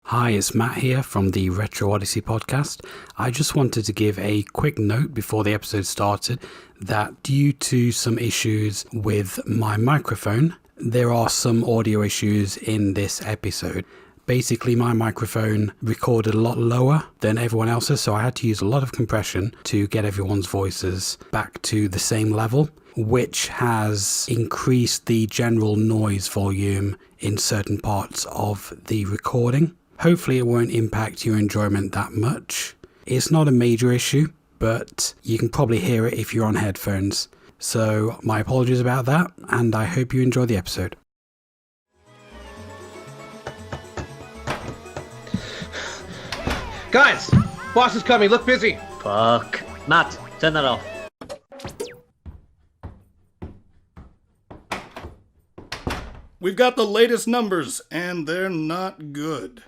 Hi, it's Matt here from the Retro Odyssey podcast. I just wanted to give a quick note before the episode started that due to some issues with my microphone, there are some audio issues in this episode. Basically, my microphone recorded a lot lower than everyone else's, so I had to use a lot of compression to get everyone's voices back to the same level, which has increased the general noise volume in certain parts of the recording. Hopefully it won't impact your enjoyment that much. It's not a major issue, but you can probably hear it if you're on headphones. So my apologies about that, and I hope you enjoy the episode. Guys, boss is coming. Look busy. Fuck. Matt, turn that off. We've got the latest numbers, and they're not good.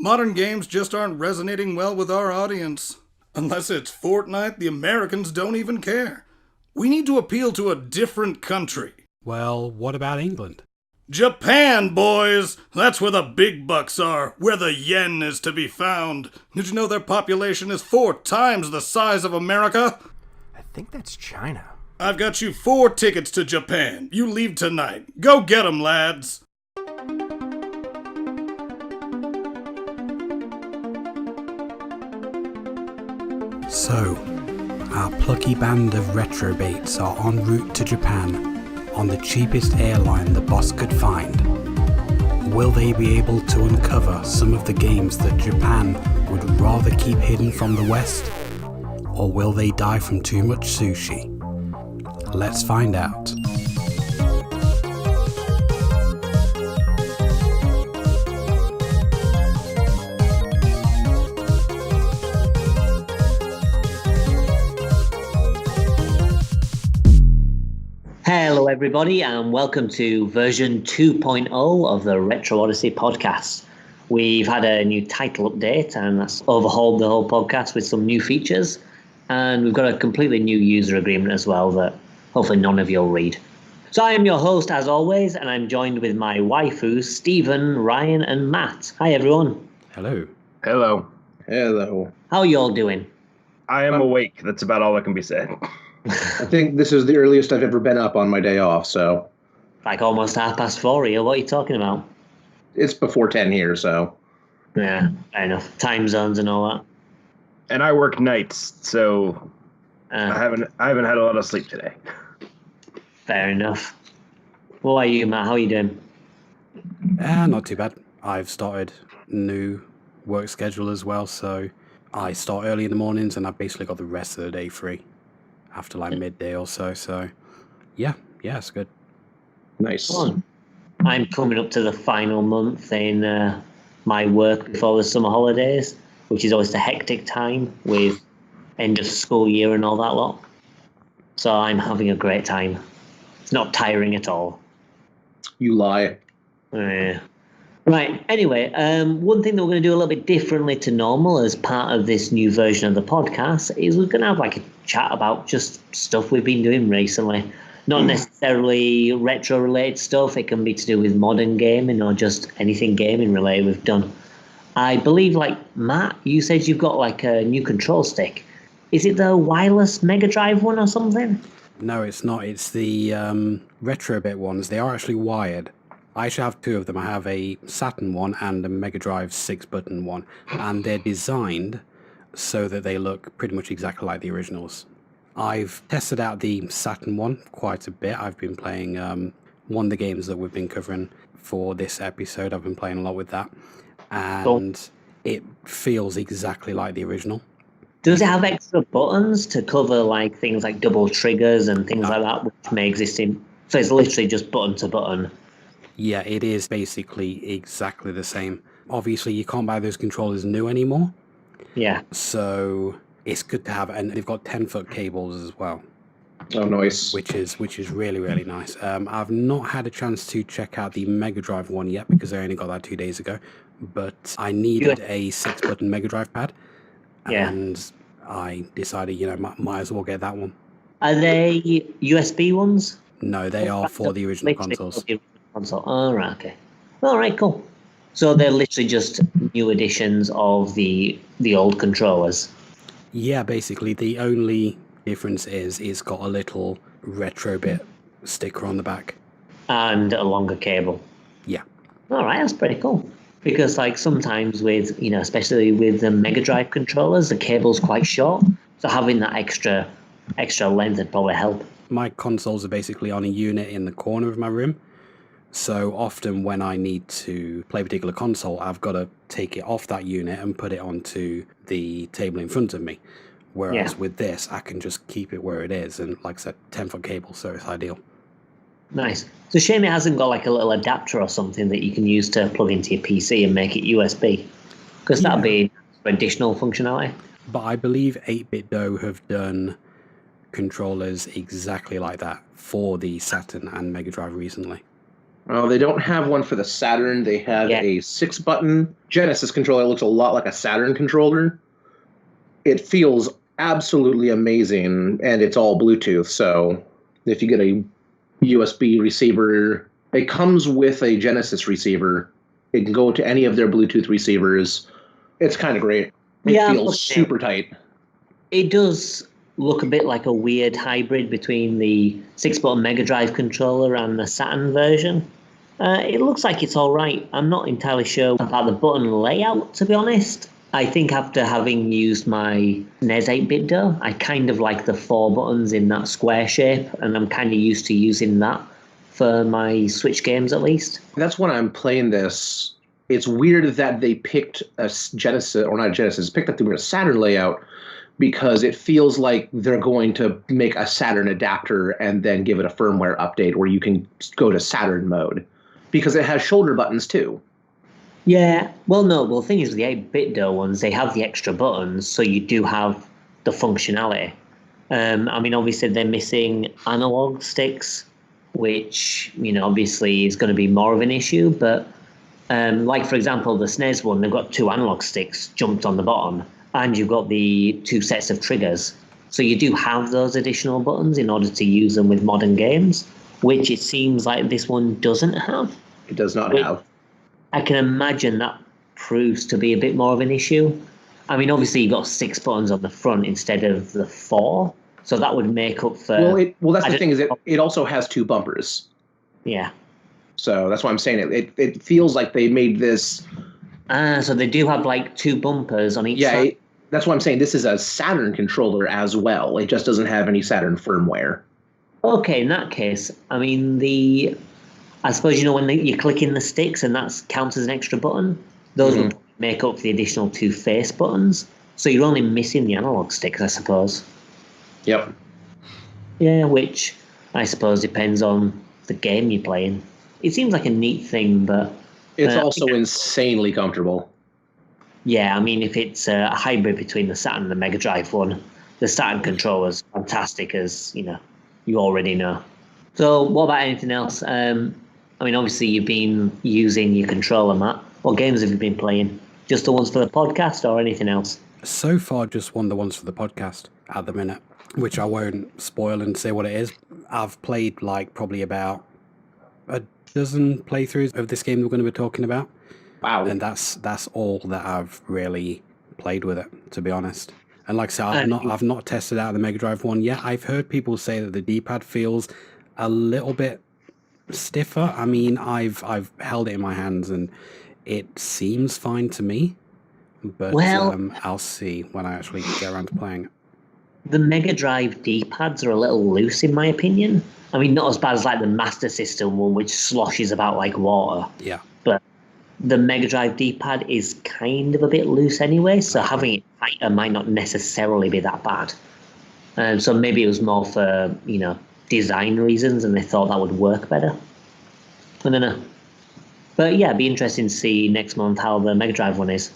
Modern games just aren't resonating well with our audience. Unless it's Fortnite, the Americans don't even care. We need to appeal to a different country. Well, what about England? Japan, boys! That's where the big bucks are, where the yen is to be found. Did you know their population is 4 times the size of America? I think that's China. I've got you 4 tickets to Japan. You leave tonight. Go get 'em, lads! So, our plucky band of retrobates are en route to Japan on the cheapest airline the boss could find. Will they be able to uncover some of the games that Japan would rather keep hidden from the West? Or will they die from too much sushi? Let's find out. Hello, everybody, and welcome to version 2.0 of the Retro Odyssey podcast. We've had a new title update, and that's overhauled the whole podcast with some new features. And we've got a completely new user agreement as well that hopefully none of you will read. So I am your host, as always, and I'm joined with my waifus, Stephen, Ryan, and Matt. Hi, everyone. Hello. Hello. Hello. How are you all doing? I am awake. That's about all that can be said. I think this is the earliest I've ever been up on my day off, so Like almost 4:30 here. What are you talking about? it's before 10 here, so. Yeah, fair enough. Time zones and all that. And I work nights, so I Uh, haven't had a lot of sleep today. fair enough. What are you, Matt? How are you doing? Not too bad. I've started new work schedule as well, so I start early in the mornings and I've basically got the rest of the day free after like midday or so. So yeah, it's good. Nice. Fun. I'm coming up to the final month in my work before the summer holidays, which is always a hectic time with end of school year and all that lot. So I'm having a great time. It's not tiring at all. You lie. Right, anyway, one thing that we're going to do a little bit differently to normal as part of this new version of the podcast is we're going to have like a chat about just stuff we've been doing recently. Not necessarily retro-related stuff. It can be to do with modern gaming or just anything gaming related we've done. I believe, like, Matt, you said you've got like a new control stick. Is it the wireless Mega Drive one or something? No, it's not. It's the retrobit ones. They are actually wired. I actually have 2 of them. I have a Saturn one and a Mega Drive 6-button one, and they're designed so that they look pretty much exactly like the originals. I've tested out the Saturn one quite a bit. I've been playing one of the games that we've been covering for this episode. I've been playing a lot with that, and it feels exactly like the original. Does it have extra buttons to cover like things like double triggers and things like that, which may exist in? So it's literally just button to button. Yeah, it is basically exactly the same. Obviously, you can't buy those controllers new anymore. Yeah. So it's good to have, and they've got 10-foot cables as well, Oh, nice. which is really, really nice. I've not had a chance to check out the Mega Drive one yet because I only got that 2 days ago. But I needed a 6-button Mega Drive pad, and I decided, might as well get that one. Are they USB ones? No, they are for the original consoles. Console. Oh, right, okay. All right, cool. So they're literally just new editions of the old controllers. Yeah, basically the only difference is it's got a little retro bit sticker on the back. And a longer cable. Yeah. All right, that's pretty cool. Because like sometimes with, especially with the Mega Drive controllers, the cable's quite short. So having that extra length would probably help. My consoles are basically on a unit in the corner of my room. So often when I need to play a particular console, I've got to take it off that unit and put it onto the table in front of me. Whereas with this, I can just keep it where it is. And like I said, 10-foot cable, so it's ideal. Nice. It's a shame it hasn't got like a little adapter or something that you can use to plug into your PC and make it USB. Because that'd be additional functionality. But I believe 8BitDo have done controllers exactly like that for the Saturn and Mega Drive recently. Well, they don't have one for the Saturn. They have a 6-button Genesis controller. It looks a lot like a Saturn controller. It feels absolutely amazing, and it's all Bluetooth. So if you get a USB receiver, it comes with a Genesis receiver. It can go to any of their Bluetooth receivers. It's kind of great. It feels super tight. It does look a bit like a weird hybrid between the 6-button Mega Drive controller and the Saturn version. It looks like it's all right. I'm not entirely sure about the button layout, to be honest. I think after having used my NES 8BitDo, I kind of like the 4 buttons in that square shape, and I'm kind of used to using that for my Switch games at least. That's when I'm playing this. It's weird that they picked a Genesis, or not Genesis, picked up the Saturn layout, because it feels like they're going to make a Saturn adapter and then give it a firmware update where you can go to Saturn mode. Because it has shoulder buttons too. Yeah, well, no, the thing is with the 8BitDo ones, they have the extra buttons, so you do have the functionality. I mean, obviously they're missing analog sticks, which, obviously is going to be more of an issue, but like, for example, the SNES one, they've got 2 analog sticks jumped on the bottom, and you've got the 2 sets of triggers. So you do have those additional buttons in order to use them with modern games, which it seems like this one doesn't have. It does not have. I can imagine that proves to be a bit more of an issue. I mean, obviously you've got 6 buttons on the front instead of the 4, so that would make up for... Well, that's the thing, is it also has 2 bumpers. Yeah. So that's why I'm saying it feels like they made this... So they do have like 2 bumpers on each side? Yeah, that's why I'm saying this is a Saturn controller as well. It just doesn't have any Saturn firmware. Okay, in that case, I mean, I suppose, when you click in the sticks and that counts as an extra button, those would make up for the additional 2 face buttons. So you're only missing the analog sticks, I suppose. Yep. Yeah, which I suppose depends on the game you're playing. It seems like a neat thing, but... It's also insanely comfortable. Yeah, I mean, if it's a hybrid between the Saturn and the Mega Drive one, the Saturn controller's fantastic, as, you already know. So what about anything else? I mean, obviously you've been using your controller, Matt. What games have you been playing? Just the ones for the podcast or anything else? So far, just one of the ones for the podcast at the minute, which I won't spoil and say what it is. I've played like probably about a dozen playthroughs of this game we're going to be talking about. Wow. And that's all that I've really played with it, to be honest. And like I said, I've not tested out the Mega Drive one yet. I've heard people say that the D-pad feels a little bit stiffer. I mean, I've held it in my hands and it seems fine to me. But I'll see when I actually get around to playing it. The Mega Drive D-pads are a little loose, in my opinion. I mean, not as bad as like the Master System one, which sloshes about like water. Yeah. But the Mega Drive D-pad is kind of a bit loose anyway, so having it tighter might not necessarily be that bad. So maybe it was more for, design reasons, and they thought that would work better. I don't know. But yeah, it'd be interesting to see next month how the Mega Drive one is.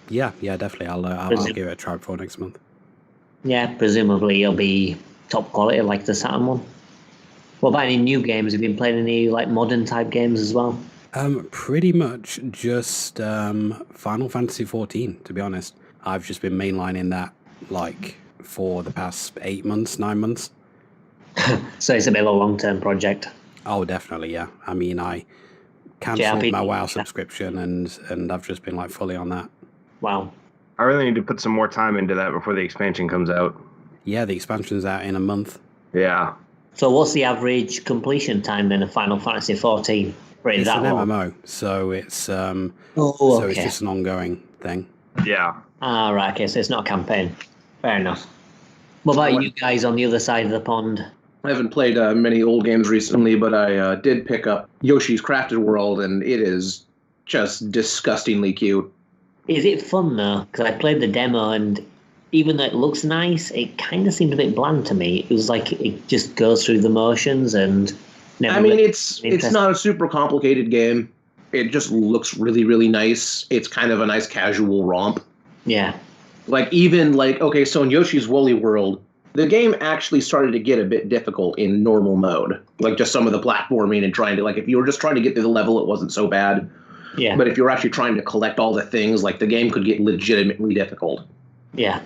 Yeah, definitely. I'll give it a try before next month. Yeah, presumably it'll be top quality like the Saturn one. What about any new games? Have you been playing any like modern type games as well? Pretty much just Final Fantasy 14, to be honest. I've just been mainlining that like for the past 8 months, 9 months. So it's a bit of a long-term project. Oh, definitely, yeah. I mean, I cancelled my JRPG. WoW subscription, and I've just been like fully on that. Wow. I really need to put some more time into that before the expansion comes out. Yeah, the expansion's out in a month. Yeah. So what's the average completion time then of Final Fantasy 14? It's that an long? MMO, so it's So it's just an ongoing thing. Yeah. Ah, right, okay, so it's not a campaign. Fair enough. What about you guys on the other side of the pond? I haven't played many old games recently, but I did pick up Yoshi's Crafted World, and it is just disgustingly cute. Is it fun though? Because I played the demo, and even though it looks nice, it kind of seemed a bit bland to me. It was like it just goes through the motions and never. I mean, really it's not a super complicated game. It just looks really, really nice. It's kind of a nice casual romp. Yeah. Like, even like, okay, so in Yoshi's Woolly World, the game actually started to get a bit difficult in normal mode. Like, just some of the platforming and trying to, like, if you were just trying to get to the level, it wasn't so bad. Yeah. But if you're actually trying to collect all the things, like, the game could get legitimately difficult. Yeah.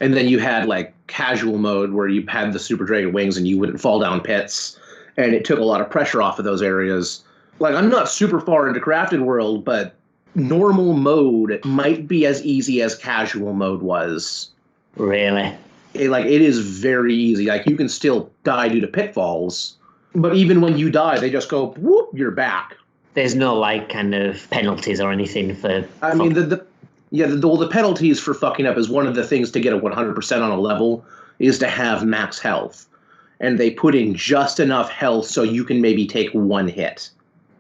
And then you had, like, casual mode where you had the Super Dragon wings and you wouldn't fall down pits. And it took a lot of pressure off of those areas. Like, I'm not super far into Crafted World, but normal mode might be as easy as casual mode was. Really? It is very easy. Like, you can still die due to pitfalls, but even when you die, they just go, whoop, you're back. There's no like kind of penalties or anything for. I mean, the penalties for fucking up is one of the things to get a 100% on a level is to have max health. And they put in just enough health so you can maybe take one hit.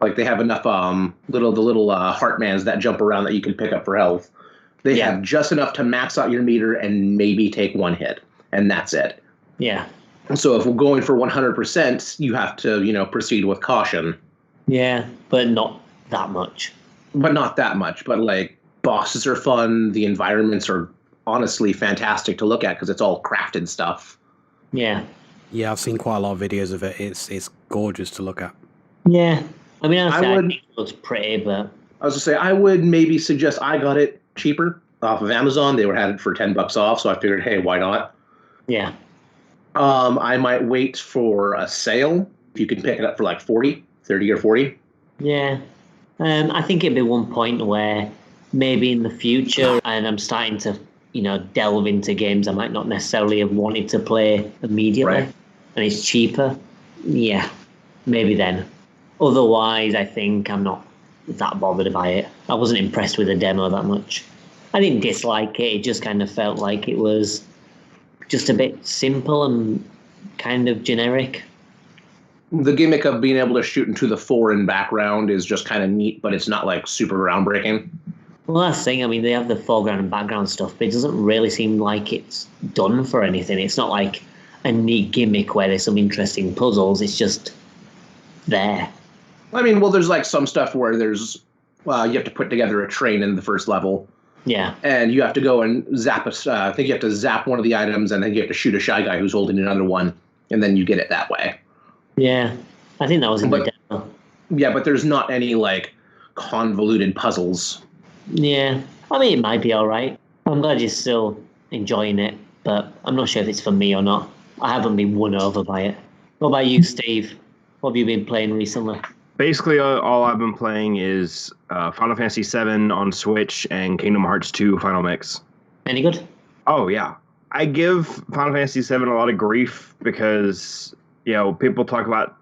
Like, they have enough the little Heartmans that jump around that you can pick up for health. They have just enough to max out your meter and maybe take one hit, and that's it. Yeah. So if we're going for 100%, you have to, proceed with caution. Yeah, but not that much. But not that much. But, like, bosses are fun. The environments are honestly fantastic to look at because it's all crafted stuff. Yeah. Yeah, I've seen quite a lot of videos of it. It's gorgeous to look at. Yeah. I mean, I would- think it looks pretty, but I was going to say, I would maybe suggest I got it cheaper off of Amazon. They had it for $10 off, so I figured, hey, why not? yeah. I might wait for a sale. If you can pick it up for like 30 or 40. Yeah. I think it'd be one point where maybe in the future, and I'm starting to, delve into games I might not necessarily have wanted to play immediately, Right. and it's cheaper. Yeah, maybe then. Otherwise, I think I'm not that bothered by it. I wasn't impressed with the demo that much. I didn't dislike it. It just kind of felt like it was just a bit simple and kind of generic. The gimmick of being able to shoot into the foreign background is just kind of neat, but it's not like super groundbreaking. Well, that's the thing. I mean, they have the foreground and background stuff, but it doesn't really seem like it's done for anything. It's not like a neat gimmick where there's some interesting puzzles. It's just there. I mean, well, there's like some stuff where you have to put together a train in the first level. Yeah. And you have to go and zap I think you have to zap one of the items, and then you have to shoot a Shy Guy who's holding another one, and then you get it that way. Yeah. I think that was in the demo. Yeah, but there's not any like convoluted puzzles. Yeah. I mean, it might be all right. I'm glad you're still enjoying it, but I'm not sure if it's for me or not. I haven't been won over by it. What about you, Steve? What have you been playing recently? Basically, all I've been playing is Final Fantasy VII on Switch and Kingdom Hearts 2 Final Mix. Any good? Oh, yeah. I give Final Fantasy VII a lot of grief because, people talk about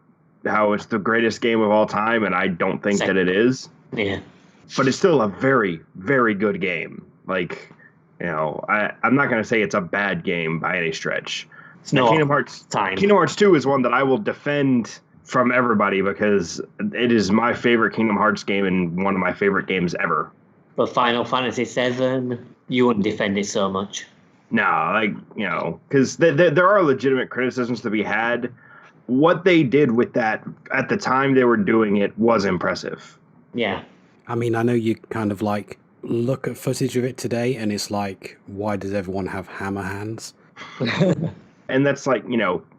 how it's the greatest game of all time, and I don't think that it is. Yeah. But it's still a very, very good game. Like, I'm not going to say it's a bad game by any stretch. It's not Kingdom Hearts 2 is one that I will defend from everybody because it is my favorite Kingdom Hearts game and one of my favorite games ever. But Final Fantasy VII, you wouldn't defend it so much. No, because there are legitimate criticisms to be had. What they did with that at the time they were doing it was impressive. Yeah. I mean, I know you kind of like look at footage of it today and it's like, why does everyone have hammer hands? And that's like,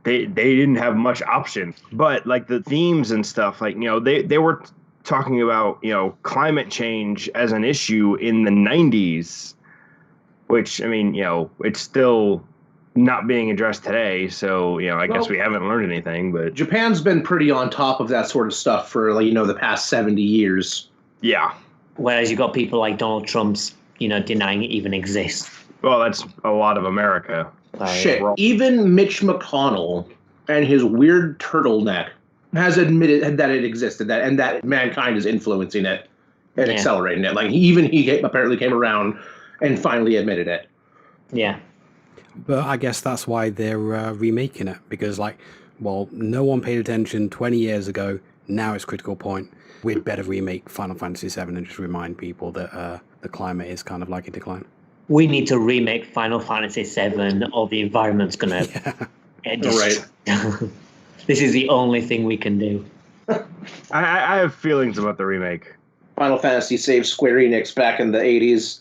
they didn't have much option. But like the themes and stuff, like, they were talking about, climate change as an issue in the 90s, which, I mean, it's still not being addressed today. So, I guess we haven't learned anything, but Japan's been pretty on top of that sort of stuff for, the past 70 years. yeah. Whereas you've got people like Donald Trump's, denying it even exists. Well, that's a lot of America. Shit, even Mitch McConnell and his weird turtleneck has admitted that it existed, and that mankind is influencing it and accelerating it. Like, he apparently came around and finally admitted it. Yeah. But I guess that's why they're remaking it, because no one paid attention 20 years ago. Now it's critical point. We'd better remake Final Fantasy VII and just remind people that the climate is kind of like a decline. We need to remake Final Fantasy VII, or the environment's going to get destroyed. Right. This is the only thing we can do. I have feelings about the remake. Final Fantasy saved Square Enix back in the 80s,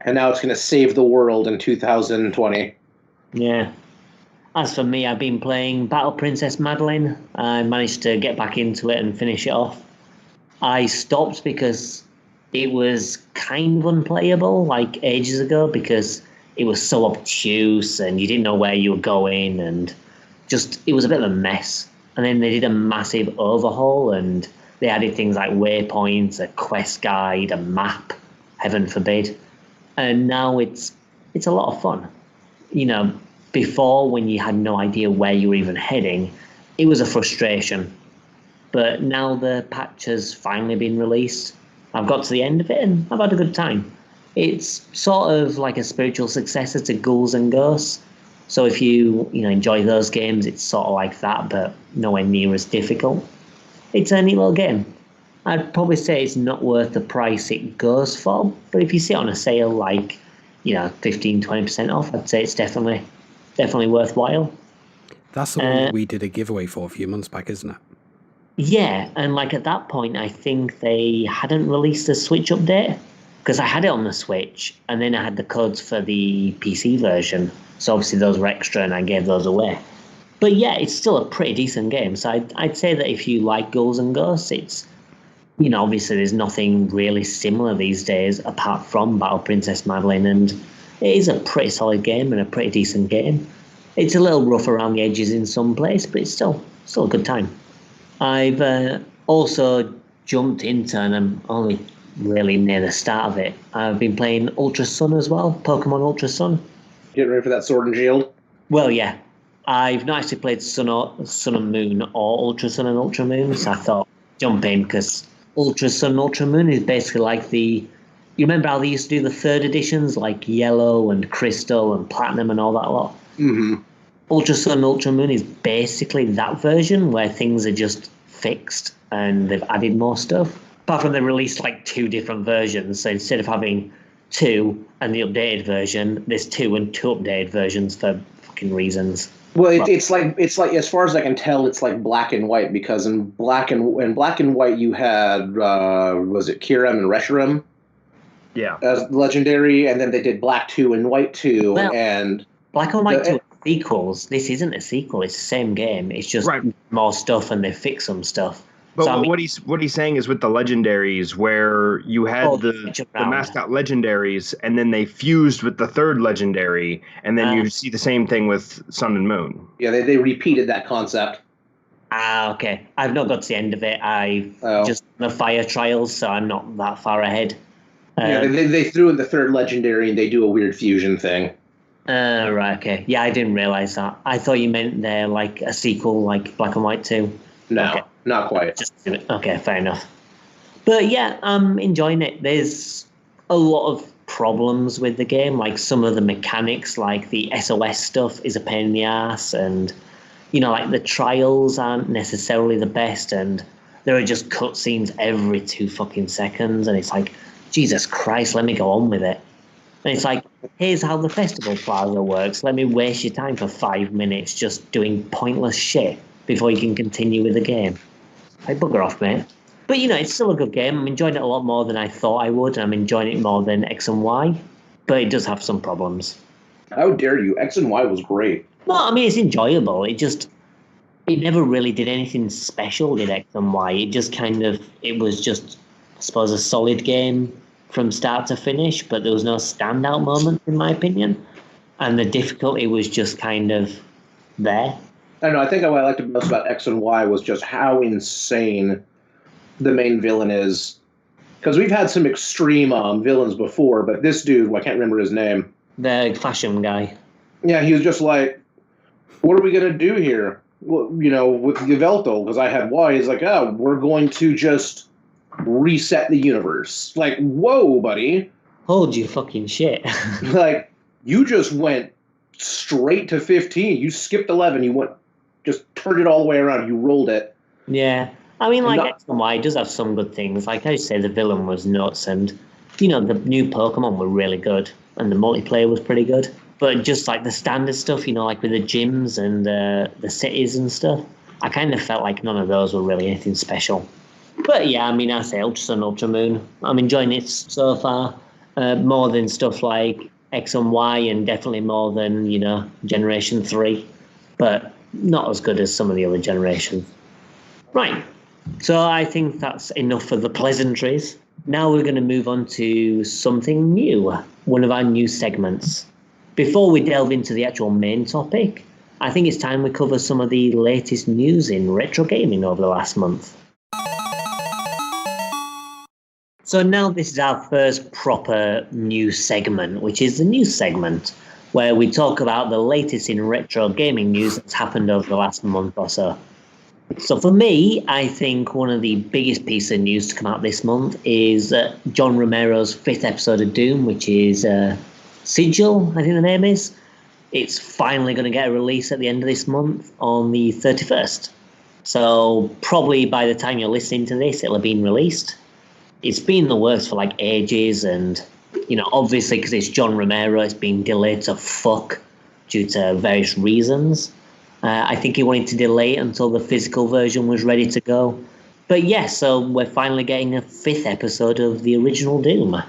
and now it's going to save the world in 2020. Yeah. As for me, I've been playing Battle Princess Madeline. I managed to get back into it and finish it off. I stopped because it was kind of unplayable, like ages ago, because it was so obtuse and you didn't know where you were going, and it was a bit of a mess. And then they did a massive overhaul, and they added things like waypoints, a quest guide, a map, heaven forbid. And now it's a lot of fun. Before, when you had no idea where you were even heading, it was a frustration. But now the patch has finally been released. I've got to the end of it and I've had a good time. It's sort of like a spiritual successor to Ghouls and Ghosts. So if you enjoy those games, it's sort of like that, but nowhere near as difficult. It's a neat little game. I'd probably say it's not worth the price it goes for, but if you see it on a sale 15-20% off, I'd say it's definitely worthwhile. That's the one that we did a giveaway for a few months back, isn't it? Yeah, and at that point, I think they hadn't released a Switch update, because I had it on the Switch, and then I had the codes for the PC version, so obviously those were extra, and I gave those away. But yeah, it's still a pretty decent game, so I'd say that if you like Ghouls and Ghosts, it's, obviously there's nothing really similar these days apart from Battle Princess Madeline, and it is a pretty solid game and a pretty decent game. It's a little rough around the edges in some place, but it's still a good time. I've also jumped into, and I'm only really near the start of it, I've been playing Ultra Sun as well, Pokemon Ultra Sun. Getting ready for that Sword and Shield? Well, yeah. I've not actually played Sun and Moon or Ultra Sun and Ultra Moon, so I thought jump in, because Ultra Sun and Ultra Moon is basically like you remember how they used to do the third editions, like Yellow and Crystal and Platinum and all that lot? Mm-hmm. Ultra Sun and Ultra Moon is basically that version where things are just fixed and they've added more stuff. Apart from they released 2 different versions, so instead of having 2 and the updated version, there's 2 and 2 updated versions for fucking reasons. Well, it's like as far as I can tell, it's like black and white, because in black and white you had was it Kyurem and Reshiram? Yeah, as legendary, and then they did Black 2 and White 2, and Black and White 2 are sequels. This isn't a sequel; it's the same game. It's just more stuff, and they fix some stuff. But so, what he's saying is with the legendaries, where you had the mascot legendaries, and then they fused with the third legendary, and then you see the same thing with Sun and Moon. Yeah, they repeated that concept. Okay. I've not got to the end of it. Just the fire trials, so I'm not that far ahead. Yeah, they threw in the third legendary, and they do a weird fusion thing. Right, okay. Yeah, I didn't realize that. I thought you meant they're like a sequel, like Black and White 2. No, okay. Not quite. Okay, fair enough. But yeah, I'm enjoying it. There's a lot of problems with the game, like some of the mechanics, like the SOS stuff is a pain in the ass, and the trials aren't necessarily the best, and there are just cutscenes every 2 fucking seconds, and it's like, Jesus Christ, let me go on with it. And it's like, here's how the festival plaza works. Let me waste your time for 5 minutes just doing pointless shit before you can continue with the game. Like, bugger off, mate. But, it's still a good game. I'm enjoying it a lot more than I thought I would. I'm enjoying it more than X and Y. But it does have some problems. How dare you? X and Y was great. Well, I mean, it's enjoyable. It never really did anything special, did X and Y. It was just, I suppose, a solid game from start to finish, but there was no standout moment, in my opinion. and the difficulty was just kind of there. I don't know. I think what I liked most about X and Y was just how insane the main villain is. Because we've had some extreme villains before, but this dude, I can't remember his name. The fashion guy. Yeah, he was just like, what are we going to do here? Well, with Yveltal, because I had Y, he's like, oh, we're going to just reset the universe. Like, whoa, buddy. Hold your fucking shit. Like, you just went straight to 15. You skipped 11. You just turned it all the way around. You rolled it. Yeah. I mean, like, X and Y does have some good things. Like I say, the villain was nuts, and, the new Pokemon were really good, and the multiplayer was pretty good. But just, like, the standard stuff, like with the gyms and the cities and stuff, I kind of felt like none of those were really anything special. But, yeah, I mean, I say Ultra Sun, Ultra Moon. I'm enjoying it so far, more than stuff like X and Y, and definitely more than, Generation 3. But not as good as some of the other generations. Right. So I think that's enough for the pleasantries. Now we're going to move on to something new, one of our new segments. Before we delve into the actual main topic, I think it's time we cover some of the latest news in retro gaming over the last month. So now this is our first proper news segment, which is the news segment, where we talk about the latest in retro gaming news that's happened over the last month or so. So for me, I think one of the biggest pieces of news to come out this month is John Romero's 5th episode of Doom, which is Sigil, I think the name is. It's finally going to get a release at the end of this month on the 31st. So probably by the time you're listening to this, it'll have been released. It's been in the works for like ages, and obviously because it's John Romero, it's been delayed to fuck due to various reasons. I think he wanted to delay it until the physical version was ready to go. But yeah, so we're finally getting a 5th episode of the original Doom.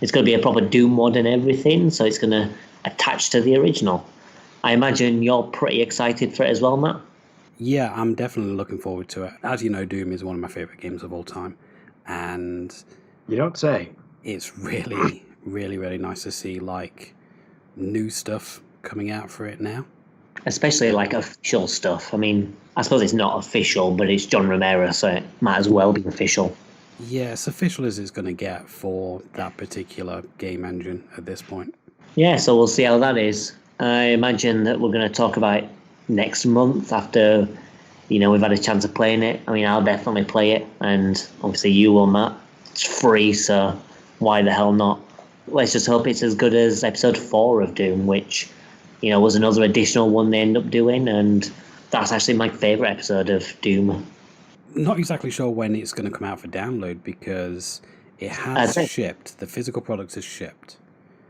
It's going to be a proper Doom mod and everything, so it's going to attach to the original. I imagine you're pretty excited for it as well, Matt? Yeah, I'm definitely looking forward to it. As you know, Doom is one of my favourite games of all time. And you don't say. It's really, really, really nice to see like new stuff coming out for it now. Especially like official stuff. I mean, I suppose it's not official, but it's John Romero, so it might as well be official. Yeah, as official as it's going to get for that particular game engine at this point. Yeah, so we'll see how that is. I imagine that we're going to talk about it next month after, we've had a chance of playing it. I mean, I'll definitely play it, and obviously you will, Matt. It's free, so why the hell not? Let's just hope it's as good as episode 4 of Doom, which was another additional one they end up doing, and that's actually my favourite episode of Doom. Not exactly sure when it's going to come out for download, because it has shipped. The physical product is shipped.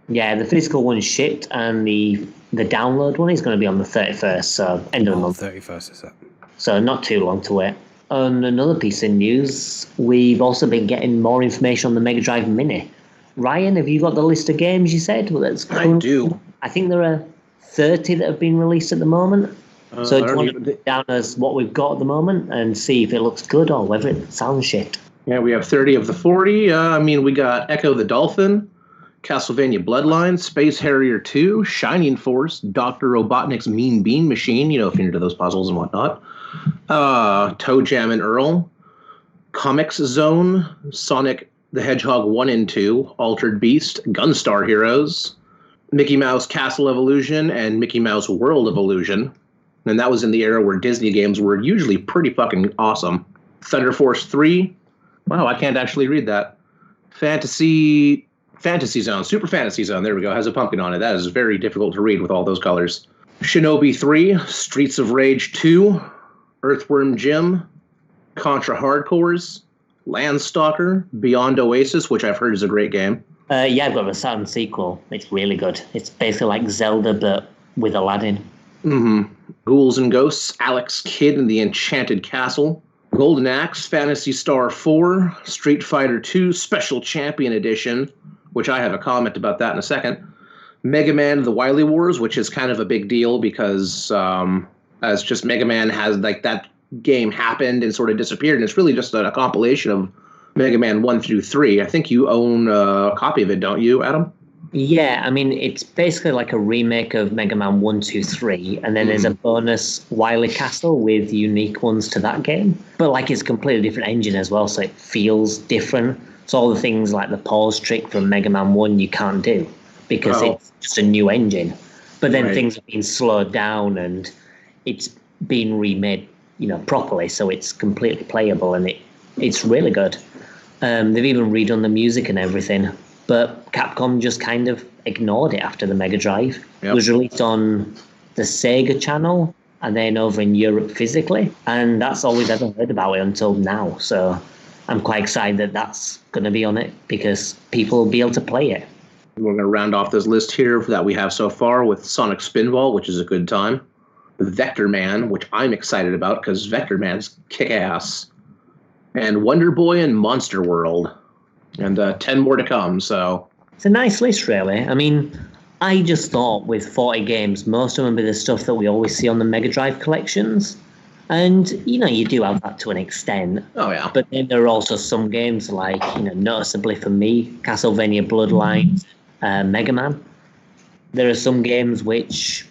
Yeah, the physical one's shipped, and the download one is going to be on the 31st, so end of the month. 31st is that. So not too long to wait. On another piece of news, we've also been getting more information on the Mega Drive Mini. Ryan, have you got the list of games you said? Well, I do. I think there are 30 that have been released at the moment. So do you want to put down as what we've got at the moment and see if it looks good or whether it sounds shit? Yeah, we have 30 of the 40. We got Echo the Dolphin, Castlevania Bloodlines, Space Harrier 2, Shining Force, Dr. Robotnik's Mean Bean Machine, if you're into those puzzles and whatnot, Toe Jam and Earl, Comics Zone, Sonic the Hedgehog 1 and 2, Altered Beast, Gunstar Heroes, Mickey Mouse Castle of Illusion, and Mickey Mouse World of Illusion. And that was in the era where Disney games were usually pretty fucking awesome. Thunder Force 3. Wow, I can't actually read that. Fantasy Zone. Super Fantasy Zone. There we go. Has a pumpkin on it. That is very difficult to read with all those colors. Shinobi 3. Streets of Rage 2. Earthworm Jim. Contra Hardcores. Landstalker. Beyond Oasis, which I've heard is a great game. Yeah, I've got the Saturn sequel. It's really good. It's basically like Zelda, but with Aladdin. Mm-hmm. Ghouls and Ghosts, Alex Kidd and the Enchanted Castle, Golden Axe, Phantasy Star 4, Street Fighter 2 Special Champion Edition, which I have a comment about that in a second, Mega Man The Wily Wars, which is kind of a big deal because as just Mega Man has like that game happened and sort of disappeared, and it's really just a compilation of Mega Man 1 through 3. I think you own a copy of it, don't you, Adam? Yeah, I mean, it's basically like a remake of Mega Man 1, 2, 3, and then there's a bonus Wily Castle with unique ones to that game. But like it's a completely different engine as well, so it feels different. So all the things like the pause trick from Mega Man 1 you can't do because it's just a new engine. But then things have been slowed down and it's been remade, properly, so it's completely playable and it's really good. They've even redone the music and everything. But Capcom just kind of ignored it after the Mega Drive. Yep. It was released on the Sega channel and then over in Europe physically. And that's all we've ever heard about it until now. So I'm quite excited that that's going to be on it because people will be able to play it. We're going to round off this list here that we have so far with Sonic Spinball, which is a good time. Vector Man, which I'm excited about because Vector Man's kick-ass. And Wonder Boy and Monster World. And 10 more to come, so... It's a nice list, really. I mean, I just thought with 40 games, most of them would be the stuff that we always see on the Mega Drive collections. And, you do have that to an extent. Oh, yeah. But then there are also some games like, noticeably for me, Castlevania Bloodlines, Mega Man. There are some games which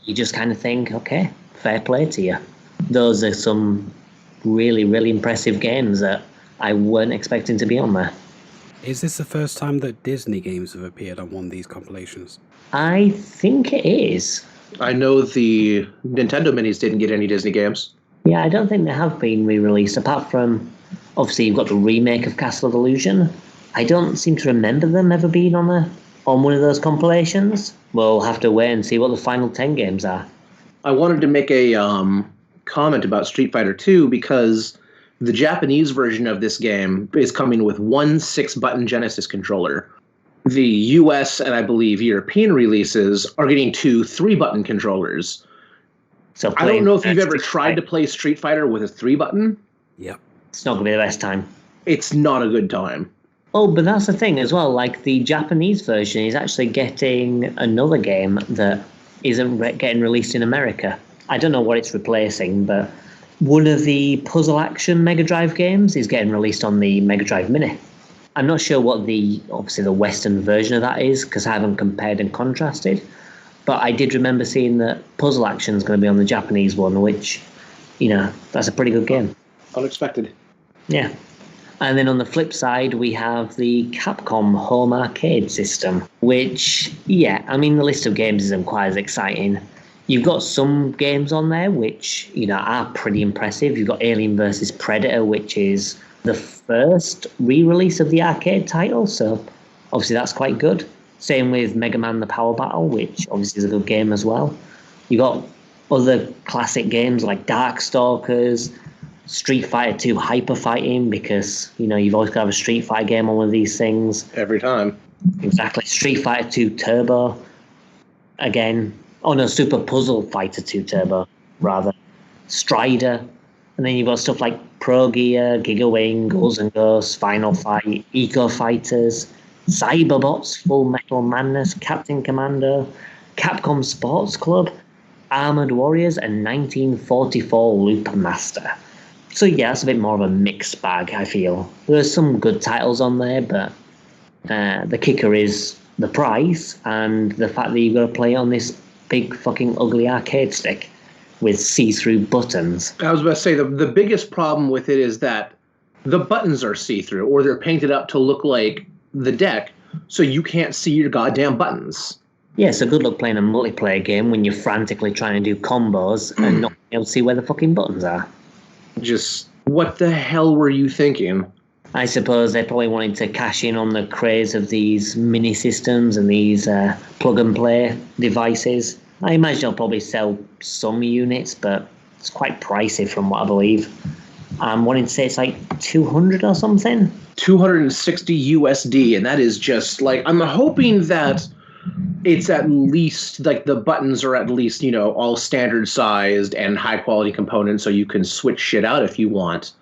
you just kind of think, okay, fair play to you. Those are some really, really impressive games that I weren't expecting to be on there. Is this the first time that Disney games have appeared on one of these compilations? I think it is. I know the Nintendo Minis didn't get any Disney games. Yeah, I don't think they have been re-released, apart from, obviously, you've got the remake of Castle of Illusion. I don't seem to remember them ever being on one of those compilations. We'll have to wait and see what the final 10 games are. I wanted to make a comment about Street Fighter II because the Japanese version of this game is coming with one 6-button Genesis controller. The US and I believe European releases are getting 2 3-button controllers. So I don't know if you've ever tried to play Street Fighter with a 3-button. Yep. It's not going to be the best time. It's not a good time. Oh, but that's the thing as well. Like the Japanese version is actually getting another game that isn't getting released in America. I don't know what it's replacing, but one of the puzzle action Mega Drive games is getting released on the Mega Drive Mini. I'm not sure what obviously the Western version of that is because I haven't compared and contrasted. But I did remember seeing that puzzle action is going to be on the Japanese one, which, that's a pretty good game. Unexpected. Yeah. And then on the flip side, we have the Capcom Home Arcade system, which, the list of games isn't quite as exciting. You've got some games on there which, are pretty impressive. You've got Alien vs. Predator, which is the first re-release of the arcade title, so obviously that's quite good. Same with Mega Man The Power Battle, which obviously is a good game as well. You've got other classic games like Darkstalkers, Street Fighter 2 Hyper Fighting, because, you've always got to have a Street Fighter game on one of these things. Every time. Exactly. Street Fighter 2 Turbo. Again. Oh, no, Super Puzzle Fighter 2 Turbo, rather. Strider. And then you've got stuff like Pro Gear, Giga Wing, Ghouls and Ghosts, Final Fight, Eco Fighters, Cyberbots, Full Metal Madness, Captain Commando, Capcom Sports Club, Armored Warriors, and 1944 Loop Master. So yeah, it's a bit more of a mixed bag, I feel. There's some good titles on there, but the kicker is the price and the fact that you've got to play on this big fucking ugly arcade stick with see-through buttons. I was about to say, the biggest problem with it is that the buttons are see-through, or they're painted up to look like the deck, so you can't see your goddamn buttons. Yeah, so good luck playing a multiplayer game when you're frantically trying to do combos and not being able to see where the fucking buttons are. Just, what the hell were you thinking? I suppose they probably wanted to cash in on the craze of these mini systems and these plug-and-play devices. I imagine they'll probably sell some units, but it's quite pricey from what I believe. I'm wanting to say it's like 200 or something. 260 USD, and that is just like, I'm hoping that it's at least, like, the buttons are at least, all standard sized and high quality components so you can switch shit out if you want.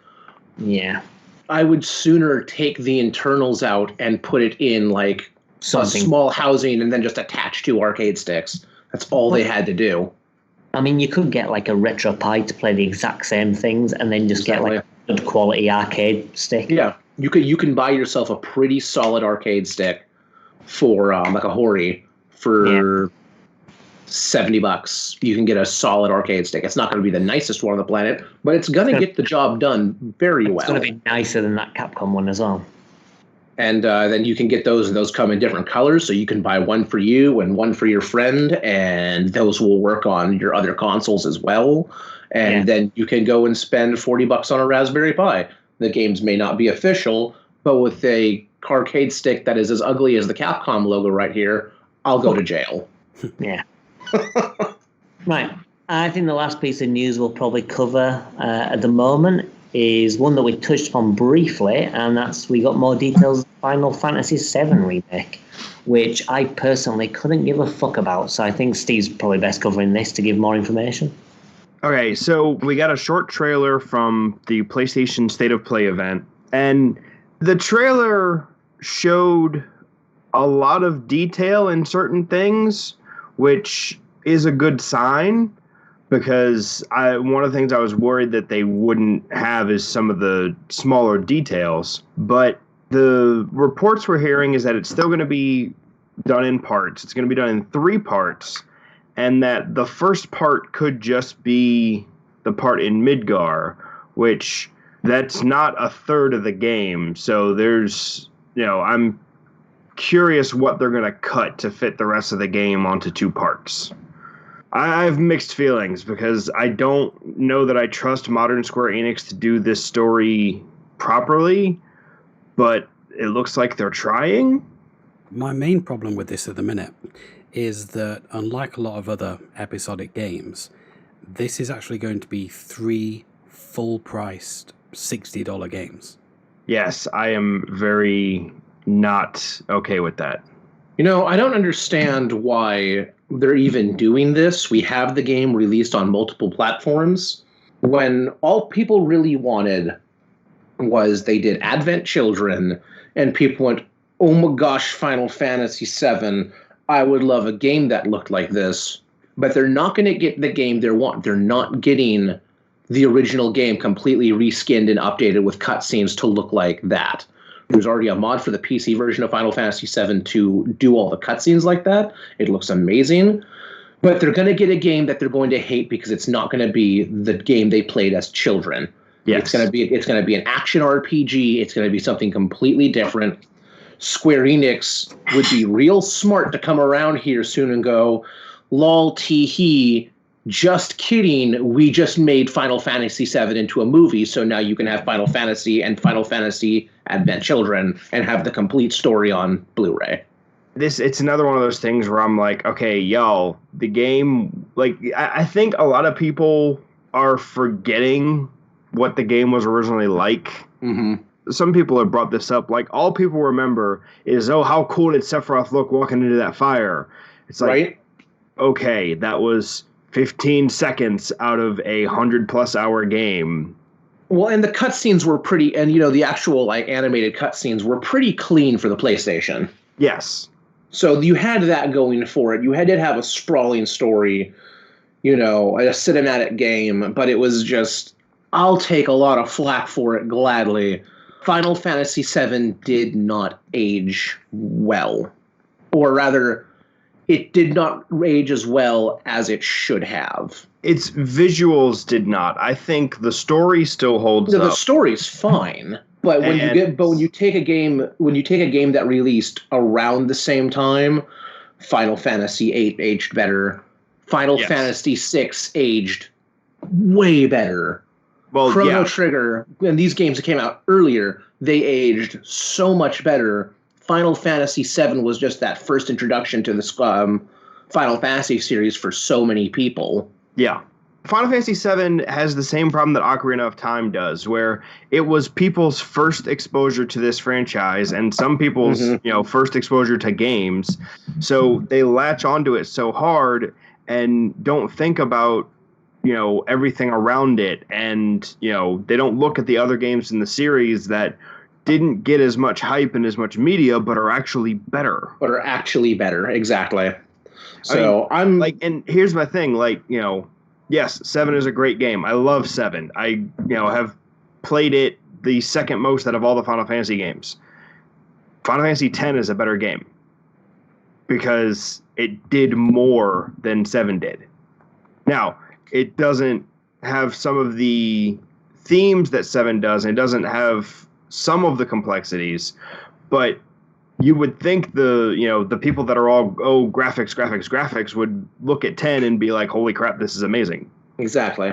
Yeah. I would sooner take the internals out and put it in, like, something, a small housing and then just attach 2 arcade sticks. That's all they had to do. I mean, you could get, like, a RetroPie to play the exact same things and then just get, like, a good quality arcade stick. Yeah. You can buy yourself a pretty solid arcade stick for like a Hori for $70. You can get a solid arcade stick. It's not going to be the nicest one on the planet, but it's going to get the job done very well. It's going to be nicer than that Capcom one as well. And then you can get those, and those come in different colors, so you can buy one for you and one for your friend, and those will work on your other consoles as well. And then you can go and spend $40 on a Raspberry Pi. The games may not be official, but with a arcade stick that is as ugly as the Capcom logo right here, I'll go to jail. Yeah. Right. I think the last piece of news we'll probably cover at the moment is one that we touched upon briefly, and that's we got more details of Final Fantasy VII Remake, which I personally couldn't give a fuck about. So I think Steve's probably best covering this to give more information. Okay, so we got a short trailer from the PlayStation State of Play event, and the trailer showed a lot of detail in certain things, which is a good sign, because one of the things I was worried that they wouldn't have is some of the smaller details. But the reports we're hearing is that it's still going to be done in parts. It's going to be done in 3 parts, and that the first part could just be the part in Midgar, which that's not a third of the game. So there's, I'm curious what they're going to cut to fit the rest of the game onto 2 parts. I have mixed feelings because I don't know that I trust modern Square Enix to do this story properly, but it looks like they're trying. My main problem with this at the minute is that, unlike a lot of other episodic games, this is actually going to be 3 full-priced $60 games. Yes, I am very not okay with that. I don't understand why they're even doing this. We have the game released on multiple platforms, when all people really wanted was they did Advent Children, and people went, oh my gosh, Final Fantasy VII, I would love a game that looked like this. But they're not going to get the game they want. They're not getting the original game completely reskinned and updated with cutscenes to look like that. There's already a mod for the PC version of Final Fantasy VII to do all the cutscenes like that. It looks amazing. But they're going to get a game that they're going to hate because it's not going to be the game they played as children. Yes. It's going to be an action RPG. It's going to be something completely different. Square Enix would be real smart to come around here soon and go, lol, tee-hee, just kidding, we just made Final Fantasy VII into a movie, so now you can have Final Fantasy and Final Fantasy Advent Children and have the complete story on Blu-ray. It's another one of those things where I'm like, okay, y'all, the game, I think a lot of people are forgetting what the game was originally like. Mm-hmm. Some people have brought this up. All people remember is, oh, how cool did Sephiroth look walking into that fire? It's like, right? Okay, that was 15 seconds out of a 100+ hour game. Well, and the cutscenes were pretty, and the actual animated cutscenes were pretty clean for the PlayStation. Yes. So you had that going for it. You did have a sprawling story, a cinematic game, but it was just, I'll take a lot of flack for it gladly. Final Fantasy VII did not age well, or rather, it did not age as well as it should have. Its visuals did not. I think the story still holds up. The story's fine, but when you take a game that released around the same time, Final Fantasy VIII aged better. Final Fantasy VI aged way better. Well, Chrono Trigger, and these games that came out earlier, they aged so much better. Final Fantasy VII was just that first introduction to the Final Fantasy series for so many people. Yeah. Final Fantasy VII has the same problem that Ocarina of Time does, where it was people's first exposure to this franchise and some people's, first exposure to games. So they latch onto it so hard and don't think about, everything around it. And, they don't look at the other games in the series that didn't get as much hype and as much media, but are actually better. Exactly. So and here's my thing, yes, 7 is a great game. I love 7. I, have played it the second most out of all the Final Fantasy games. Final Fantasy X is a better game. because it did more than 7 did. Now, it doesn't have some of the themes that 7 does, and it doesn't have some of the complexities, but you would think the people that are all graphics would look at 10 and be like, holy crap, this is amazing. Exactly.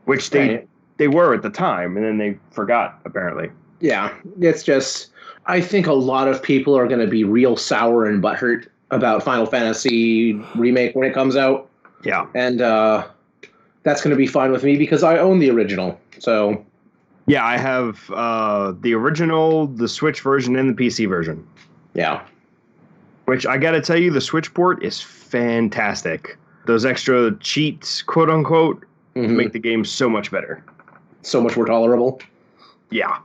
Which they were at the time, and then they forgot, apparently. Yeah, it's just, I think a lot of people are going to be real sour and butthurt about Final Fantasy Remake when it comes out. Yeah. And that's going to be fine with me because I own the original. So, yeah, I have the original, the Switch version, and the PC version. Yeah. Which, I got to tell you, the Switch port is fantastic. Those extra cheats, quote unquote, make the game so much better. So much more tolerable. Yeah.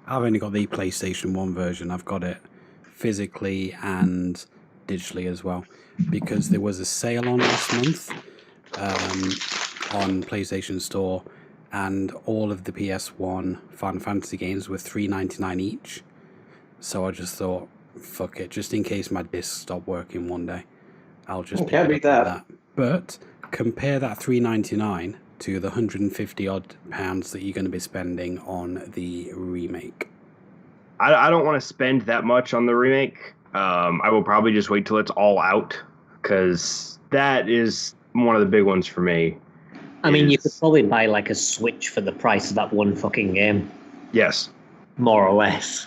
I've only got the PlayStation 1 version. I've got it physically and digitally as well, because there was a sale on last month on PlayStation Store, and all of the PS1 Final Fantasy games were $3.99 each. So I just thought, fuck it, just in case my disc stopped working one day, I'll just can't beat that. But compare that $3.99 to the 150 odd pounds that you're going to be spending on the remake. I don't want to spend that much on the remake. I will probably just wait till it's all out, because that is one of the big ones for me. I mean, you could probably buy like a Switch for the price of that one fucking game. Yes. More or less.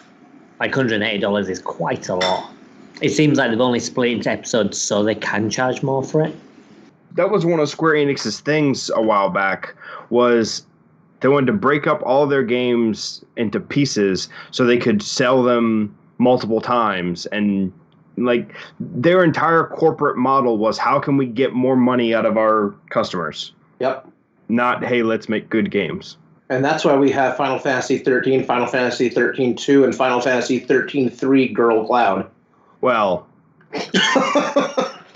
Like $180 is quite a lot. It seems like they've only split into episodes so they can charge more for it. That was one of Square Enix's things a while back, was they wanted to break up all their games into pieces so they could sell them multiple times. And like, their entire corporate model was, how can we get more money out of our customers? Yep. Not, hey, let's make good games. And that's why we have Final Fantasy 13, Final Fantasy 13-2, and Final Fantasy 13-3 Girl Cloud. Well,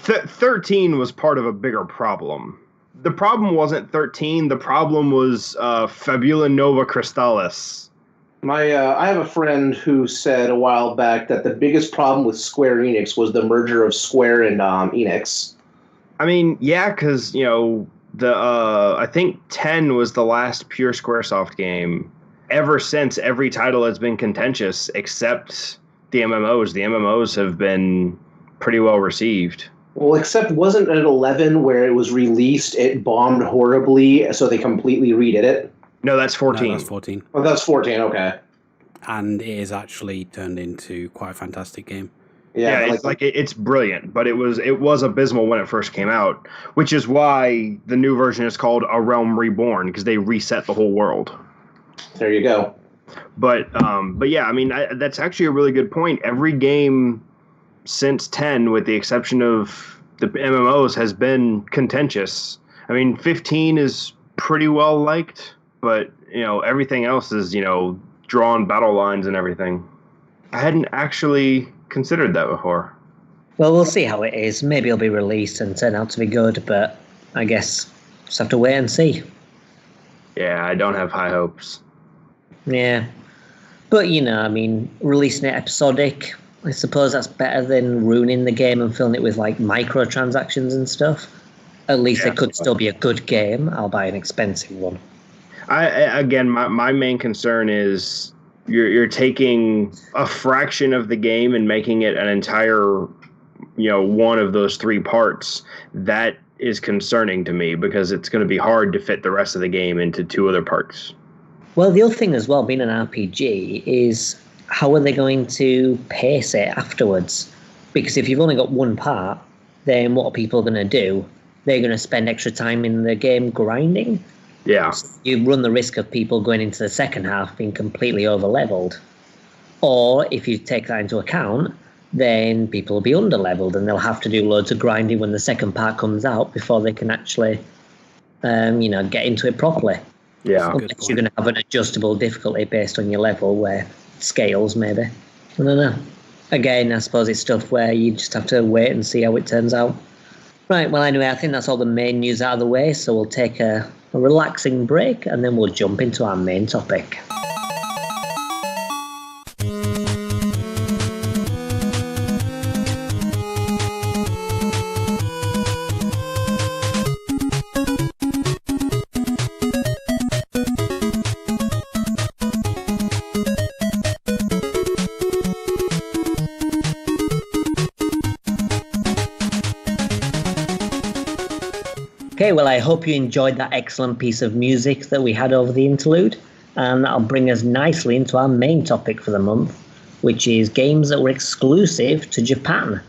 13 was part of a bigger problem. The problem wasn't 13. The problem was Fabula Nova Crystallis. I have a friend who said a while back that the biggest problem with Square Enix was the merger of Square and Enix. I mean, yeah, because, I think 10 was the last pure Squaresoft game. Ever since, every title has been contentious except the MMOs. The MMOs have been pretty well received. Well, except wasn't it 11 where it was released, it bombed horribly, so they completely redid it? No, that's 14. No, that's 14. Oh, that's 14, okay. And it is actually turned into quite a fantastic game. Yeah, it's brilliant, but it was abysmal when it first came out, which is why the new version is called A Realm Reborn, because they reset the whole world. There you go. But yeah, I mean, that's actually a really good point. Every game since 10, with the exception of the MMOs, has been contentious. I mean, 15 is pretty well liked, but everything else is drawn battle lines and everything. I hadn't actually considered that before. Well, we'll see how it is. Maybe it'll be released and turn out to be good, but I guess just have to wait and see. Yeah, I don't have high hopes. Yeah. But, releasing it episodic, I suppose that's better than ruining the game and filling it with, like, microtransactions and stuff. At least it could still be a good game. I'll buy an expensive one. My main concern is you're taking a fraction of the game and making it an entire, one of those 3 parts. That is concerning to me, because it's going to be hard to fit the rest of the game into 2 other parts. Well, the other thing as well, being an RPG, is how are they going to pace it afterwards? Because if you've only got one part, then what are people going to do? They're going to spend extra time in the game grinding. Yeah. So you run the risk of people going into the second half being completely over-leveled. Or if you take that into account, then people will be under-leveled and they'll have to do loads of grinding when the second part comes out before they can actually, get into it properly. Yeah. Unless you're going to have an adjustable difficulty based on your level where it scales, maybe. I don't know. Again, I suppose it's stuff where you just have to wait and see how it turns out. Right, well, anyway, I think that's all the main news out of the way, so we'll take a relaxing break and then we'll jump into our main topic. Okay, well, I hope you enjoyed that excellent piece of music that we had over the interlude, and that'll bring us nicely into our main topic for the month, which is games that were exclusive to Japan.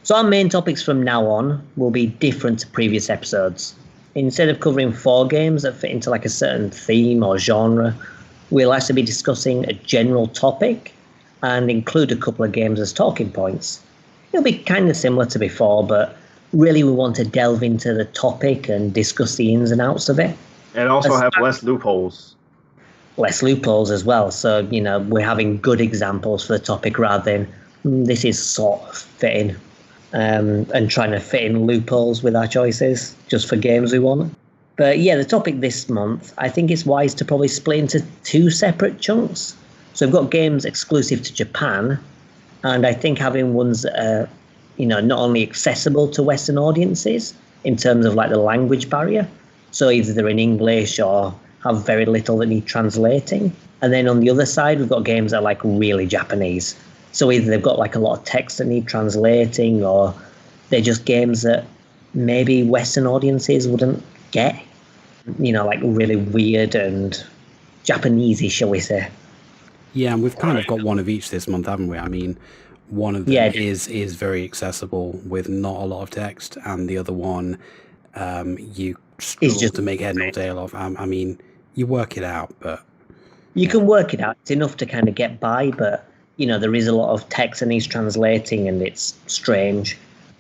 So our main topics from now on will be different to previous episodes. Instead of covering 4 games that fit into like a certain theme or genre, we'll actually be discussing a general topic and include a couple of games as talking points. It'll be kind of similar to before, but really we want to delve into the topic and discuss the ins and outs of it. And also have less loopholes. Less loopholes as well. So, we're having good examples for the topic rather than this is sort of fitting. And trying to fit in loopholes with our choices just for games we want. But yeah, the topic this month, I think it's wise to probably split into 2 separate chunks. So we've got games exclusive to Japan, and I think having ones that are, not only accessible to Western audiences in terms of like the language barrier, so either they're in English or have very little that need translating. And then on the other side, we've got games that are like really Japanese. So either they've got like a lot of text that need translating, or they're just games that maybe Western audiences wouldn't get, like really weird and Japanesey, shall we say. Yeah, and we've kind of got one of each this month, haven't we? I mean, one of them is very accessible with not a lot of text, and the other one you struggle just to make head nor tail of. I mean, you work it out, but... You can work it out. It's enough to kind of get by, but... there is a lot of text that needs translating and it's strange.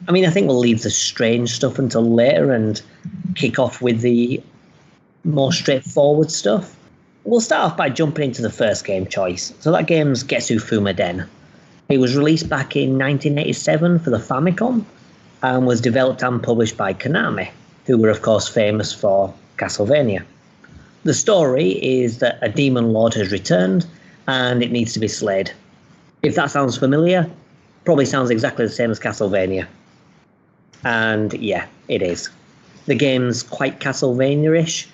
I mean, I think we'll leave the strange stuff until later and kick off with the more straightforward stuff. We'll start off by jumping into the first game choice. So that game's Getsu Fumaden. It was released back in 1987 for the Famicom and was developed and published by Konami, who were of course famous for Castlevania. The story is that a demon lord has returned and it needs to be slayed. If that sounds familiar, probably sounds exactly the same as Castlevania. And yeah, it is. The game's quite Castlevania-ish.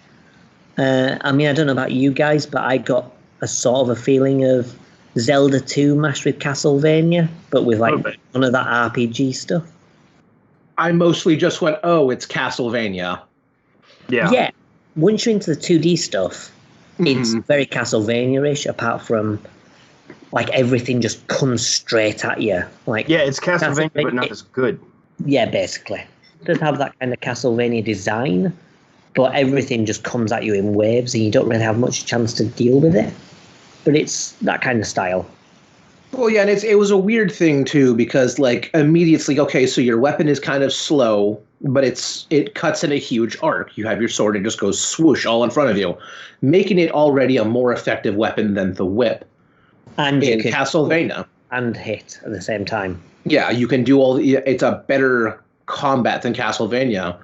I mean, I don't know about you guys, but I got a sort of a feeling of Zelda 2 mashed with Castlevania, but with like none of that RPG stuff. I mostly just went, oh, it's Castlevania. Yeah. Yeah. Once you're into the 2D stuff, it's very Castlevania-ish, apart from... like everything just comes straight at you. Like it's Castlevania, but not as good. Yeah, basically. It does have that kind of Castlevania design, but everything just comes at you in waves and you don't really have much chance to deal with it. But it's that kind of style. Well, yeah, and it was a weird thing, too, because, like, immediately, okay, so your weapon is kind of slow, but it cuts in a huge arc. You have your sword and it just goes swoosh all in front of you, making it already a more effective weapon than the whip. And in Castlevania. And hit at the same time. Yeah, you can do it's a better combat than Castlevania.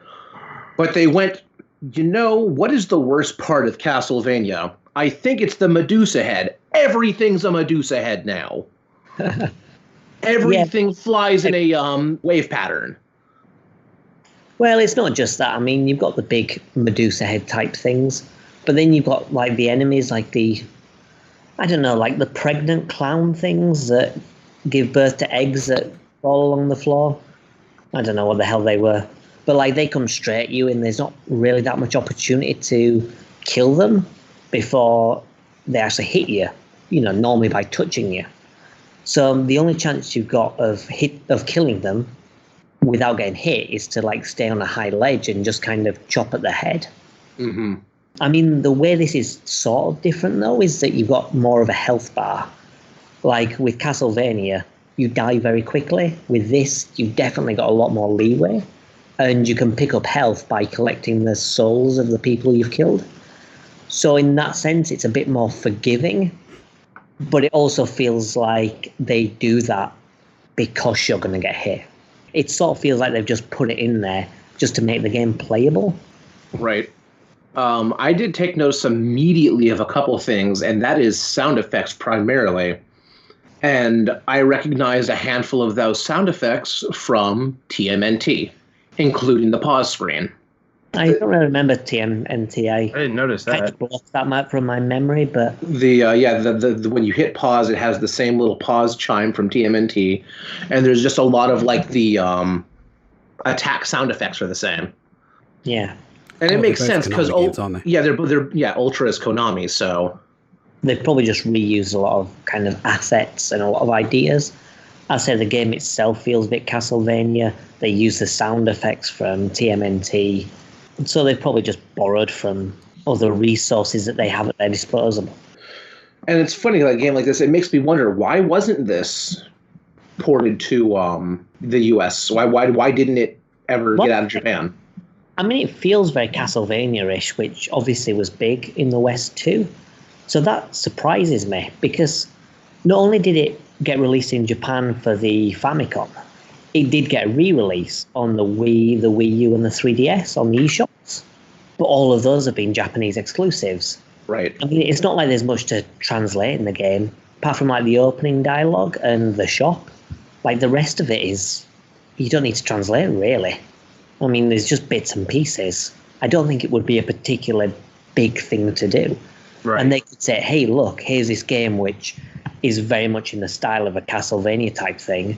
But they went, what is the worst part of Castlevania? I think it's the Medusa head. Everything's a Medusa head now. Everything flies in a wave pattern. Well, it's not just that. I mean, you've got the big Medusa head type things, but then you've got like the enemies, like the pregnant clown things that give birth to eggs that fall along the floor. I don't know what the hell they were. But like they come straight at you and there's not really that much opportunity to kill them before they actually hit you, normally by touching you. So the only chance you've got of killing them without getting hit is to like stay on a high ledge and just kind of chop at the head. Mm-hmm. I mean, the way this is sort of different, though, is that you've got more of a health bar. Like with Castlevania, you die very quickly. With this, you've definitely got a lot more leeway. And you can pick up health by collecting the souls of the people you've killed. So in that sense, it's a bit more forgiving. But it also feels like they do that because you're going to get hit. It sort of feels like they've just put it in there just to make the game playable. Right. I did take notice immediately of a couple things, and that is sound effects primarily. And I recognized a handful of those sound effects from TMNT, including the pause screen. I don't really remember TMNT. I didn't notice that. I blocked that from my memory, but the when you hit pause, it has the same little pause chime from TMNT, and there's just a lot of like the attack sound effects are the same. Yeah. And it makes sense because they're Ultra is Konami, so they've probably just reused a lot of kind of assets and a lot of ideas. I'd say the game itself feels a bit Castlevania. They use the sound effects from TMNT, so they've probably just borrowed from other resources that they have at their disposal. And it's funny, like a game like this, it makes me wonder, why wasn't this ported to the US? Why didn't it ever get out of Japan? I mean, it feels very Castlevania-ish, which obviously was big in the West too. So that surprises me, because not only did it get released in Japan for the Famicom, it did get a re-release on the Wii, the Wii U, and the 3DS on the eShops. But all of those have been Japanese exclusives. Right. I mean, it's not like there's much to translate in the game, apart from like the opening dialogue and the shop. Like the rest of it is, you don't need to translate really. I mean, there's just bits and pieces. I don't think it would be a particular big thing to do. Right. And they could say, hey, look, here's this game which is very much in the style of a Castlevania type thing,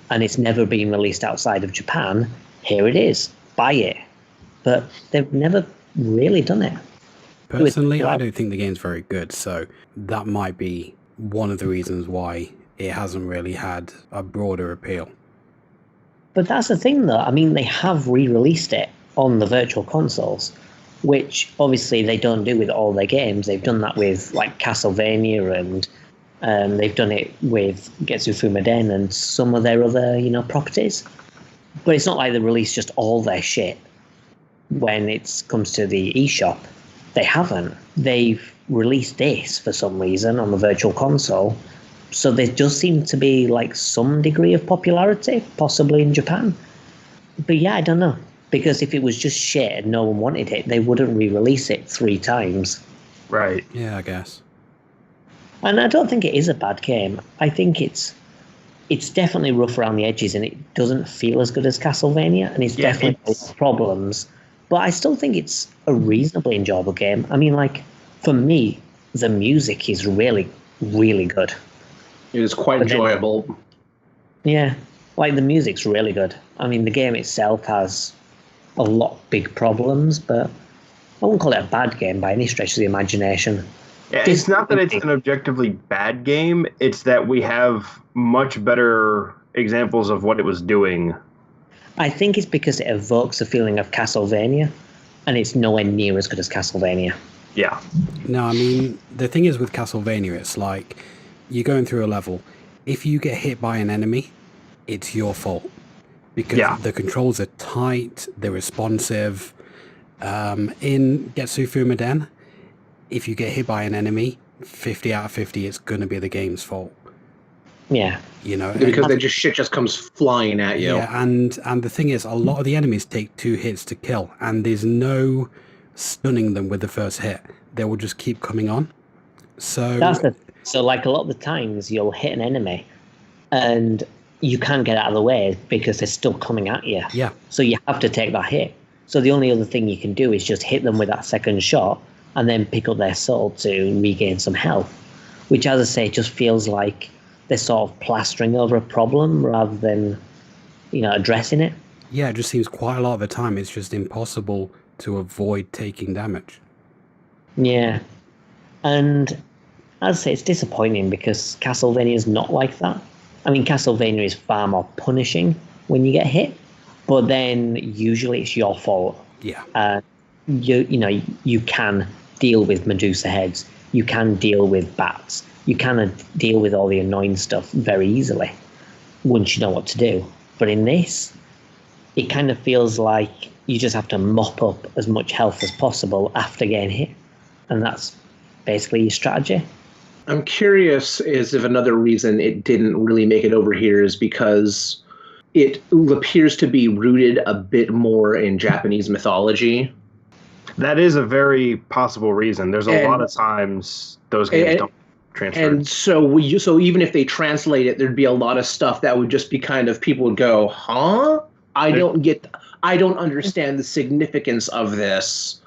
and it's never been released outside of Japan. Here it is. Buy it. But they've never really done it. Personally, I don't think the game's very good, so that might be one of the reasons why it hasn't really had a broader appeal. But that's the thing, though. I mean, they have re-released it on the virtual consoles, which obviously they don't do with all their games. They've done that with like Castlevania, and they've done it with Getsu Fumaden and some of their other, properties. But it's not like they release just all their shit when it comes to the eShop. They haven't. They've released this for some reason on the virtual console. So there does seem to be like some degree of popularity, possibly in Japan. But yeah, I don't know. Because if it was just shit and no one wanted it, they wouldn't re-release it 3 times. Right. Yeah, I guess. And I don't think it is a bad game. I think it's definitely rough around the edges, and it doesn't feel as good as Castlevania, and it's definitely got problems. But I still think it's a reasonably enjoyable game. I mean, like, for me, the music is really, really good. It is quite enjoyable. Yeah, like the music's really good. I mean, the game itself has a lot of big problems, but I wouldn't call it a bad game by any stretch of the imagination. Yeah, it's not that it's an objectively bad game. It's that we have much better examples of what it was doing. I think it's because it evokes a feeling of Castlevania, and it's nowhere near as good as Castlevania. Yeah. No, I mean, the thing is with Castlevania, it's like you're going through a level. If you get hit by an enemy, it's your fault. Because the controls are tight, they're responsive. In Getsu Fumaden, if you get hit by an enemy, 50 out of 50, it's going to be the game's fault. Yeah. Because shit just comes flying at you. Yeah, and the thing is, a lot of the enemies take 2 hits to kill, and there's no stunning them with the first hit. They will just keep coming on. So like a lot of the times you'll hit an enemy and you can't get out of the way because they're still coming at you. Yeah. So you have to take that hit. So the only other thing you can do is just hit them with that second shot and then pick up their soul to regain some health, which, as I say, just feels like they're sort of plastering over a problem rather than, addressing it. Yeah, it just seems quite a lot of the time it's just impossible to avoid taking damage. Yeah. And as I say, it's disappointing because Castlevania is not like that. I mean, Castlevania is far more punishing when you get hit, but then usually it's your fault. Yeah. You can deal with Medusa heads. You can deal with bats. You can deal with all the annoying stuff very easily once you know what to do. But in this, it kind of feels like you just have to mop up as much health as possible after getting hit. And that's basically your strategy. I'm curious if another reason it didn't really make it over here is because it appears to be rooted a bit more in Japanese mythology. That is a very possible reason. There's a lot of times those games don't transfer. And so even if they translate it, thered be a lot of stuff that would just be kind of, people would go, huh? I don't understand the significance of this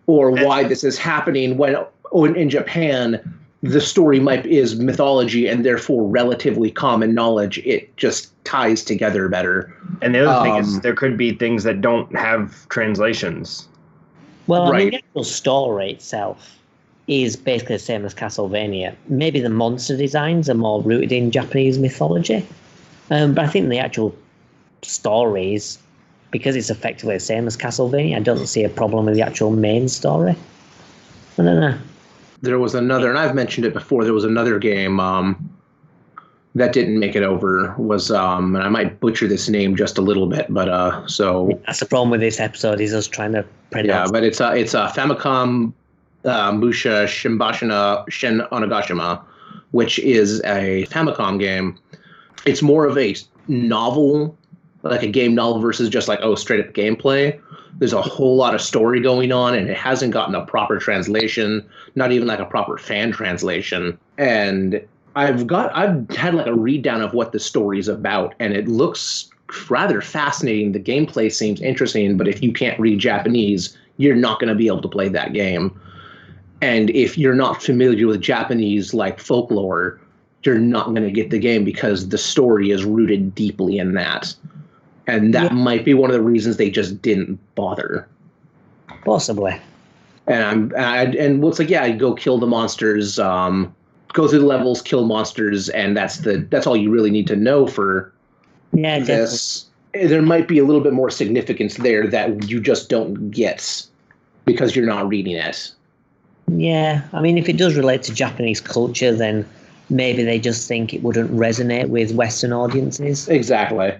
or why this is happening when in Japan the story is mythology and therefore relatively common knowledge, it just ties together better. And the other thing is there could be things that don't have translations. Well, I mean, the actual story itself is basically the same as Castlevania. Maybe the monster designs are more rooted in Japanese mythology. But I think the actual stories, because it's effectively the same as Castlevania, I don't see a problem with the actual main story. I don't know. There was another, and I've mentioned it before, there was another game that didn't make it over, was, and I might butcher this name just a little bit, but so... That's the problem with this episode, is us trying to pronounce. Yeah, but it's a Famicom Musha Shimbashina Shin Onagashima, which is a Famicom game. It's more of a novel, like a game novel versus just like, straight up gameplay. There's a whole lot of story going on, and it hasn't gotten a proper translation, not even like a proper fan translation. And I've had like a read down of what the story's about, and it looks rather fascinating. The gameplay seems interesting, but if you can't read Japanese, you're not going to be able to play that game. And if you're not familiar with Japanese like folklore, you're not going to get the game because the story is rooted deeply in that. And that might be one of the reasons they just didn't bother. Possibly. And it's like, I go kill the monsters, go through the levels, kill monsters, and that's all you really need to know for this. Definitely. There might be a little bit more significance there that you just don't get because you're not reading it. Yeah, I mean, if it does relate to Japanese culture, then maybe they just think it wouldn't resonate with Western audiences. Exactly.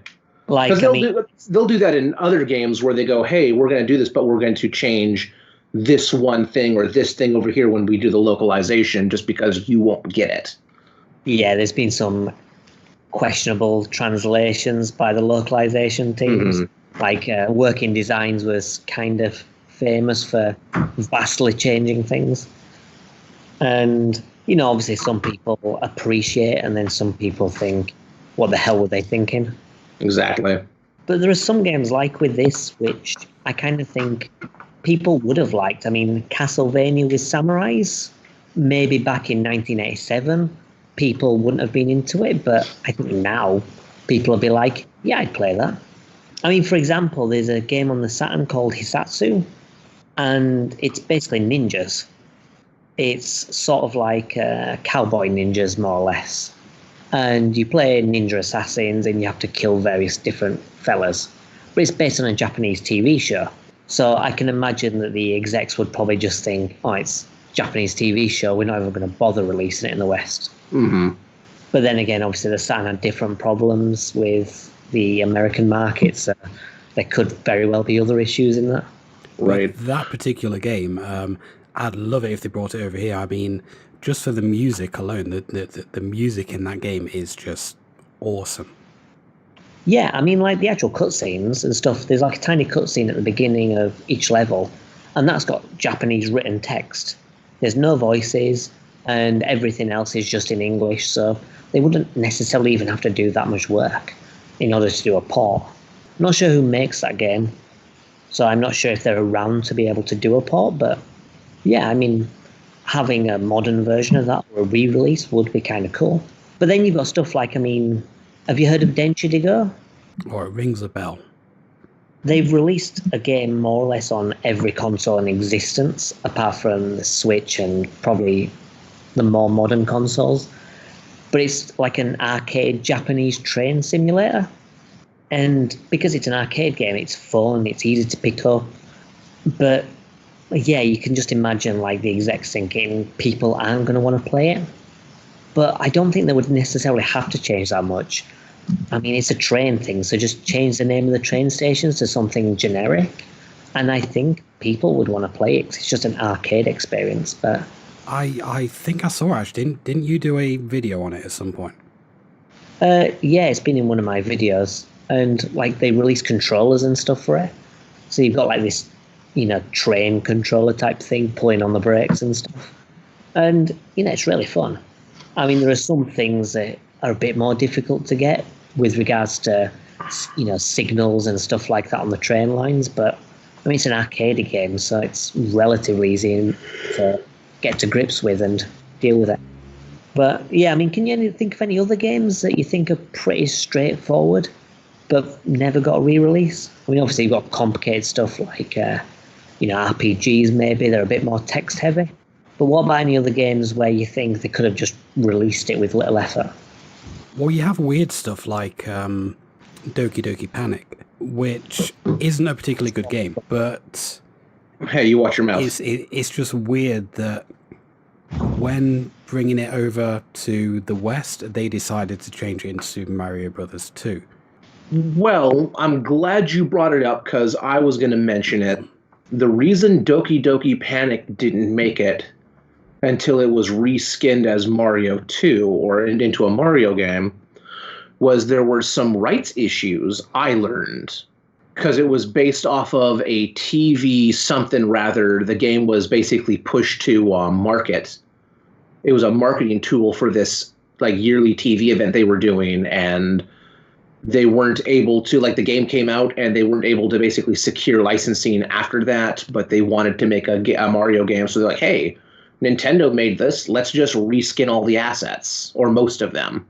Like, they'll do that in other games where they go, hey, we're going to do this, but we're going to change this one thing or this thing over here when we do the localization just because you won't get it. Yeah, there's been some questionable translations by the localization teams. Mm-hmm. Like Working Designs was kind of famous for vastly changing things. And, obviously some people appreciate and then some people think, what the hell were they thinking? Exactly. But there are some games like with this, which I kind of think people would have liked. I mean, Castlevania with samurais, maybe back in 1987, people wouldn't have been into it. But I think now people will be like, yeah, I'd play that. I mean, for example, there's a game on the Saturn called Hisatsu, and it's basically ninjas. It's sort of like cowboy ninjas, more or less. And you play ninja assassins and you have to kill various different fellas. But it's based on a Japanese TV show. So I can imagine that the execs would probably just think, it's a Japanese TV show, we're not even going to bother releasing it in the West. Mm-hmm. But then again, obviously the Saturn had different problems with the American market, so there could very well be other issues in that. Right. That particular game, I'd love it if they brought it over here. I mean, just for the music alone, the music in that game is just awesome. Yeah, I mean, like the actual cutscenes and stuff, there's like a tiny cutscene at the beginning of each level, and that's got Japanese written text. There's no voices, and everything else is just in English, so they wouldn't necessarily even have to do that much work in order to do a port. I'm not sure who makes that game, so I'm not sure if they're around to be able to do a port, but yeah, I mean, having a modern version of that or a re-release would be kind of cool. But then you've got stuff like, I mean, have you heard of Denshi Digo? Or it rings a bell. They've released a game more or less on every console in existence, apart from the Switch and probably the more modern consoles. But it's like an arcade Japanese train simulator. And because it's an arcade game, it's fun, it's easy to pick up. But yeah, you can just imagine like the execs thinking people aren't going to want to play it. But I don't think they would necessarily have to change that much. I mean, it's a train thing, so just change the name of the train stations to something generic. And I think people would want to play it 'cause it's just an arcade experience. But I think I saw actually. Didn't you do a video on it at some point? Yeah, it's been in one of my videos. And like they release controllers and stuff for it. So you've got like this, train controller type thing, pulling on the brakes and stuff. And, it's really fun. I mean, there are some things that are a bit more difficult to get with regards to, signals and stuff like that on the train lines. But, I mean, it's an arcade game, so it's relatively easy to get to grips with and deal with it. But yeah, I mean, can you think of any other games that you think are pretty straightforward, but never got a re-release? I mean, obviously you've got complicated stuff like, RPGs maybe, they're a bit more text heavy. But what about any other games where you think they could have just released it with little effort? Well, you have weird stuff like Doki Doki Panic, which isn't a particularly good game, but... Hey, you watch your mouth. It's just weird that when bringing it over to the West, they decided to change it into Super Mario Brothers 2. Well, I'm glad you brought it up because I was going to mention it. The reason Doki Doki Panic didn't make it until it was reskinned as Mario 2 or into a Mario game was there were some rights issues I learned. Because it was based off of a TV something rather. The game was basically pushed to market. It was a marketing tool for this like yearly TV event they were doing, and they weren't able to, like, the game came out and they weren't able to basically secure licensing after that, but they wanted to make a Mario game. So they're like, hey, Nintendo made this. Let's just reskin all the assets, or most of them.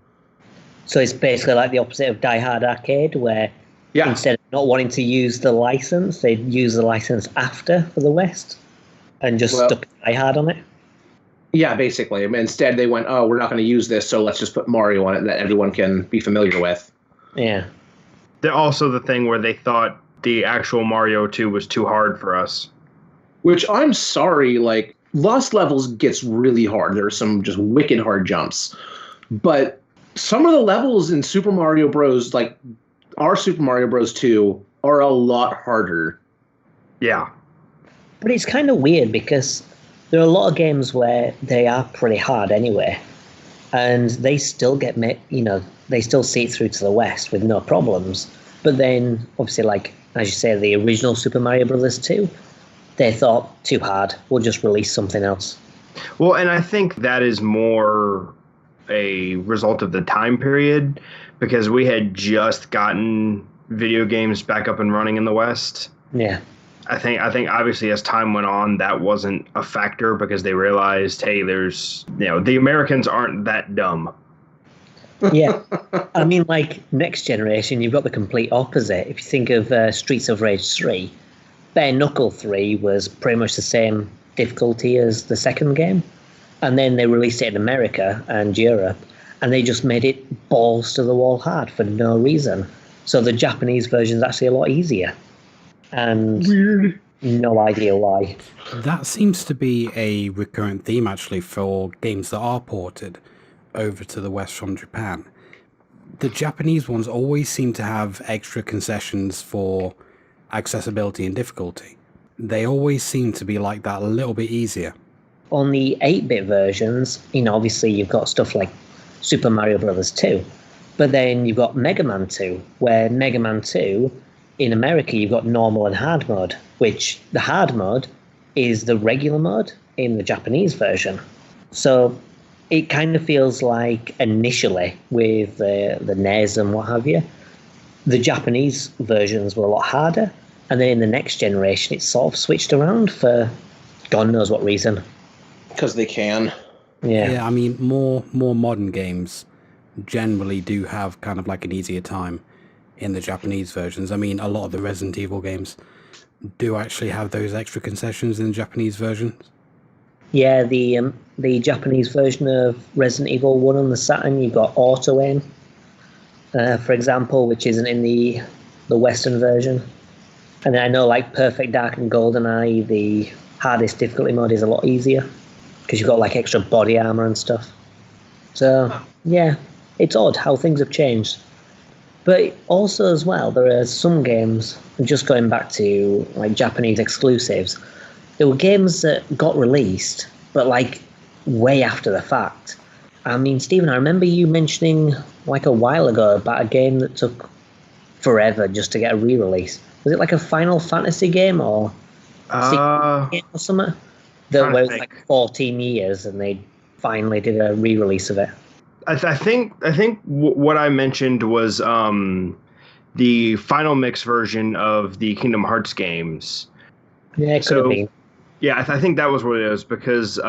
So it's basically like the opposite of Die Hard Arcade, where instead of not wanting to use the license, they'd use the license after for the West and just stuck Die Hard on it. Yeah, basically. I mean, instead they went, oh, we're not going to use this, so let's just put Mario on it that everyone can be familiar with. Yeah. They're also the thing where they thought the actual Mario 2 was too hard for us. Which, I'm sorry, like, Lost Levels gets really hard. There are some just wicked hard jumps. But some of the levels in Super Mario Bros., like our Super Mario Bros. 2, are a lot harder. Yeah. But it's kind of weird because there are a lot of games where they are pretty hard anyway, and they still get, they still see it through to the West with no problems. But then, obviously, like, as you say, the original Super Mario Bros. 2, they thought, too hard, we'll just release something else. Well, and I think that is more a result of the time period, because we had just gotten video games back up and running in the West. Yeah. I think obviously as time went on, that wasn't a factor because they realized, hey, there's, the Americans aren't that dumb. Yeah. I mean, like, next generation, you've got the complete opposite. If you think of Streets of Rage 3, Bare Knuckle 3 was pretty much the same difficulty as the second game. And then they released it in America and Europe, and they just made it balls to the wall hard for no reason. So the Japanese version is actually a lot easier. And weird. No idea why. That seems to be a recurrent theme, actually, for games that are ported over to the West from Japan. The Japanese ones always seem to have extra concessions for accessibility and difficulty. They always seem to be like that, a little bit easier. On the 8-bit versions, obviously you've got stuff like Super Mario Bros. 2, but then you've got Mega Man 2, where Mega Man 2, in America, you've got normal and hard mode, which the hard mode is the regular mode in the Japanese version. So it kind of feels like initially with the NES and what have you, the Japanese versions were a lot harder, and then in the next generation it's sort of switched around for God knows what reason. Because they can. Yeah, I mean, more modern games generally do have kind of like an easier time in the Japanese versions. I mean, a lot of the Resident Evil games do actually have those extra concessions in the Japanese versions. Yeah, the Japanese version of Resident Evil 1 on the Saturn, you've got auto aim, for example, which isn't in the Western version. And then I know, like, Perfect Dark and GoldenEye, the hardest difficulty mode is a lot easier because you've got like extra body armor and stuff. So yeah, it's odd how things have changed. But also as well, there are some games, just going back to like Japanese exclusives, there were games that got released, but like way after the fact. I mean, Stephen, I remember you mentioning like a while ago about a game that took forever just to get a re-release. Was it like a Final Fantasy game or game or something? That was like 14 years and they finally did a re-release of it. I think what I mentioned was the Final Mix version of the Kingdom Hearts games. Yeah, it could have been. Yeah, I think that was what it is because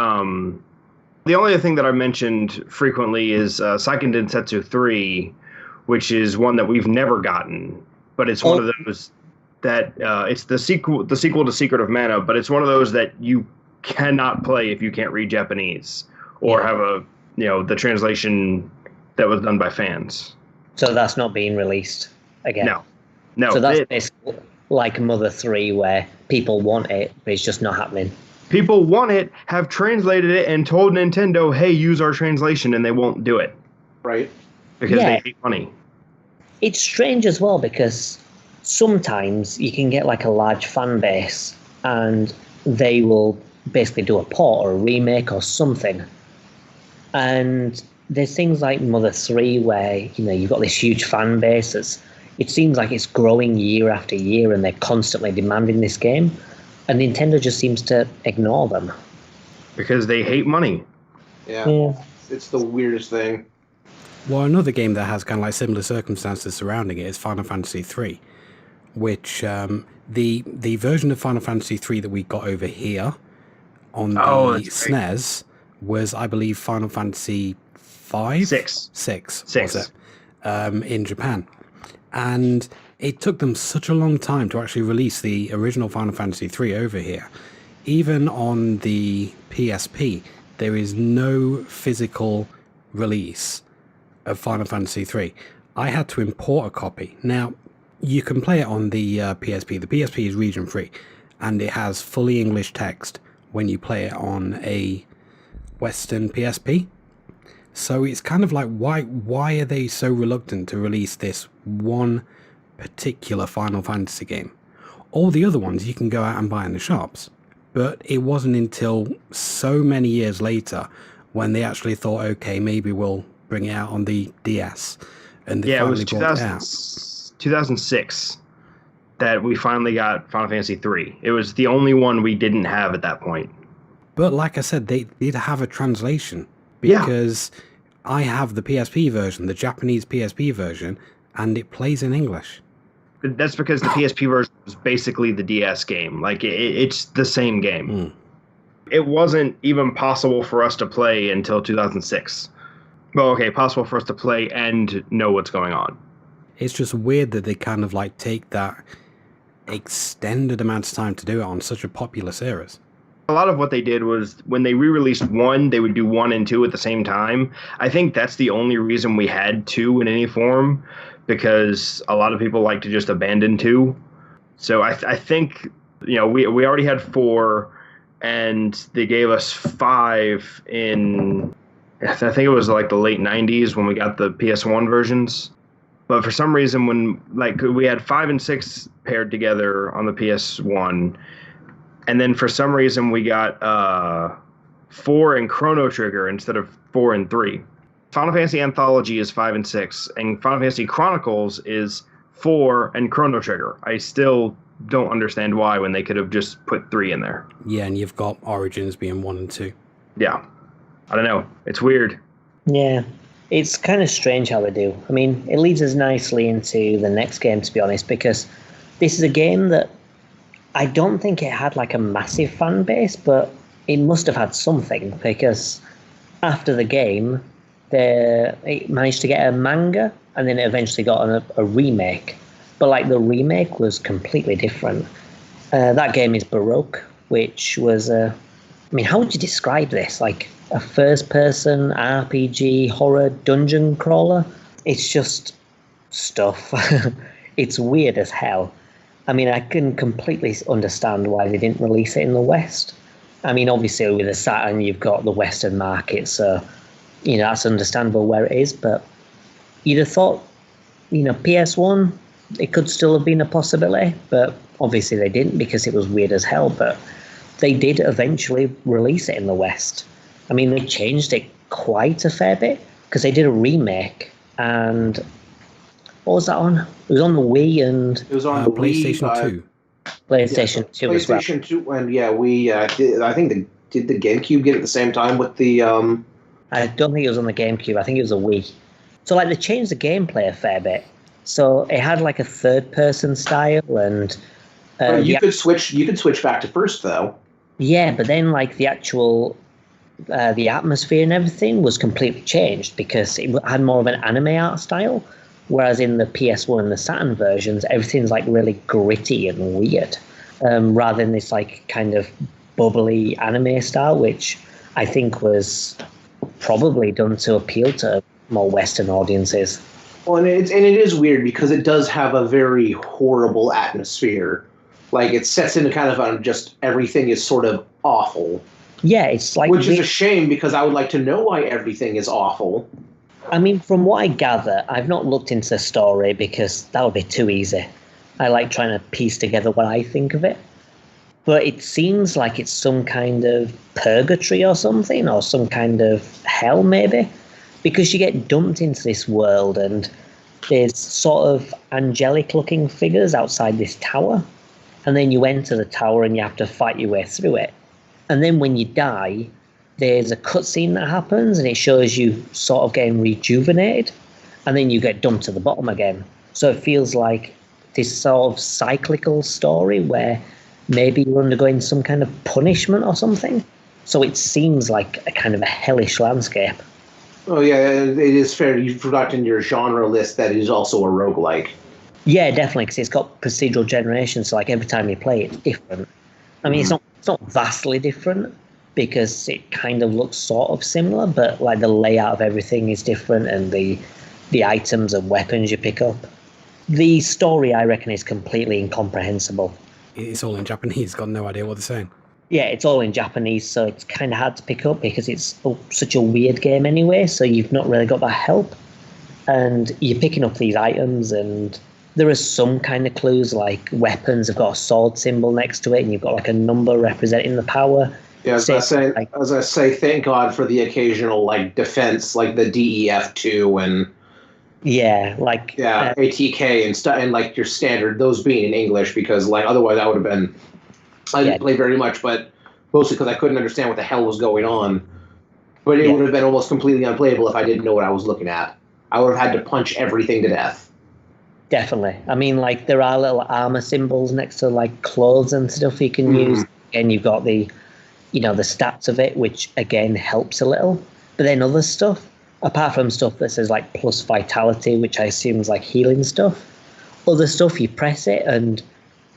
The only other thing that I mentioned frequently is Seiken Densetsu 3, which is one that we've never gotten, but it's one of those that it's the sequel to Secret of Mana, but it's one of those that you cannot play if you can't read Japanese or have the translation that was done by fans. So that's not being released again? No. So that's basically like Mother 3, where people want it, but it's just not happening. People want it, have translated it, and told Nintendo, hey, use our translation, and they won't do it. Right. Because they hate money. It's strange as well, because sometimes you can get like a large fan base, and they will basically do a port or a remake or something. And there's things like Mother 3 where, you've got this huge fan base. It seems like it's growing year after year, and they're constantly demanding this game. And Nintendo just seems to ignore them. Because they hate money. Yeah. It's the weirdest thing. Well, another game that has kind of like similar circumstances surrounding it is Final Fantasy III, which the version of Final Fantasy III that we got over here on the SNES was, I believe, Final Fantasy V? Six. Was it? In Japan. And it took them such a long time to actually release the original Final Fantasy III over here. Even on the PSP, there is no physical release of Final Fantasy III. I had to import a copy. Now, you can play it on the PSP. The PSP is region free, and it has fully English text when you play it on a Western PSP. So it's kind of like, why are they so reluctant to release this one particular Final Fantasy game? All the other ones you can go out and buy in the shops. But it wasn't until so many years later when they actually thought, okay, maybe we'll bring it out on the DS. And they finally brought it out. 2006 that we finally got Final Fantasy III. It was the only one we didn't have at that point. But like I said, they did have a translation. Because I have the PSP version, the Japanese PSP version, and it plays in English. That's because the PSP version was basically the DS game. Like, it's the same game. It wasn't even possible for us to play until 2006. Well, okay, possible for us to play and know what's going on. It's just weird that they kind of like take that extended amount of time to do it on such a popular series. A lot of what they did was when they re-released 1, they would do 1 and 2 at the same time. I think that's the only reason we had 2 in any form, because a lot of people like to just abandon 2. So I think, we already had 4, and they gave us 5 in, I think it was like the late 90s when we got the PS1 versions. But for some reason, when we had 5 and 6 paired together on the PS1, and then for some reason we got 4 and Chrono Trigger instead of 4 and 3. Final Fantasy Anthology is 5 and 6, and Final Fantasy Chronicles is 4 and Chrono Trigger. I still don't understand why when they could have just put 3 in there. Yeah, and you've got Origins being 1 and 2. Yeah. I don't know. It's weird. Yeah. It's kind of strange how they do. I mean, it leads us nicely into the next game, to be honest, because this is a game that I don't think it had like a massive fan base, but it must have had something, because after the game, it managed to get a manga, and then it eventually got a remake. But like the remake was completely different. That game is Baroque, which was how would you describe this? Like a first-person RPG horror dungeon crawler? It's just stuff. It's weird as hell. I mean, I can completely understand why they didn't release it in the West. I mean, obviously with the Saturn, you've got the Western market, so, that's understandable where it is. But you'd have thought, PS1, it could still have been a possibility, but obviously they didn't because it was weird as hell. But they did eventually release it in the West. I mean, they changed it quite a fair bit because they did a remake, and what was that on? It was on the Wii and... It was on the PlayStation 2. PlayStation 2 as well. PlayStation 2, and we I think did the GameCube get it at the same time with the... I don't think it was on the GameCube. I think it was a Wii. So, they changed the gameplay a fair bit. So, it had, a third-person style, and... you could switch back to first, though. Yeah, but then, the actual the atmosphere and everything was completely changed because it had more of an anime art style, whereas in the PS1 and the Saturn versions, everything's like really gritty and weird, rather than this like kind of bubbly anime style, which I think was probably done to appeal to more Western audiences. Well, and it is weird because it does have a very horrible atmosphere. Like, it sets into kind of just everything is sort of awful. Yeah, it's like... Which is a shame because I would like to know why everything is awful. I mean, from what I gather, I've not looked into the story because that would be too easy. I like trying to piece together what I think of it. But it seems like it's some kind of purgatory or something, or some kind of hell maybe. Because you get dumped into this world and there's sort of angelic-looking figures outside this tower. And then you enter the tower and you have to fight your way through it. And then when you die, there's a cutscene that happens and it shows you sort of getting rejuvenated. And then you get dumped to the bottom again. So it feels like this sort of cyclical story where maybe you're undergoing some kind of punishment or something. So it seems like a kind of a hellish landscape. Oh, yeah, it is fair. You forgot in your genre list that it is also a roguelike. Yeah, definitely, because it's got procedural generation, so like every time you play it's different. I mean, it's not vastly different because it kind of looks sort of similar, but like the layout of everything is different and the items and weapons you pick up. The story, I reckon, is completely incomprehensible. It's all in Japanese, got no idea what they're saying. Yeah, it's all in Japanese, so it's kind of hard to pick up because it's such a weird game anyway, so you've not really got that help. And you're picking up these items, and there are some kind of clues, like weapons have got a sword symbol next to it, and you've got like a number representing the power. Yeah, I was gonna say, thank God for the occasional like defense, like the DEF2 and ATK and stuff, and like your standard, those being in English, because like otherwise I would have been. I didn't play very much, but mostly because I couldn't understand what the hell was going on. But it would have been almost completely unplayable if I didn't know what I was looking at. I would have had to punch everything to death. Definitely. I mean, like, there are little armor symbols next to, like, clothes and stuff you can use. And you've got the stats of it, which, again, helps a little. But then other stuff, apart from stuff that says, like, plus vitality, which I assume is, like, healing stuff, other stuff, you press it and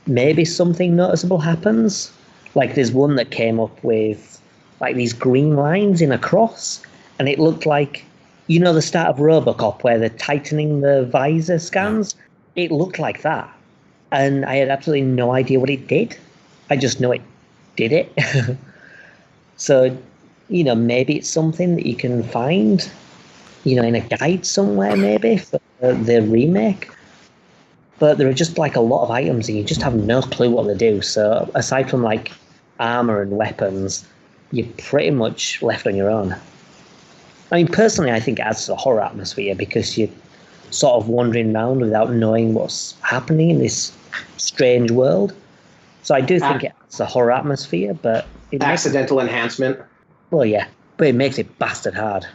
maybe something noticeable happens. Like, there's one that came up with, like, these green lines in a cross. And it looked like, the start of RoboCop where they're tightening the visor scans? It looked like that. And I had absolutely no idea what it did. I just know it did it. So, maybe it's something that you can find, in a guide somewhere maybe for the remake. But there are just like a lot of items and you just have no clue what they do. So aside from like armor and weapons, you're pretty much left on your own. I mean, personally, I think it adds to the horror atmosphere because you're sort of wandering around without knowing what's happening in this strange world. So I do think it adds to the horror atmosphere, but... Accidental enhancement. Well, yeah, but it makes it bastard hard.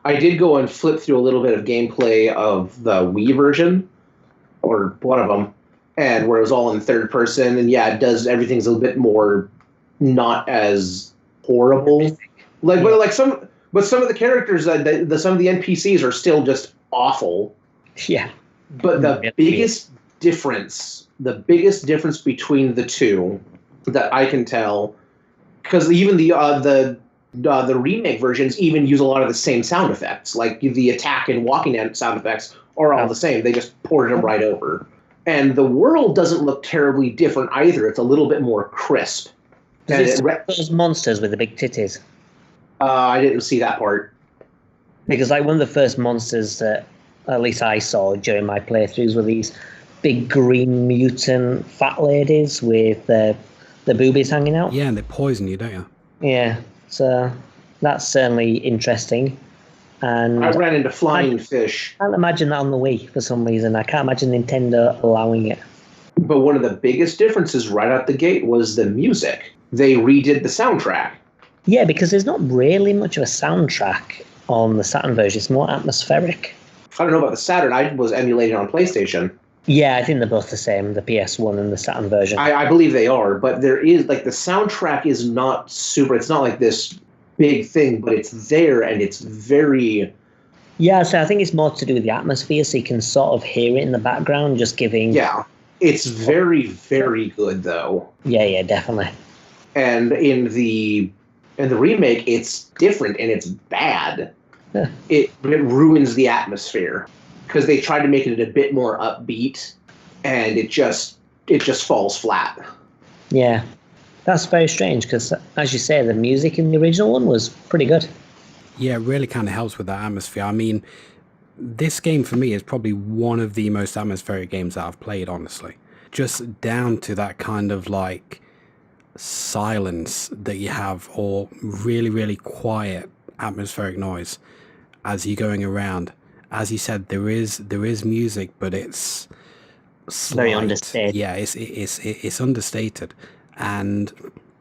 I did go and flip through a little bit of gameplay of the Wii version, or one of them, and where it was all in third person, and it does, everything's a little bit more not as horrible. But some of the characters, some of the NPCs are still just awful. Yeah. But the biggest difference between the two that I can tell, because even the remake versions even use a lot of the same sound effects, like the attack and walking sound effects are all the same. They just ported them right over. And the world doesn't look terribly different either. It's a little bit more crisp. Those monsters with the big titties? I didn't see that part. Because like one of the first monsters that at least I saw during my playthroughs were these big green mutant fat ladies with the boobies hanging out. Yeah, and they poison you, don't you? Yeah, so that's certainly interesting. And I ran into flying fish. I can't imagine that on the Wii for some reason. I can't imagine Nintendo allowing it. But one of the biggest differences right out the gate was the music. They redid the soundtrack. Yeah, because there's not really much of a soundtrack on the Saturn version. It's more atmospheric. I don't know about the Saturn. I was emulating on PlayStation. Yeah, I think they're both the same, the PS1 and the Saturn version. I believe they are, but there is, like, the soundtrack is not super, it's not like this big thing, but it's there and it's very... Yeah, so I think it's more to do with the atmosphere, so you can sort of hear it in the background, just giving... Yeah, it's very, very good, though. Yeah, definitely. And in the remake, it's different and it's bad. Yeah. It ruins the atmosphere because they tried to make it a bit more upbeat, and it just falls flat. Yeah, that's very strange because, as you say, the music in the original one was pretty good. Yeah, it really kind of helps with that atmosphere. I mean, this game for me is probably one of the most atmospheric games that I've played, honestly. Just down to that kind of like silence that you have, or really, really quiet atmospheric noise as you're going around. As you said, there is music, but it's slight. Very understated. Yeah, it's understated, and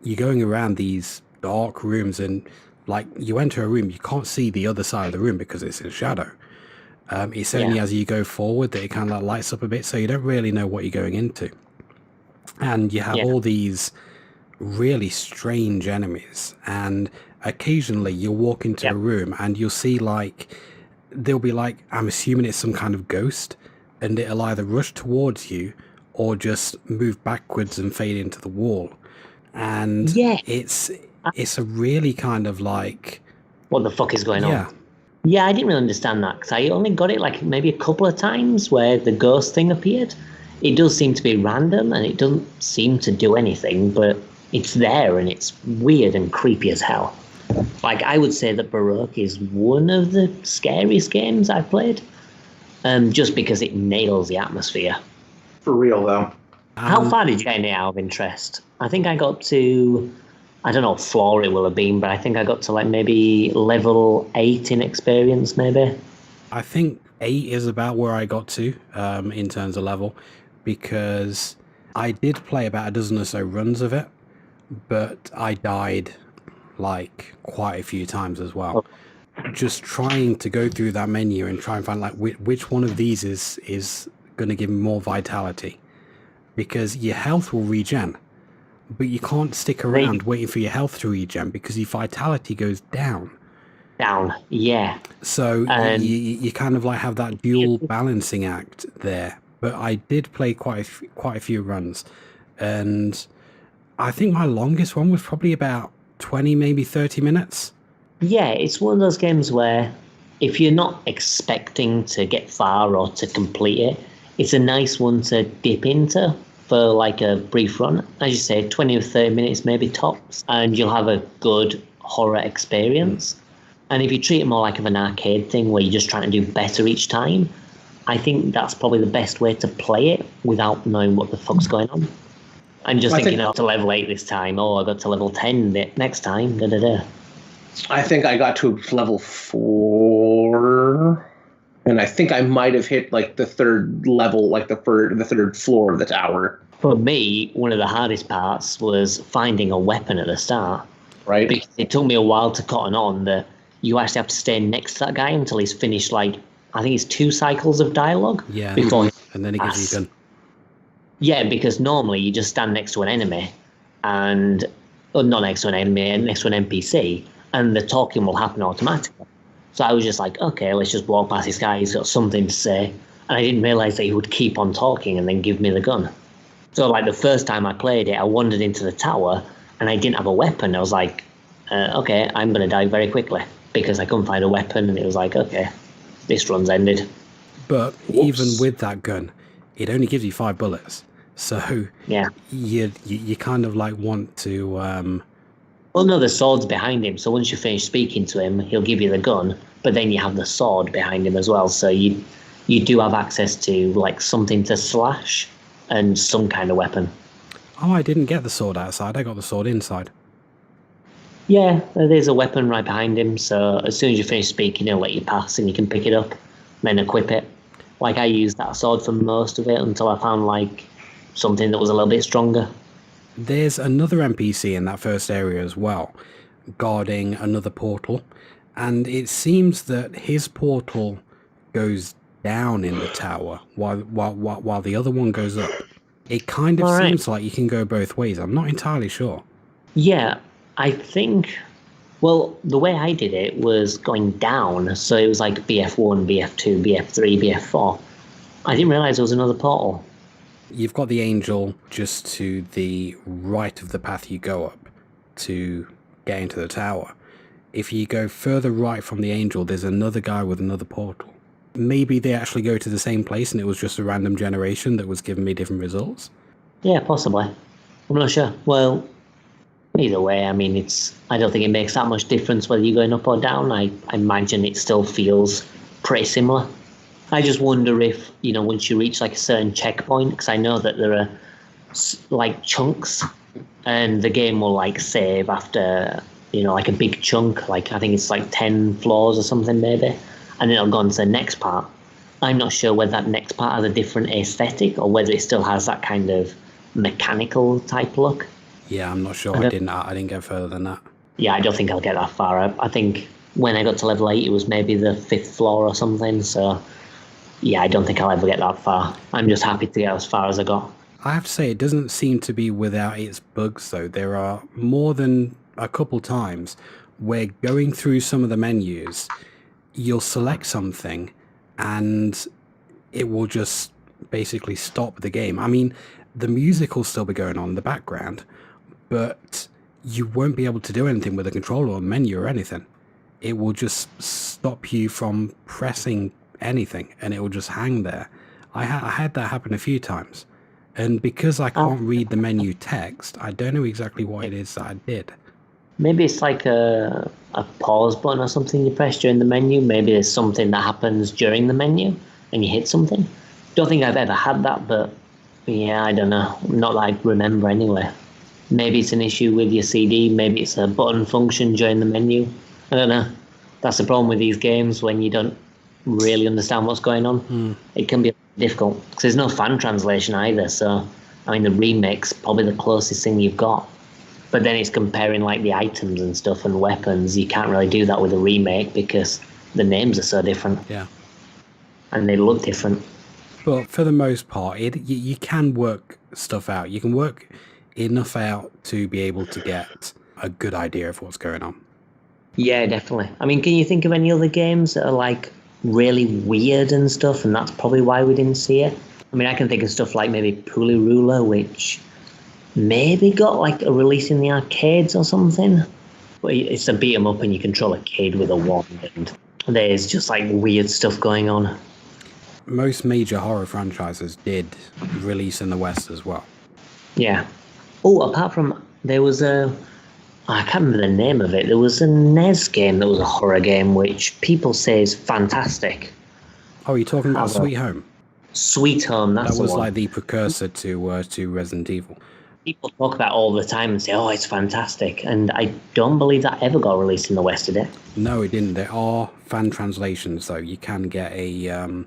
you're going around these dark rooms, and like you enter a room, you can't see the other side of the room because it's in shadow. It's only as you go forward that it kind of like lights up a bit, so you don't really know what you're going into, and you have all these really strange enemies, and occasionally you'll walk into a room and you'll see like there'll be like, I'm assuming it's some kind of ghost, and it'll either rush towards you or just move backwards and fade into the wall. And it's a really kind of like, what the fuck is going on? Yeah, I didn't really understand that because I only got it like maybe a couple of times where the ghost thing appeared. It does seem to be random and it doesn't seem to do anything, but it's there and it's weird and creepy as hell. Like, I would say that Baroque is one of the scariest games I've played, just because it nails the atmosphere. For real, though. How far did you get in it out of interest? I think I got to, I don't know what floor it will have been, but I think I got to like maybe level 8 in experience, maybe. I think 8 is about where I got to in terms of level, because I did play about a dozen or so runs of it, but I died like quite a few times as well. Just trying to go through that menu and try and find like which one of these is going to give me more vitality, because your health will regen, but you can't stick around waiting for your health to regen because your vitality goes down. Yeah. So you kind of like have that dual balancing act there. But I did play quite a few runs, and I think my longest one was probably about 20, maybe 30 minutes. Yeah, it's one of those games where if you're not expecting to get far or to complete it, it's a nice one to dip into for like a brief run. As you say, 20 or 30 minutes maybe tops, and you'll have a good horror experience. And if you treat it more like of an arcade thing where you're just trying to do better each time, I think that's probably the best way to play it without knowing what the fuck's going on. I'm just thinking, I got to level 8 this time. Oh, I got to level 10 next time. I think I got to level 4, and I think I might have hit like the third level, like the third floor of the tower. For me, one of the hardest parts was finding a weapon at the start. Right. Because it took me a while to cotton on that you actually have to stay next to that guy until he's finished, like, I think it's 2 cycles of dialogue. Yeah. Before and then he gives you a gun. Yeah, because normally you just stand next to an enemy not next to an enemy, next to an NPC, and the talking will happen automatically. So I was just like, okay, let's just walk past this guy, he's got something to say. And I didn't realise that he would keep on talking and then give me the gun. So like the first time I played it, I wandered into the tower and I didn't have a weapon. I was like, okay, I'm going to die very quickly because I couldn't find a weapon, and it was like, okay, this run's ended. But even with that gun, it only gives you 5 bullets. So yeah, you kind of like want to... Well, no, the sword's behind him. So once you finish speaking to him, he'll give you the gun, but then you have the sword behind him as well. So you do have access to like something to slash and some kind of weapon. Oh, I didn't get the sword outside. I got the sword inside. Yeah, there's a weapon right behind him. So as soon as you finish speaking, he'll let you pass and you can pick it up, then equip it. Like I used that sword for most of it until I found like something that was a little bit stronger. There's another NPC in that first area as well, guarding another portal, and it seems that his portal goes down in the tower while the other one goes up. It kind of seems like you can go both ways. I'm not entirely sure. Yeah, I think Well, the way I did it was going down, so it was like BF1, BF2, BF3, BF4. I didn't realise there was another portal. You've got the angel just to the right of the path you go up to get into the tower. If you go further right from the angel, there's another guy with another portal. Maybe they actually go to the same place and it was just a random generation that was giving me different results. Yeah, possibly. I'm not sure. Well, either way, I mean, I don't think it makes that much difference whether you're going up or down. I imagine it still feels pretty similar. I just wonder if, once you reach like a certain checkpoint, because I know that there are like chunks and the game will like save after, like a big chunk, like I think it's like 10 floors or something maybe, and then it'll go on to the next part. I'm not sure whether that next part has a different aesthetic or whether it still has that kind of mechanical type look. Yeah, I'm not sure. I didn't get further than that. Yeah, I don't think I'll get that far. I think when I got to level 8, it was maybe the 5th floor or something, so yeah, I don't think I'll ever get that far. I'm just happy to get as far as I got. I have to say, it doesn't seem to be without its bugs, though. There are more than a couple times where going through some of the menus, you'll select something and it will just basically stop the game. I mean, the music will still be going on in the background, but you won't be able to do anything with the controller or menu or anything. It will just stop you from pressing anything and it will just hang there. I had that happen a few times, and because I can't read the menu text, I don't know exactly what it is that I did. Maybe it's like a pause button or something you press during the menu. Maybe there's something that happens during the menu and you hit something. Don't think I've ever had that, but yeah, I don't know. Not that I remember anyway. Maybe it's an issue with your CD. Maybe it's a button function during the menu. I don't know. That's the problem with these games when you don't really understand what's going on. It can be difficult because there's no fan translation either. So, I mean, the remake's probably the closest thing you've got. But then it's comparing like the items and stuff and weapons. You can't really do that with a remake because the names are so different. Yeah. And they look different. But for the most part, you can work stuff out. You can work enough out to be able to get a good idea of what's going on. Yeah, definitely. I mean, can you think of any other games that are like really weird and stuff, and that's probably why we didn't see it? I mean, I can think of stuff like maybe Pulley Ruler, which maybe got like a release in the arcades or something. But it's a beat 'em up and you control a kid with a wand, and there's just like weird stuff going on. Most major horror franchises did release in the West as well. Yeah. Oh, apart from, there was I can't remember the name of it. There was a NES game that was a horror game, which people say is fantastic. Oh, you're talking about Sweet Home? Sweet Home, that's the one. That was like the precursor to Resident Evil. People talk about it all the time and say, oh, it's fantastic. And I don't believe that ever got released in the West, did it? No, it didn't. There are fan translations, though. You can get a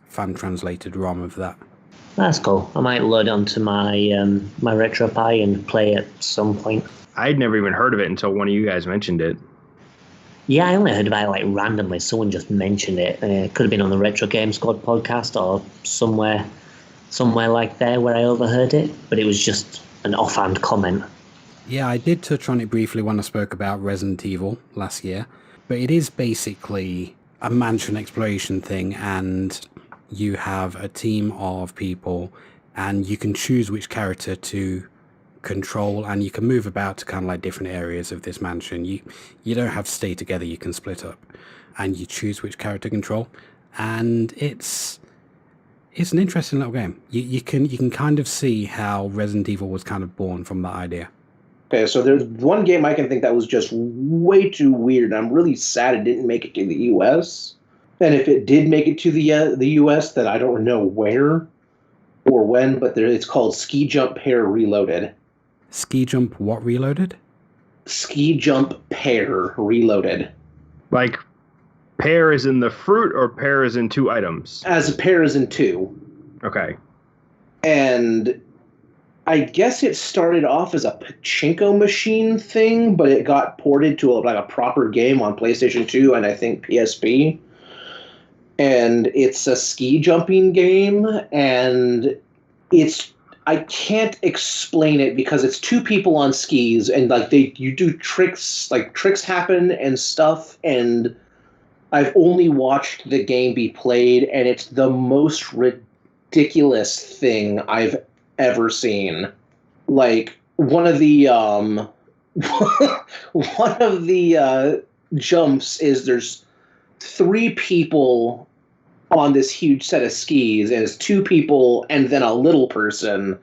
fan translated ROM of that. That's cool. I might load onto my my RetroPie and play it at some point. I'd never even heard of it until one of you guys mentioned it. Yeah, I only heard about it like randomly. Someone just mentioned it. It could have been on the Retro Game Squad podcast or somewhere like there where I overheard it. But it was just an offhand comment. Yeah, I did touch on it briefly when I spoke about Resident Evil last year. But it is basically a mansion exploration thing, and you have a team of people and you can choose which character to control, and you can move about to kind of like different areas of this mansion. You don't have to stay together, you can split up and you choose which character to control, and it's an interesting little game. You can kind of see how Resident Evil was kind of born from that idea. Okay, so there's one game I can think that was just way too weird. I'm really sad it didn't make it to the US. And if it did make it to the US, then I don't know where or when, but it's called Ski Jump Pair Reloaded. Ski Jump what Reloaded? Ski Jump Pair Reloaded. Like, pear is in the fruit or pear is in two items? As a pair is in two. Okay. And I guess it started off as a pachinko machine thing, but it got ported to a proper game on PlayStation 2 and I think PSP. And it's a ski jumping game, and I can't explain it because it's two people on skis and like you do tricks, like tricks happen and stuff, and I've only watched the game be played, and it's the most ridiculous thing I've ever seen. Like one of the jumps is there's 3 people on this huge set of skis, and it's 2 people and then a little person,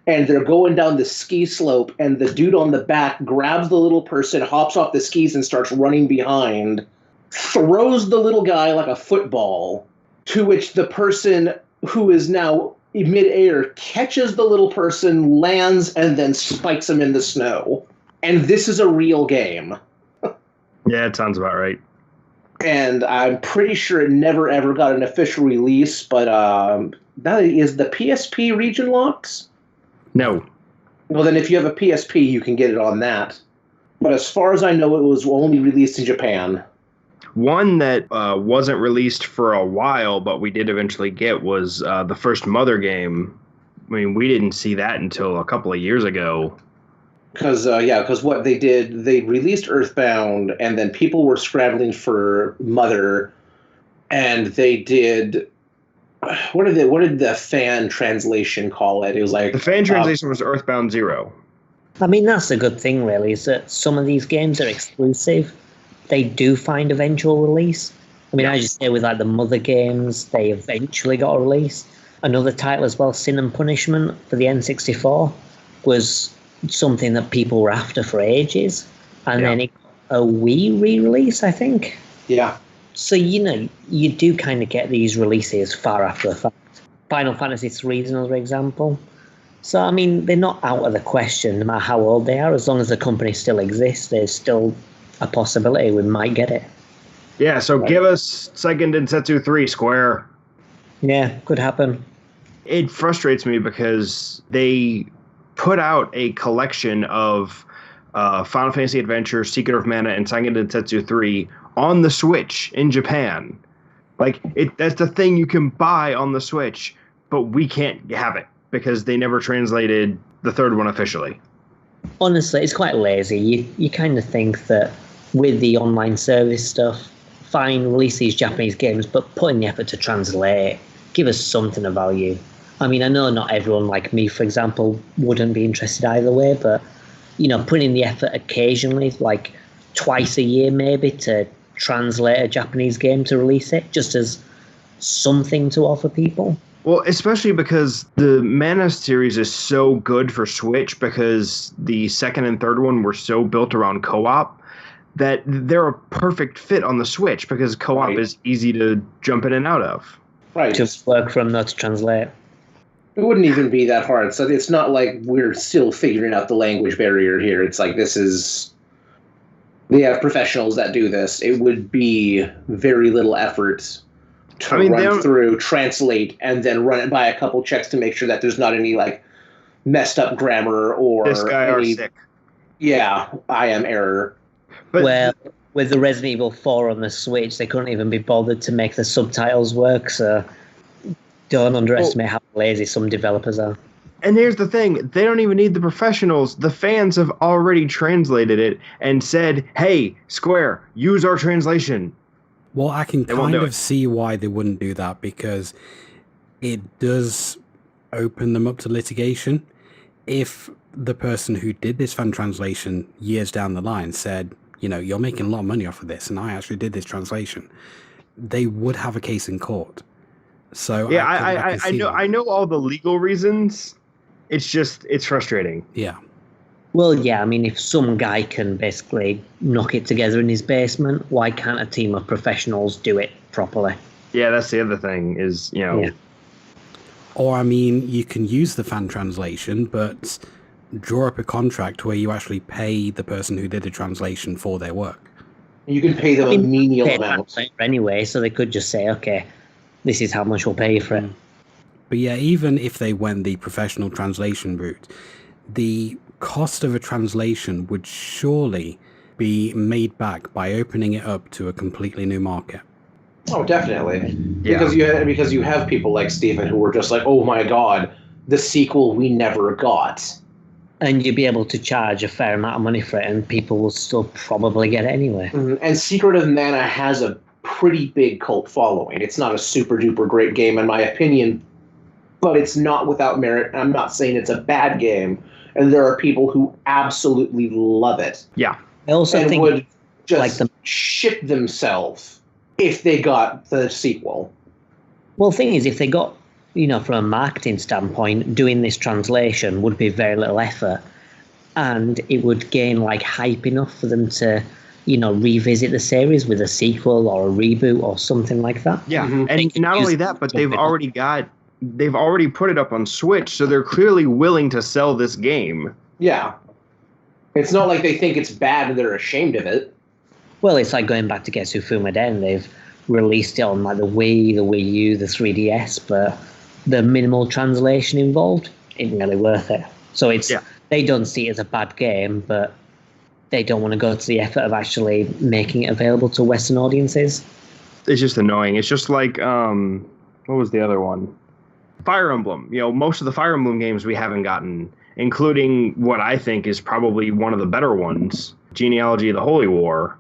and they're going down the ski slope, and the dude on the back grabs the little person, hops off the skis and starts running behind, throws the little guy like a football, to which the person who is now midair catches the little person, lands, and then spikes him in the snow. And this is a real game. Yeah, it sounds about right. And I'm pretty sure it never ever got an official release, but that is the PSP region locked? No. Well, then if you have a PSP, you can get it on that. But as far as I know, it was only released in Japan. One that wasn't released for a while, but we did eventually get was the first Mother game. I mean, we didn't see that until a couple of years ago. Because what they did, they released Earthbound, and then people were scrambling for Mother, and they did... What did the fan translation call it? It was like... The fan translation was Earthbound 0. I mean, that's the good thing, really, is that some of these games are exclusive. They do find eventual release. I mean, I just say with like the Mother games, they eventually got a release. Another title as well, Sin and Punishment for the N64, was something that people were after for ages. And then it got a Wii re-release, I think. Yeah. So, you do kind of get these releases far after the fact. Final Fantasy III is another example. So, I mean, they're not out of the question, no matter how old they are. As long as the company still exists, there's still a possibility we might get it. Yeah, so give us Seiken Densetsu 3, Square. Yeah, could happen. It frustrates me because they put out a collection of Final Fantasy Adventure, Secret of Mana, and Seiken Densetsu 3 on the Switch in Japan. Like, that's the thing you can buy on the Switch, but we can't have it because they never translated the third one officially. Honestly, it's quite lazy. You kind of think that with the online service stuff, fine, release these Japanese games, but put in the effort to translate, give us something of value. I mean, I know not everyone like me, for example, wouldn't be interested either way, but, put in the effort occasionally, like twice a year maybe, to translate a Japanese game to release it, just as something to offer people. Well, especially because the Mana series is so good for Switch because the second and third one were so built around co-op that they're a perfect fit on the Switch because co-op is easy to jump in and out of. Right. Just work from that to translate. It wouldn't even be that hard. So it's not like we're still figuring out the language barrier here. It's like we have professionals that do this. It would be very little effort to run through, translate, and then run it by a couple checks to make sure that there's not any like messed up grammar or this guy are sick. Yeah, I am error. But well, with the Resident Evil 4 on the Switch, they couldn't even be bothered to make the subtitles work, so don't underestimate how lazy some developers are. And here's the thing, they don't even need the professionals. The fans have already translated it and said, hey, Square, use our translation. Well, I can kind of see why they wouldn't do that, because it does open them up to litigation. If the person who did this fan translation years down the line said, you're making a lot of money off of this, and I actually did this translation, they would have a case in court. So yeah, I know all the legal reasons. It's frustrating. Yeah. Well, yeah, I mean, if some guy can basically knock it together in his basement, why can't a team of professionals do it properly? Yeah, that's the other thing is, Yeah. Or, I mean, you can use the fan translation, but draw up a contract where you actually pay the person who did the translation for their work. You can pay them a menial amount. Anyway, so they could just say, okay, this is how much we'll pay you for it. But yeah, even if they went the professional translation route, the cost of a translation would surely be made back by opening it up to a completely new market. Oh, definitely. Yeah. Because you have people like Steven who were just like, oh my God, the sequel we never got. And you'd be able to charge a fair amount of money for it, and people will still probably get it anyway. Mm-hmm. And Secret of Mana has a pretty big cult following. It's not a super duper great game, in my opinion, but it's not without merit. I'm not saying it's a bad game, and there are people who absolutely love it. Yeah. I also think would just shit themselves if they got the sequel. Well, the thing is, if they got, from a marketing standpoint, doing this translation would be very little effort, and it would gain hype enough for them to, revisit the series with a sequel or a reboot or something like that. Yeah, and not only that, but they've already put it up on Switch, so they're clearly willing to sell this game. Yeah. It's not like they think it's bad and they're ashamed of it. Well, it's like going back to Getsu Fumaden. They've released it on the Wii, the Wii U, the 3DS, but the minimal translation involved isn't really worth it. So they don't see it as a bad game, but they don't want to go to the effort of actually making it available to Western audiences. It's just annoying. It's just like, what was the other one? Fire Emblem. Most of the Fire Emblem games we haven't gotten, including what I think is probably one of the better ones, Genealogy of the Holy War.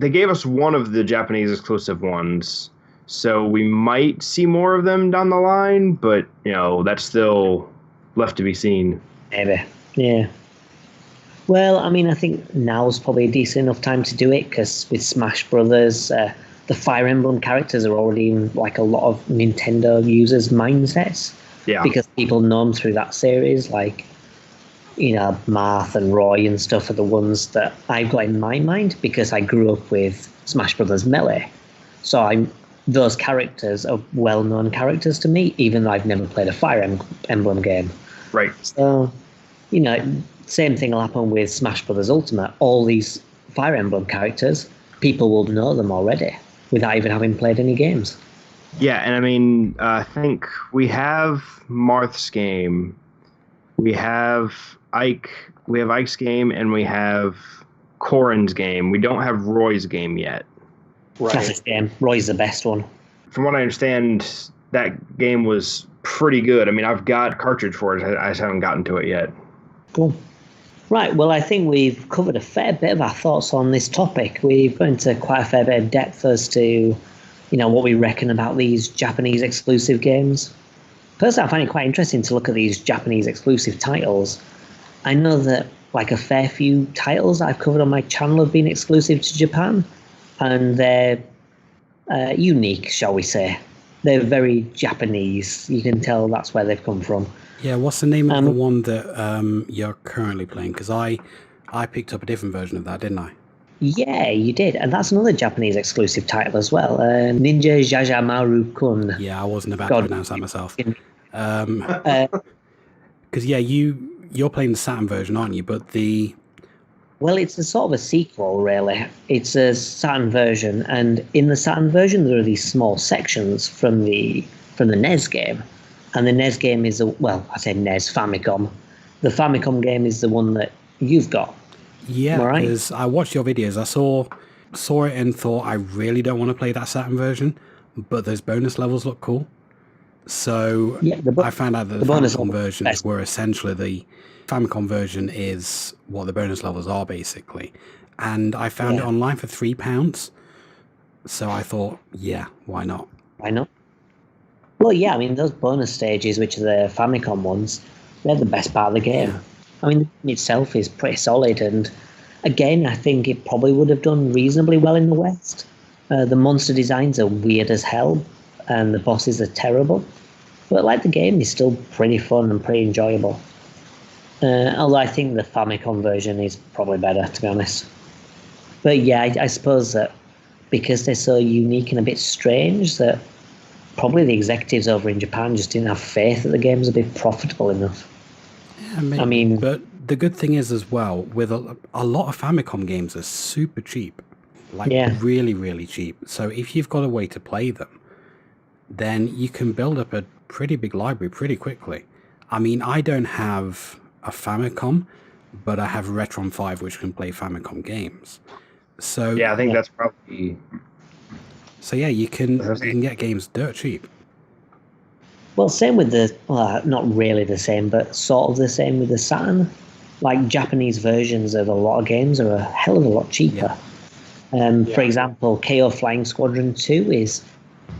They gave us one of the Japanese exclusive ones, so we might see more of them down the line, but, that's still left to be seen. Maybe, yeah. Well, I think now's probably a decent enough time to do it, because with Smash Brothers, the Fire Emblem characters are already in a lot of Nintendo users' mindsets. Yeah. Because people know them through that series, Marth and Roy and stuff are the ones that I've got in my mind because I grew up with Smash Brothers Melee. So those characters are well-known characters to me, even though I've never played a Fire Emblem game. Right. So, same thing will happen with Smash Brothers Ultimate. All these Fire Emblem characters, people will know them already without even having played any games. Yeah, and I think we have Marth's game, we have Ike's game, and we have Corrin's game. We don't have Roy's game yet. Right. Classic game. Roy's the best one. From what I understand, that game was pretty good. I've got a cartridge for it. I just haven't gotten to it yet. Cool. Right, well, I think we've covered a fair bit of our thoughts on this topic. We've gone into quite a fair bit of depth as to, what we reckon about these Japanese exclusive games. Personally, I find it quite interesting to look at these Japanese exclusive titles. I know that a fair few titles I've covered on my channel have been exclusive to Japan, and they're unique, shall we say. They're very Japanese. You can tell that's where they've come from. Yeah, what's the name of the one that you're currently playing? Because I picked up a different version of that, didn't I? Yeah, you did. And that's another Japanese exclusive title as well. Ninja Jajamaru-kun. Yeah, I wasn't about to pronounce that myself. Because, you're playing the Saturn version, aren't you? But Well, it's a sort of a sequel, really. It's a Saturn version. And in the Saturn version, there are these small sections from the NES game. And the NES game is, I say NES, Famicom. The Famicom game is the one that you've got. Yeah, because I watched your videos. I saw it and thought, I really don't want to play that Saturn version, but those bonus levels look cool. So I found out that the Famicom versions were essentially the Famicom version is what the bonus levels are, basically. And I found it online for £3. So I thought, why not? Why not? Well, those bonus stages, which are the Famicom ones, they're the best part of the game. Yeah. The game itself is pretty solid, and again, I think it probably would have done reasonably well in the West. The monster designs are weird as hell, and the bosses are terrible. But the game is still pretty fun and pretty enjoyable. Although I think the Famicom version is probably better, to be honest. But I suppose that because they're so unique and a bit strange, that probably the executives over in Japan just didn't have faith that the games would be profitable enough. Yeah, but the good thing is as well, with a lot of Famicom games are super cheap. Really, really cheap. So if you've got a way to play them, then you can build up a pretty big library pretty quickly. I don't have a Famicom, but I have Retron 5, which can play Famicom games. So I think that's probably... So you can get games dirt cheap. Well, same with not really the same, but sort of the same with the Saturn. Like Japanese versions of a lot of games are a hell of a lot cheaper. For example, KO Flying Squadron 2 is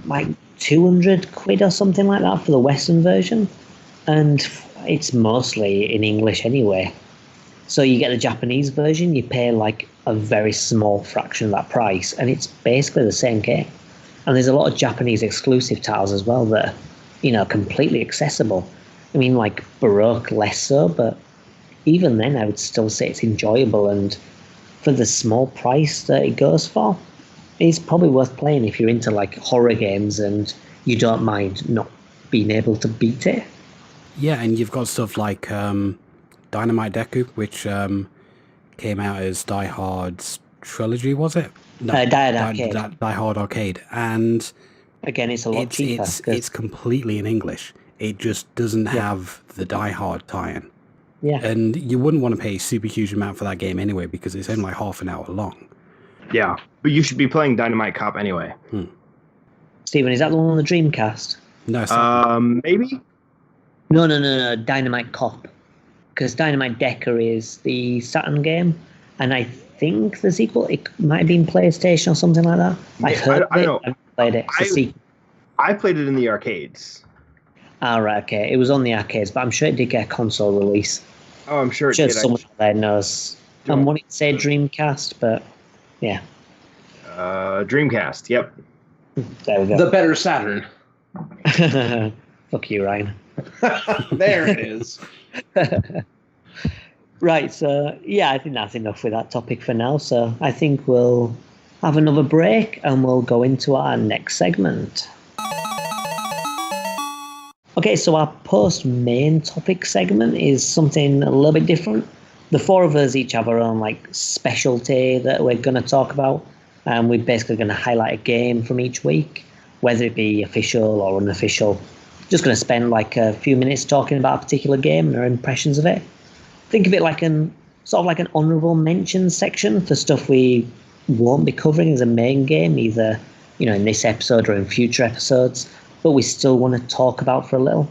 like 200 quid or something like that for the Western version. And it's mostly in English anyway. So you get the Japanese version, you pay like a very small fraction of that price, and it's basically the same game. And there's a lot of Japanese exclusive titles as well that are, completely accessible. I mean, like Baroque less so, but even then I would still say it's enjoyable, and for the small price that it goes for, it's probably worth playing if you're into like horror games and you don't mind not being able to beat it. Yeah, and you've got stuff like Dynamite Deku, which came out as Die Hard's trilogy, was it? No, Die Hard Arcade. And again, it's a lot cheaper. It's completely in English. It just doesn't have the Die Hard tie-in. Yeah. And you wouldn't want to pay a super huge amount for that game anyway, because it's only like half an hour long. Yeah, but you should be playing Dynamite Cop anyway. Stephen, is that the one on the Dreamcast? No, maybe? No, Dynamite Cop. Because Dynamite Decker is the Saturn game, and I think the sequel, it might have been PlayStation or something like that. I've heard I know. I've played it. I played it in the arcades. Right, okay. It was on the arcades, but I'm sure it did get a console release. Oh, I'm sure it did. Someone there knows. I'm wanting to say Dreamcast, but yeah. Dreamcast, yep. There we go. The better Saturn. Fuck you, Ryan. There it is. Right, so yeah, I think that's enough with that topic for now. So I think we'll have another break and we'll go into our next segment. Okay, so our post-main topic segment is something a little bit different. The four of us each have our own specialty that we're going to talk about, and we're basically going to highlight a game from each week, whether it be official or unofficial. Just going to spend a few minutes talking about a particular game and our impressions of it. Think of it like an honourable mention section for stuff we won't be covering as a main game, either in this episode or in future episodes, but we still want to talk about for a little.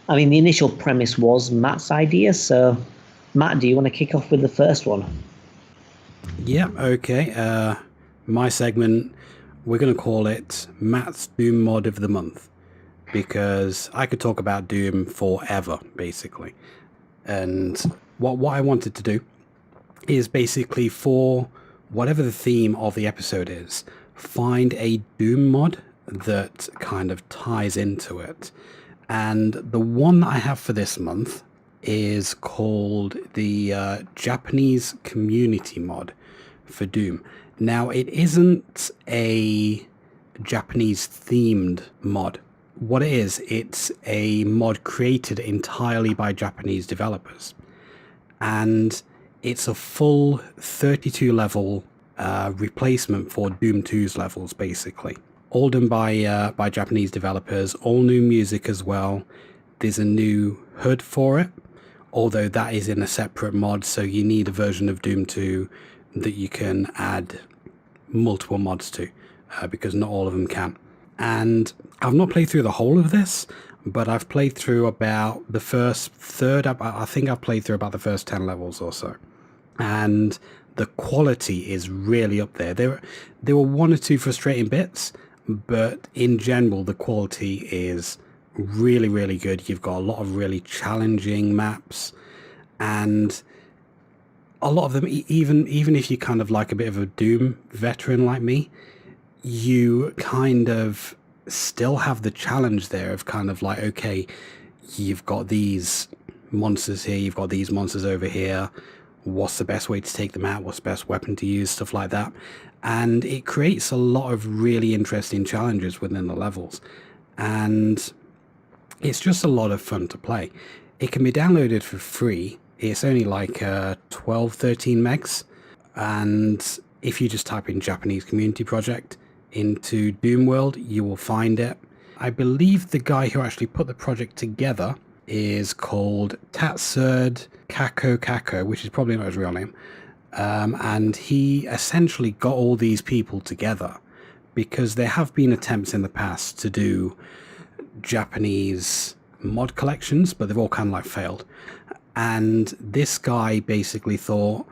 I mean, the initial premise was Matt's idea, so Matt, do you want to kick off with the first one? Yeah, okay. My segment, we're going to call it Matt's Doom Mod of the Month, because I could talk about Doom forever, basically. And what I wanted to do is basically, for whatever the theme of the episode is, find a Doom mod that kind of ties into it. And the one that I have for this month is called the Japanese Community mod for Doom. Now, it isn't a Japanese themed mod. What it is, it's a mod created entirely by Japanese developers. And it's a full 32 level replacement for Doom 2's levels, basically. All done by Japanese developers, all new music as well. There's a new HUD for it, although that is in a separate mod, so you need a version of Doom 2 that you can add multiple mods to, because not all of them can. And I've not played through the whole of this, but I've played through about the first third. I think I've played through about the first 10 levels or so. And the quality is really up there. There were one or two frustrating bits, but in general, the quality is really, really good. You've got a lot of really challenging maps, and a lot of them, even if you kind of like a bit of a Doom veteran like me, you kind of still have the challenge there of kind of like, okay, you've got these monsters here, you've got these monsters over here. What's the best way to take them out? What's the best weapon to use? Stuff like that. And it creates a lot of really interesting challenges within the levels. And it's just a lot of fun to play. It can be downloaded for free. It's only like 12, 13 megs. And if you just type in Japanese Community Project into Doom World, you will find it. I believe the guy who actually put the project together is called Tatserd Kako, which is probably not his real name. And he essentially got all these people together because there have been attempts in the past to do Japanese mod collections, but they've all kind of like failed. And this guy basically thought,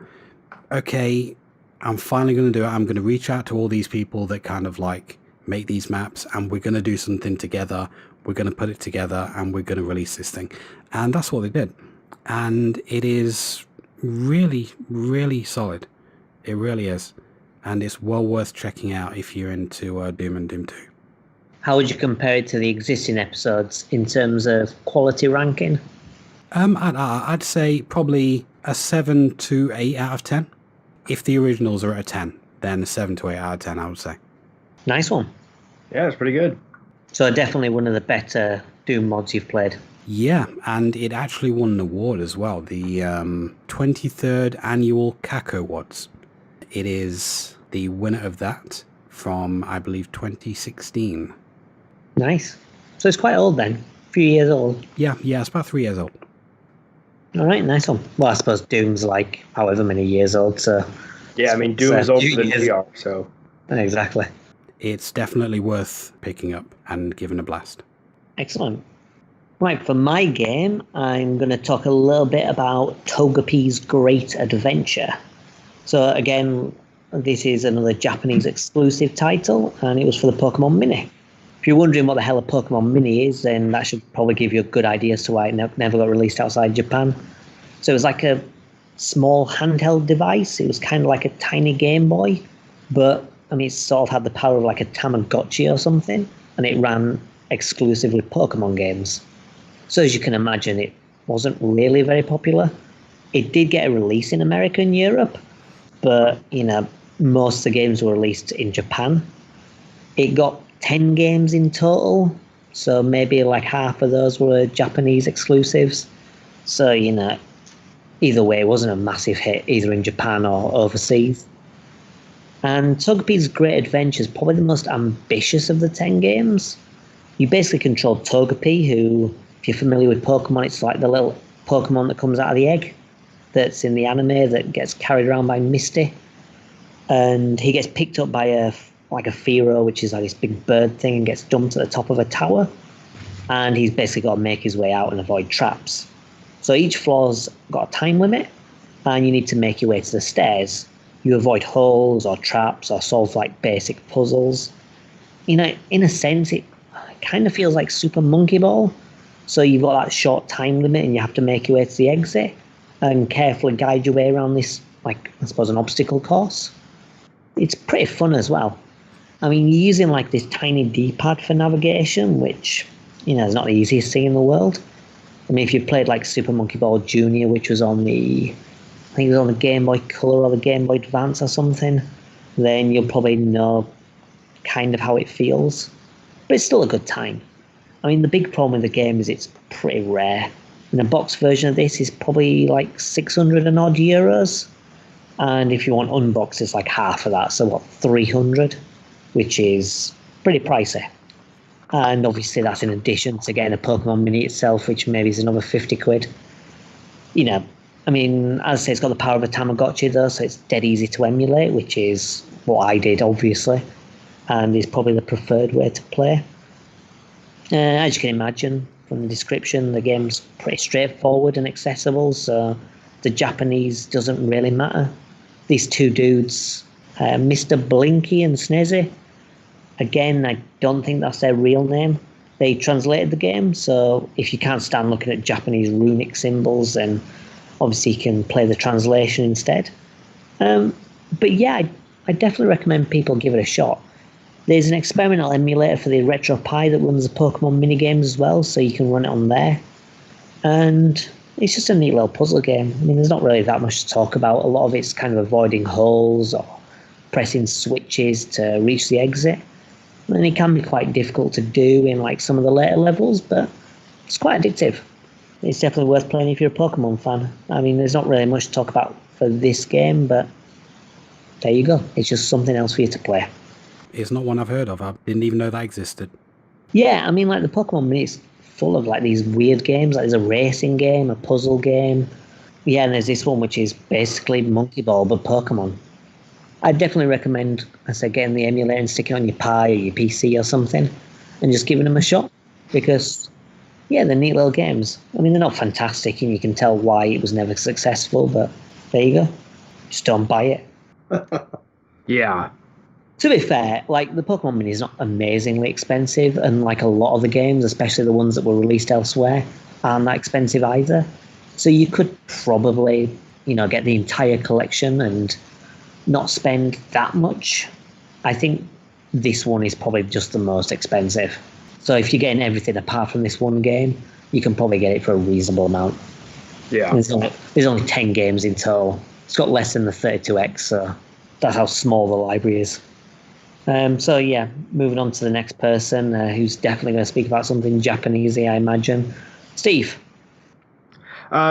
okay, I'm finally going to do it. I'm going to reach out to all these people that kind of like make these maps, and we're going to do something together. We're going to put it together, and we're going to release this thing. And that's what they did. And it is really, really solid. It really is. And it's well worth checking out if you're into Doom and Doom 2. How would you compare it to the existing episodes in terms of quality ranking? I'd say probably a 7 to 8 out of 10. If the originals are at a 10, then a 7 to 8 out of 10, I would say. Nice one. Yeah, it's pretty good. So definitely one of the better Doom mods you've played. Yeah, and it actually won an award as well, the 23rd Annual CACO Awards. It is the winner of that from, I believe, 2016. Nice. So it's quite old then. A few years old. Yeah, it's about 3 years old. All right, nice one. Well, I suppose Doom's like however many years old, so... Yeah, I mean, Doom is older than we are, so... Exactly. It's definitely worth picking up and giving a blast. Excellent. Right, for my game, I'm going to talk a little bit about Togepi's Great Adventure. So again, this is another Japanese exclusive title, and it was for the Pokemon Mini. If you're wondering what the hell a Pokemon Mini is, then that should probably give you a good idea as to why it never got released outside Japan. So it was like a small handheld device. It was kind of like a tiny Game Boy, but I mean, it sort of had the power of like a Tamagotchi or something, and it ran exclusively Pokemon games. So as you can imagine, it wasn't really very popular. It did get a release in America and Europe, but most of the games were released in Japan. It got 10 games in total, so maybe like half of those were Japanese exclusives. So, either way, it wasn't a massive hit, either in Japan or overseas. And Togepi's Great Adventure is probably the most ambitious of the 10 games. You basically control Togepi, who, if you're familiar with Pokemon, it's like the little Pokemon that comes out of the egg that's in the anime that gets carried around by Misty. And he gets picked up by a Fearow, which is like this big bird thing, and gets dumped at the top of a tower. And he's basically got to make his way out and avoid traps. So each floor's got a time limit, and you need to make your way to the stairs. You avoid holes or traps or solve like basic puzzles. In a sense, it kind of feels like Super Monkey Ball. So you've got that short time limit, and you have to make your way to the exit and carefully guide your way around this, like, I suppose, an obstacle course. It's pretty fun as well. I mean, you're using like this tiny D-pad for navigation, which, is not the easiest thing in the world. I mean, if you've played like Super Monkey Ball Jr., which was on I think it was on the Game Boy Color or the Game Boy Advance or something, then you'll probably know kind of how it feels. But it's still a good time. I mean, the big problem with the game is it's pretty rare. And a box version of this is probably like 600 and odd euros. And if you want unboxed, it's like half of that. So 300, which is pretty pricey. And obviously that's in addition to getting a Pokemon Mini itself, which maybe is another 50 quid. I mean, as I say, it's got the power of a Tamagotchi though, so it's dead easy to emulate, which is what I did, obviously. And is probably the preferred way to play. As you can imagine from the description, the game's pretty straightforward and accessible, so the Japanese doesn't really matter. These two dudes, Mr. Blinky and Snezzy, again, I don't think that's their real name. They translated the game, so if you can't stand looking at Japanese runic symbols, then obviously you can play the translation instead. But yeah, I definitely recommend people give it a shot. There's an experimental emulator for the Retro Pi that runs the Pokemon minigames as well, so you can run it on there. And it's just a neat little puzzle game. I mean, there's not really that much to talk about. A lot of it's kind of avoiding holes or pressing switches to reach the exit. And it can be quite difficult to do in like some of the later levels, but it's quite addictive. It's definitely worth playing if you're a Pokemon fan. I mean, there's not really much to talk about for this game, but there you go. It's just something else for you to play. It's not one I've heard of. I didn't even know that existed. Yeah, I mean, like the Pokemon Mini is full of like these weird games. Like there's a racing game, a puzzle game. Yeah, and there's this one which is basically Monkey Ball but Pokemon. I'd definitely recommend, I say, getting the emulator and sticking it on your Pi or your PC or something, and just giving them a shot. because, yeah, they're neat little games. I mean, they're not fantastic, and you can tell why it was never successful, but there you go. Just don't buy it. Yeah. To be fair, like, the Pokemon Mini is not amazingly expensive, and like a lot of the games, especially the ones that were released elsewhere, aren't that expensive either. So you could probably, get the entire collection and not spend that much. I think this one is probably just the most expensive. So if you're getting everything apart from this one game, you can probably get it for a reasonable amount. Yeah. There's only 10 games in total. It's got less than the 32X, so that's how small the library is. So yeah, moving on to the next person, who's definitely going to speak about something Japanesey, I imagine. Steve.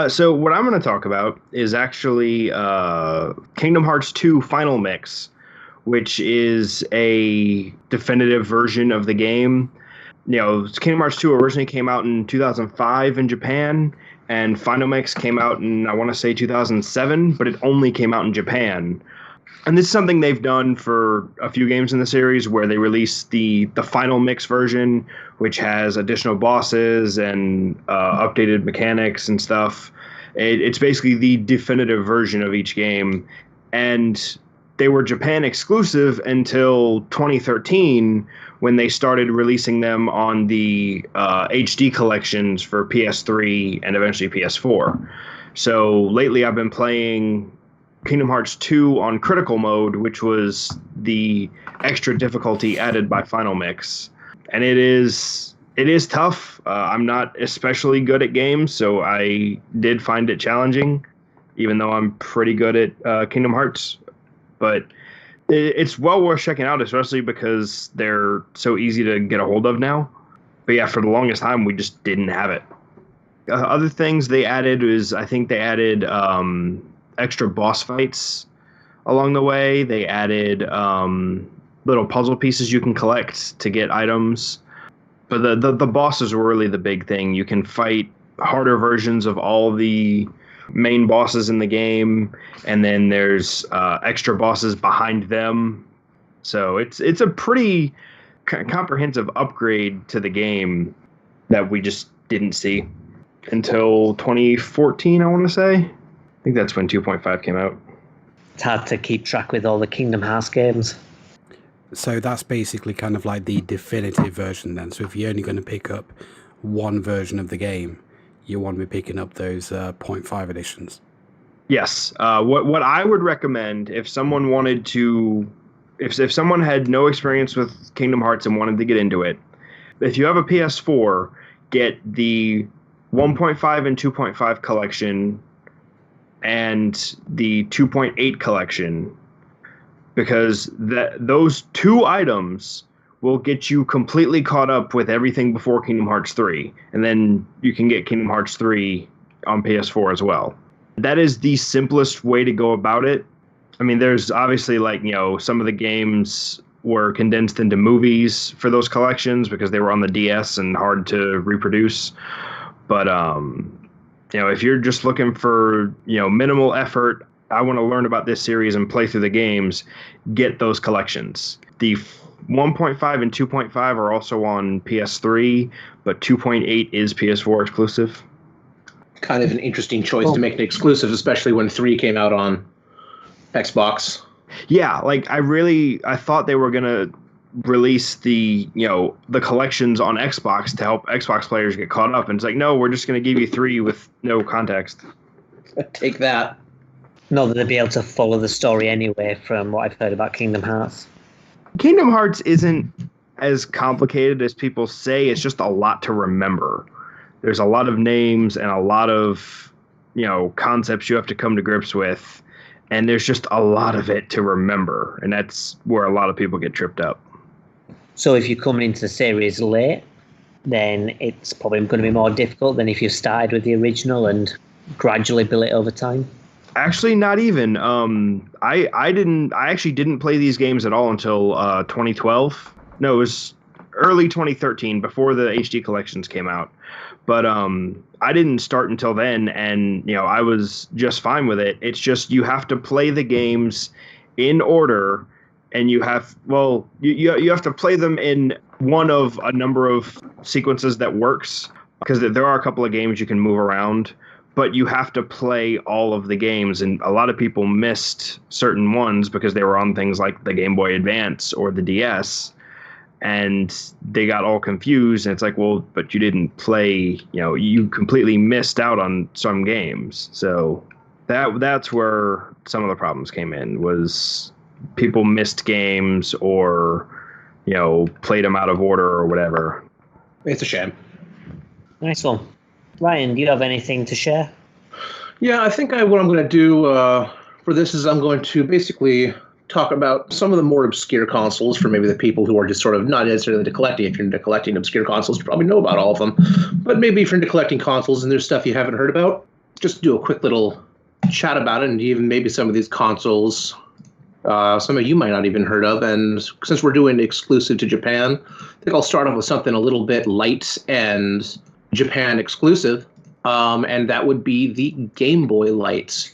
So what I'm going to talk about is actually Kingdom Hearts 2 Final Mix, which is a definitive version of the game. Kingdom Hearts 2 originally came out in 2005 in Japan, and Final Mix came out in, I want to say, 2007, but it only came out in Japan. And this is something they've done for a few games in the series, where they release the Final Mix version, which has additional bosses and updated mechanics and stuff. It's basically the definitive version of each game. And they were Japan exclusive until 2013, when they started releasing them on the HD collections for PS3 and eventually PS4. So lately I've been playing Kingdom Hearts 2 on critical mode, which was the extra difficulty added by Final Mix. And it is tough. I'm not especially good at games, so I did find it challenging, even though I'm pretty good at Kingdom Hearts. But it's well worth checking out, especially because they're so easy to get a hold of now. But yeah, for the longest time, we just didn't have it. Other things they added is, I think they added extra boss fights along the way. They added little puzzle pieces you can collect to get items. But the bosses were really the big thing. You can fight harder versions of all the main bosses in the game, and then there's extra bosses behind them. So it's a pretty comprehensive upgrade to the game that we just didn't see until 2014, I want to say. I think that's when 2.5 came out. It's hard to keep track with all the Kingdom Hearts games. So that's basically kind of like the definitive version then. So if you're only going to pick up one version of the game, you want to be picking up those 0.5 editions. Yes. What I would recommend, if someone wanted to, if someone had no experience with Kingdom Hearts and wanted to get into it, if you have a PS4, get the 1.5 and 2.5 collection and the 2.8 collection, because those two items will get you completely caught up with everything before Kingdom Hearts 3. And then you can get Kingdom Hearts 3 on PS4 as well. That is the simplest way to go about it. I mean, there's obviously some of the games were condensed into movies for those collections because they were on the DS and hard to reproduce. But, if you're just looking for, minimal effort, I want to learn about this series and play through the games, get those collections. The 1.5 and 2.5 are also on PS3, but 2.8 is PS4 exclusive. Kind of an interesting choice to make it exclusive, especially when 3 came out on Xbox. Yeah, I thought they were going to release the collections on Xbox to help Xbox players get caught up. And it's like, no, we're just going to give you 3 with no context. Take that. Not that they'd be able to follow the story anyway, from what I've heard about Kingdom Hearts. Kingdom Hearts isn't as complicated as people say. It's just a lot to remember. There's a lot of names and a lot of, concepts you have to come to grips with. And there's just a lot of it to remember. And that's where a lot of people get tripped up. So if you're coming into the series late, then it's probably going to be more difficult than if you started with the original and gradually build it over time. Actually, not even. I actually didn't play these games at all until 2012. No, it was early 2013, before the HD collections came out. But I didn't start until then, and I was just fine with it. It's just you have to play the games in order, and you have to play them in one of a number of sequences that works, because there are a couple of games you can move around, but you have to play all of the games, and a lot of people missed certain ones because they were on things like the Game Boy Advance or the DS, and they got all confused, and it's like, well, but you didn't play, you completely missed out on some games. So that's where some of the problems came in, was people missed games or played them out of order or whatever. It's a shame. Nice one. Ryan, do you have anything to share? Yeah, I think what I'm going to do for this is I'm going to basically talk about some of the more obscure consoles for maybe the people who are just sort of not necessarily into collecting. If you're into collecting obscure consoles, you probably know about all of them. But maybe if you're into collecting consoles and there's stuff you haven't heard about, just do a quick little chat about it, and even maybe some of these consoles some of you might not even heard of. And since we're doing exclusive to Japan, I think I'll start off with something a little bit light and Japan exclusive, and that would be the Game Boy Light.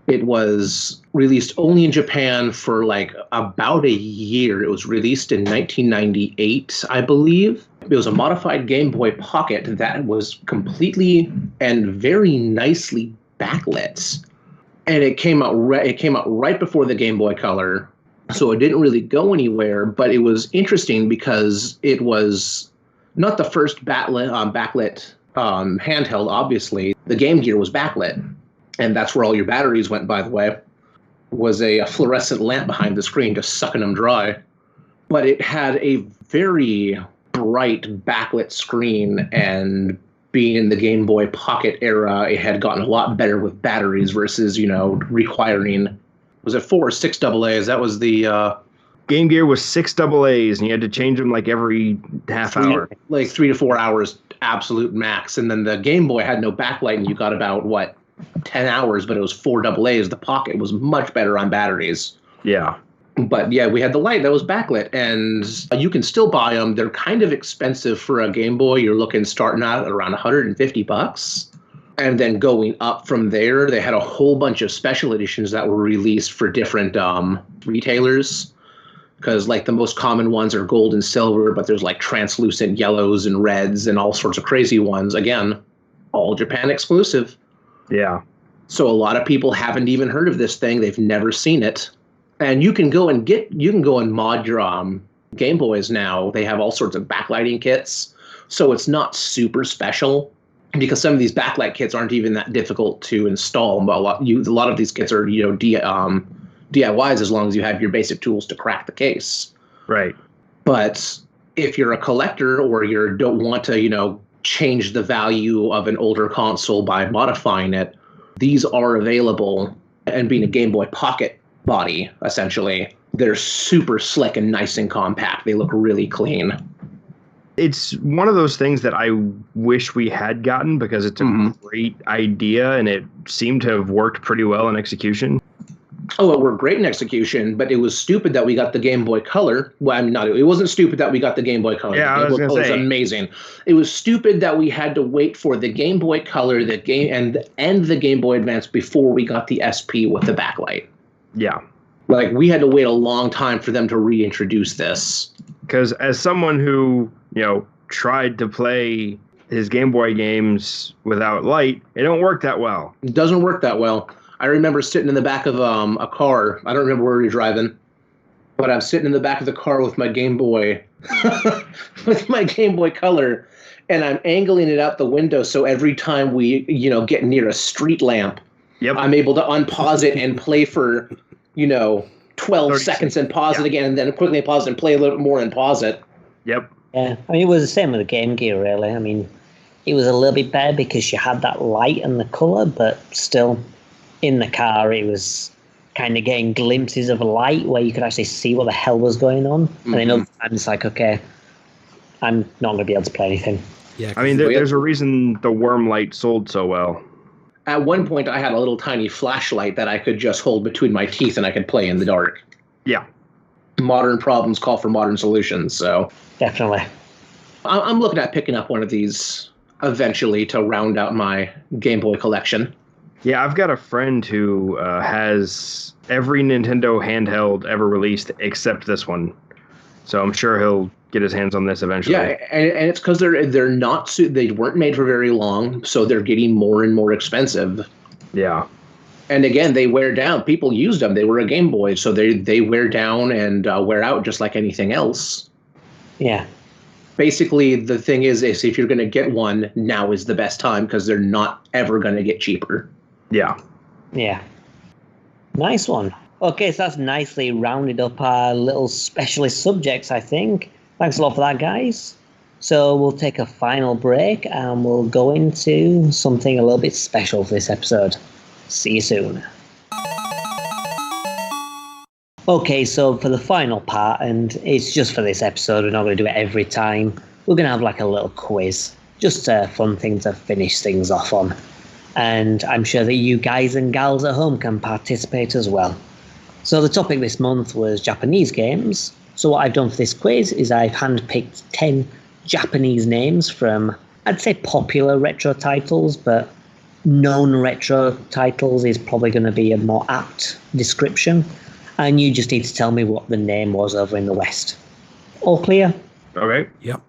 It was released only in Japan for like about a year. It was released in 1998, I believe. It was a modified Game Boy Pocket that was completely and very nicely backlit. And it came out right before the Game Boy Color, so it didn't really go anywhere. But it was interesting because it was not the first backlit handheld. Obviously, the Game Gear was backlit, and that's where all your batteries went. By the way, was a fluorescent lamp behind the screen, just sucking them dry. But it had a very bright backlit screen, and being in the Game Boy Pocket era, it had gotten a lot better with batteries versus, requiring, was it 4 or 6 AA's? That was the... Game Gear was 6 AA's, and you had to change them like every half hour. Like 3 to 4 hours, absolute max. And then the Game Boy had no backlight, and you got about, 10 hours, but it was 4 AA's. The Pocket was much better on batteries. Yeah. But yeah, we had the light that was backlit, and you can still buy them. They're kind of expensive for a Game Boy. You're looking starting out at around $150. And then going up from there, they had a whole bunch of special editions that were released for different retailers. Because the most common ones are gold and silver, but there's translucent yellows and reds and all sorts of crazy ones. Again, all Japan exclusive. Yeah. So a lot of people haven't even heard of this thing. They've never seen it. And you can go and mod your Game Boys now. They have all sorts of backlighting kits, so it's not super special because some of these backlight kits aren't even that difficult to install. But a lot of these kits are DIYs as long as you have your basic tools to crack the case. Right. But if you're a collector or you don't want to change the value of an older console by modifying it, these are available. And being a Game Boy Pocket body, essentially, they're super slick and nice and compact. They look really clean. It's one of those things that I wish we had gotten because it's a great idea and it seemed to have worked pretty well in execution. Oh, it worked great in execution, but it was stupid that we got the Game Boy Color. Well, it wasn't stupid that we got the Game Boy Color. Yeah, the Game Boy Color was amazing. It was stupid that we had to wait for the Game Boy Color, and the Game Boy Advance before we got the SP with the backlight. Yeah. We had to wait a long time for them to reintroduce this. Because as someone who, tried to play his Game Boy games without light, it don't work that well. It doesn't work that well. I remember sitting in the back of a car. I don't remember where we were driving, but I'm sitting in the back of the car with my Game Boy, with my Game Boy Color, and I'm angling it out the window so every time we, get near a street lamp, yep, I'm able to unpause it and play for, 12 seconds and pause it again, and then quickly pause it and play a little bit more and pause it. Yep. Yeah, it was the same with the Game Gear, really. It was a little bit better because you had that light and the colour, but still, in the car, it was kind of getting glimpses of light where you could actually see what the hell was going on. And then other times it's like, okay, I'm not going to be able to play anything. Yeah, there's a reason the worm light sold so well. At one point, I had a little tiny flashlight that I could just hold between my teeth and I could play in the dark. Yeah. Modern problems call for modern solutions, so. Definitely. I'm looking at picking up one of these eventually to round out my Game Boy collection. Yeah, I've got a friend who has every Nintendo handheld ever released except this one. So I'm sure he'll get his hands on this eventually. Yeah, and it's because they weren't made for very long, so they're getting more and more expensive. Yeah. And again, they wear down. People used them. They were a Game Boy, so they wear down and wear out just like anything else. Yeah. Basically, the thing is if you're going to get one, now is the best time because they're not ever going to get cheaper. Yeah. Yeah. Nice one. Okay, so that's nicely rounded up our little specialist subjects, I think. Thanks a lot for that, guys. So we'll take a final break and we'll go into something a little bit special for this episode. See you soon. Okay, so for the final part, and it's just for this episode, we're not going to do it every time. We're going to have like a little quiz, just a fun thing to finish things off on. And I'm sure that you guys and gals at home can participate as well. So the topic this month was Japanese games. So what I've done for this quiz is I've handpicked 10 Japanese names from, I'd say, popular retro titles, but known retro titles is probably going to be a more apt description. And you just need to tell me what the name was over in the West. All clear? Okay. Yep.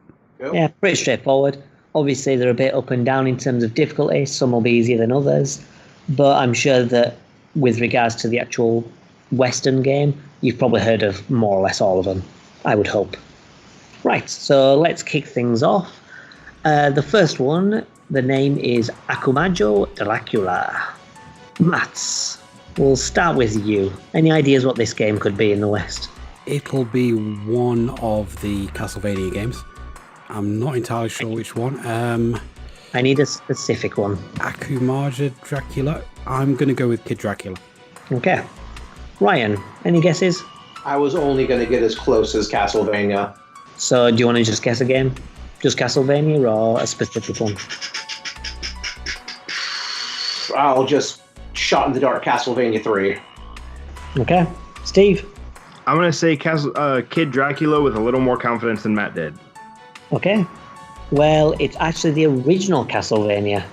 Yeah, pretty straightforward. Obviously, they're a bit up and down in terms of difficulty. Some will be easier than others. But I'm sure that with regards to the actual Western game, you've probably heard of more or less all of them, I would hope. Right, so let's kick things off. The first one, the name is Akumajo Dracula. Mats, we'll start with you. Any ideas what this game could be in the West? It'll be one of the Castlevania games. I'm not entirely sure which one. I need a specific one. Akumajo Dracula. I'm going to go with Kid Dracula. Okay. Ryan, any guesses? I was only going to get as close as Castlevania. So do you want to just guess a game? Just Castlevania or a specific one? I'll just shot in the dark Castlevania 3. Okay. Steve? I'm going to say Kid Dracula with a little more confidence than Matt did. Okay. Well, it's actually the original Castlevania.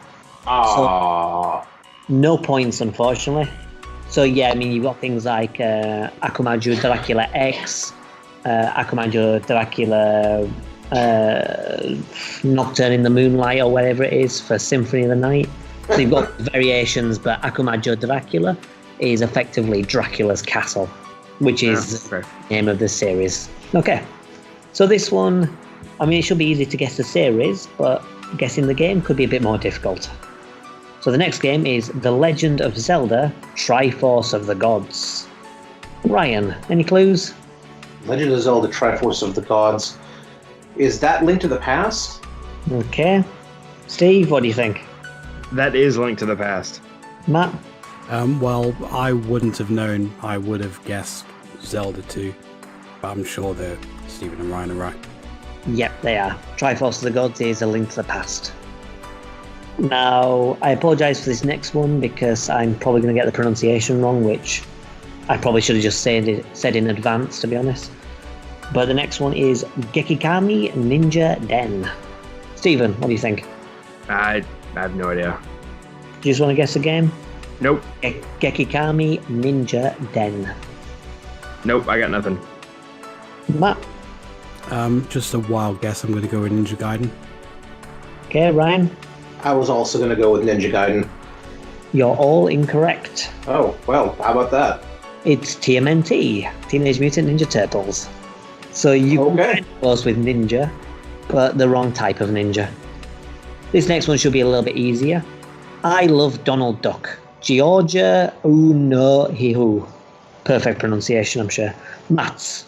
Ah. So, no points, unfortunately. So, yeah, I mean, you've got things like Akumajo Dracula X, Akumajo Dracula Nocturne in the Moonlight, or whatever it is, for Symphony of the Night. So you've got variations, but Akumajo Dracula is effectively Dracula's Castle, which is the name of the series. Okay. So this one, I mean, it should be easy to guess the series, but guessing the game could be a bit more difficult. So the next game is The Legend of Zelda Triforce of the Gods. Ryan, any clues? Legend of Zelda Triforce of the Gods. Is that Link to the Past? Okay. Steve, what do you think? That is Link to the Past. Matt? Well, I wouldn't have known. I would have guessed Zelda 2. But I'm sure that Stephen and Ryan are right. Yep, they are. Triforce of the Gods is A Link to the Past. Now, I apologise for this next one because I'm probably going to get the pronunciation wrong, which I probably should have just said in advance, to be honest. But the next one is Gekikami Ninja Den. Stephen, what do you think? I have no idea. Do you just want to guess the game? Nope. Gekikami Ninja Den. Nope, I got nothing. Matt? Just a wild guess. I'm going to go with Ninja Gaiden. Okay, Ryan? I was also going to go with Ninja Gaiden. You're all incorrect. Oh, well, how about that? It's TMNT, Teenage Mutant Ninja Turtles. So you okay. close with ninja, but the wrong type of ninja. This next one should be a little bit easier. I Love Donald Duck. Georgia Unohihu. Perfect pronunciation, I'm sure. Maths.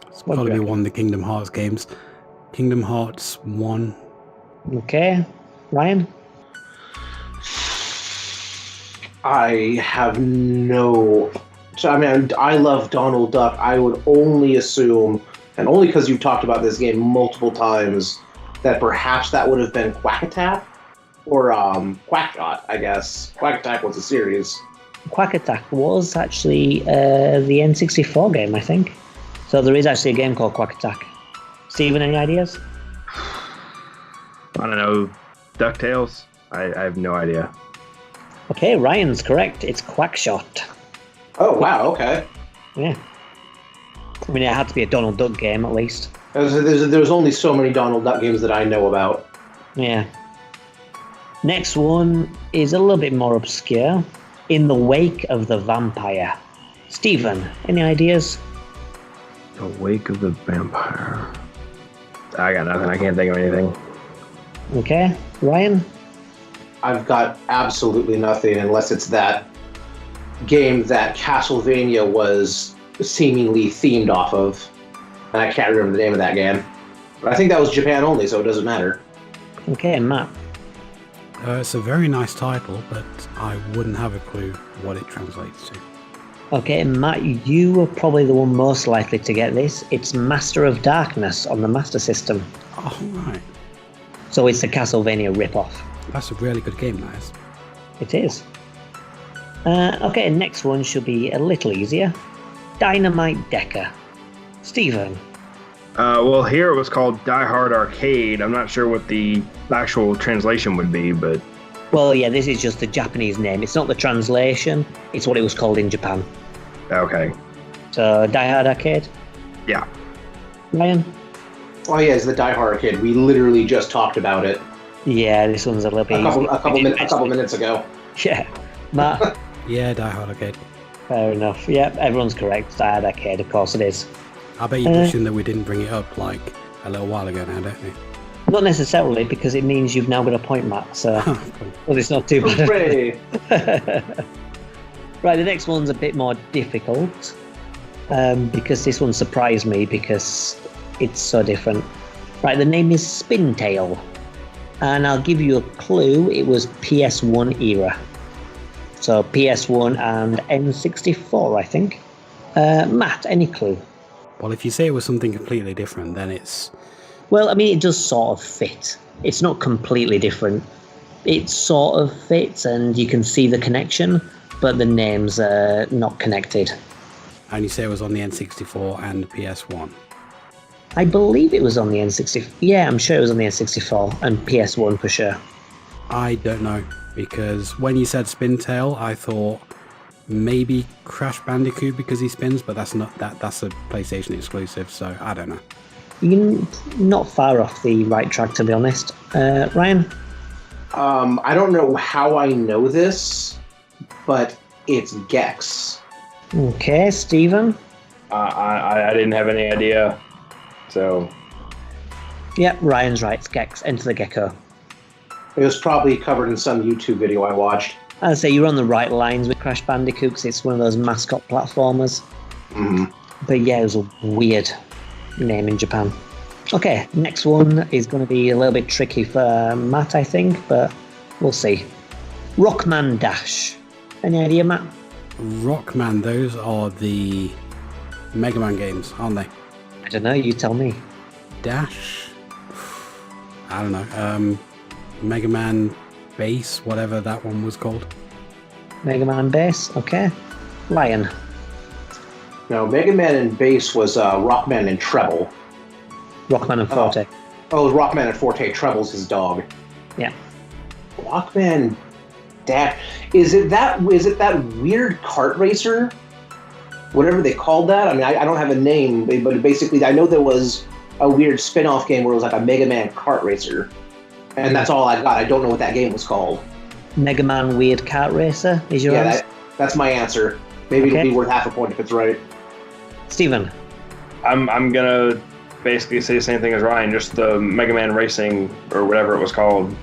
It's got to be one of the Kingdom Hearts games. Kingdom Hearts 1. Okay. Ryan? I have no... So, I mean, I Love Donald Duck. I would only assume, and only because you've talked about this game multiple times, that perhaps that would have been Quack Attack or Quackshot, I guess. Quack Attack was a series. Quack Attack was actually the N64 game, I think. So there is actually a game called Quack Attack. Steven, any ideas? I don't know. DuckTales? I have no idea. Okay, Ryan's correct. It's Quackshot. Oh, wow, okay. Yeah. I mean, it had to be a Donald Duck game, at least. There's only so many Donald Duck games that I know about. Yeah. Next one is a little bit more obscure. In the Wake of the Vampire. Stephen, any ideas? The Wake of the Vampire. I got nothing. I can't think of anything. Okay. Ryan? I've got absolutely nothing unless it's that game that Castlevania was seemingly themed off of. And I can't remember the name of that game. But I think that was Japan only, so it doesn't matter. Okay, Matt. It's a very nice title, but I wouldn't have a clue what it translates to. Okay, Matt, you are probably the one most likely to get this. It's Master of Darkness on the Master System. Oh, right. So it's a Castlevania rip-off. That's a really good game, that is. It is. Okay, next one should be a little easier. Dynamite Decker. Stephen. Well, here it was called Die Hard Arcade. I'm not sure what the actual translation would be, but... Well, yeah, this is just the Japanese name. It's not the translation. It's what it was called in Japan. Okay. So, Die Hard Arcade? Yeah. Ryan? Oh yeah, it's the Die Hard Arcade. We literally just talked about it. Yeah, this one's a little bit a couple minutes ago. Yeah. Matt? Yeah, Die Hard Arcade. Fair enough. Yep, everyone's correct. Die Hard Arcade, of course it is. I bet you're wishing that we didn't bring it up like a little while ago now, don't you? Not necessarily, because it means you've now got a point, Matt, so... Well, it's not too bad. Hooray! Right, the next one's a bit more difficult, because this one surprised me, because it's so different. Right, the name is Spintail, and I'll give you a clue, it was PS1 era. So PS1 and N64, I think. Matt, any clue? Well, if you say it was something completely different, then it's... Well, I mean, it does sort of fit. It's not completely different. It sort of fits, and you can see the connection, but the names are not connected. And you say it was on the N64 and PS1? I believe it was on the N64. Yeah, I'm sure it was on the N64 and PS1 for sure. I don't know, because when you said Spintail, I thought maybe Crash Bandicoot because he spins, but that's not that's a PlayStation exclusive, so I don't know. You're not far off the right track, to be honest. Ryan? I don't know how I know this, but it's Gex. Okay, Stephen? I didn't have any idea, so... Yep, Ryan's right. It's Gex. Enter the Gecko. It was probably covered in some YouTube video I watched. I'd say you're on the right lines with Crash Bandicoot, because it's one of those mascot platformers. Mm-hmm. But yeah, it was a weird name in Japan. Okay, next one is going to be a little bit tricky for Matt, I think, but we'll see. Rockman Dash. Any idea, Matt? Rockman, those are the Mega Man games, aren't they? I don't know, you tell me. Dash? I don't know. Mega Man Base, whatever that one was called. Mega Man Bass, okay. Lion. No, Mega Man and Bass was Rockman and Treble. Rockman and Forte. Oh, Rockman and Forte. Treble's his dog. Yeah. Rockman Dash. Is it that weird kart racer? Whatever they called that. I mean, I don't have a name, but basically I know there was a weird spin-off game where it was like a Mega Man kart racer. And that's all I got. I don't know what that game was called. Mega Man Weird Kart Racer is your answer? That's my answer. Maybe it'll be worth half a point if it's right. Stephen? I'm gonna basically say the same thing as Ryan, just the Mega Man Racing, or whatever it was called.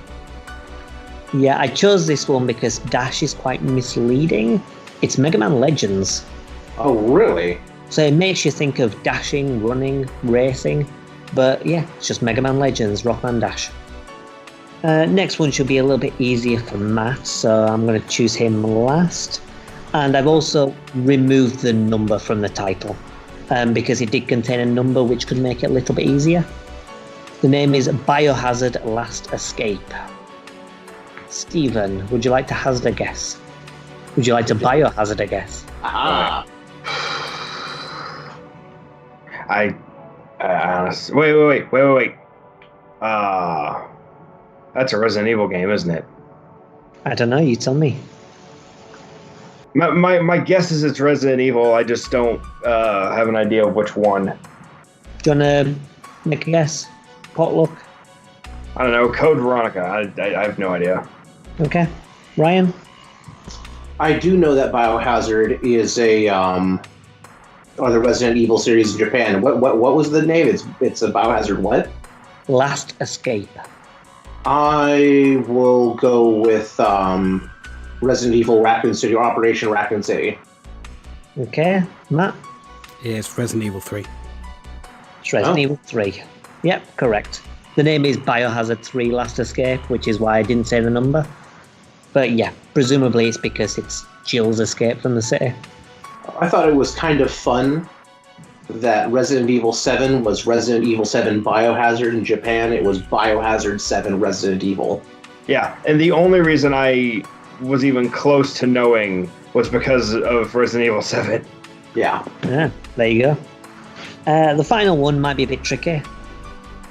Yeah, I chose this one because Dash is quite misleading. It's Mega Man Legends. Oh, really? So it makes you think of dashing, running, racing. But yeah, it's just Mega Man Legends, Rockman Dash. Next one should be a little bit easier for Matt, so I'm going to choose him last. And I've also removed the number from the title, because it did contain a number which could make it a little bit easier. The name is Biohazard Last Escape. Stephen, would you like to hazard a guess? Would you like to biohazard a guess? Ah. I honestly... Wait. That's a Resident Evil game, isn't it? I don't know, you tell me. My guess is it's Resident Evil. I just don't have an idea of which one. Do you want to Make a guess. Potluck. I don't know. Code Veronica. I have no idea. Okay. Ryan? I do know that Biohazard is or the Resident Evil series in Japan. What was the name? It's a Biohazard what? Last Escape. I will go with Resident Evil Raccoon City, or Operation Raccoon City. Okay. Matt? Yeah, it's Resident Evil 3. It's Resident Evil 3. Yep, correct. The name is Biohazard 3 Last Escape, which is why I didn't say the number. But yeah, presumably it's because it's Jill's escape from the city. I thought it was kind of fun that Resident Evil 7 was Resident Evil 7 Biohazard. In Japan, it was Biohazard 7 Resident Evil. Yeah, and the only reason I was even close to knowing was because of Resident Evil 7. Yeah. Yeah, there you go. The final one might be a bit tricky.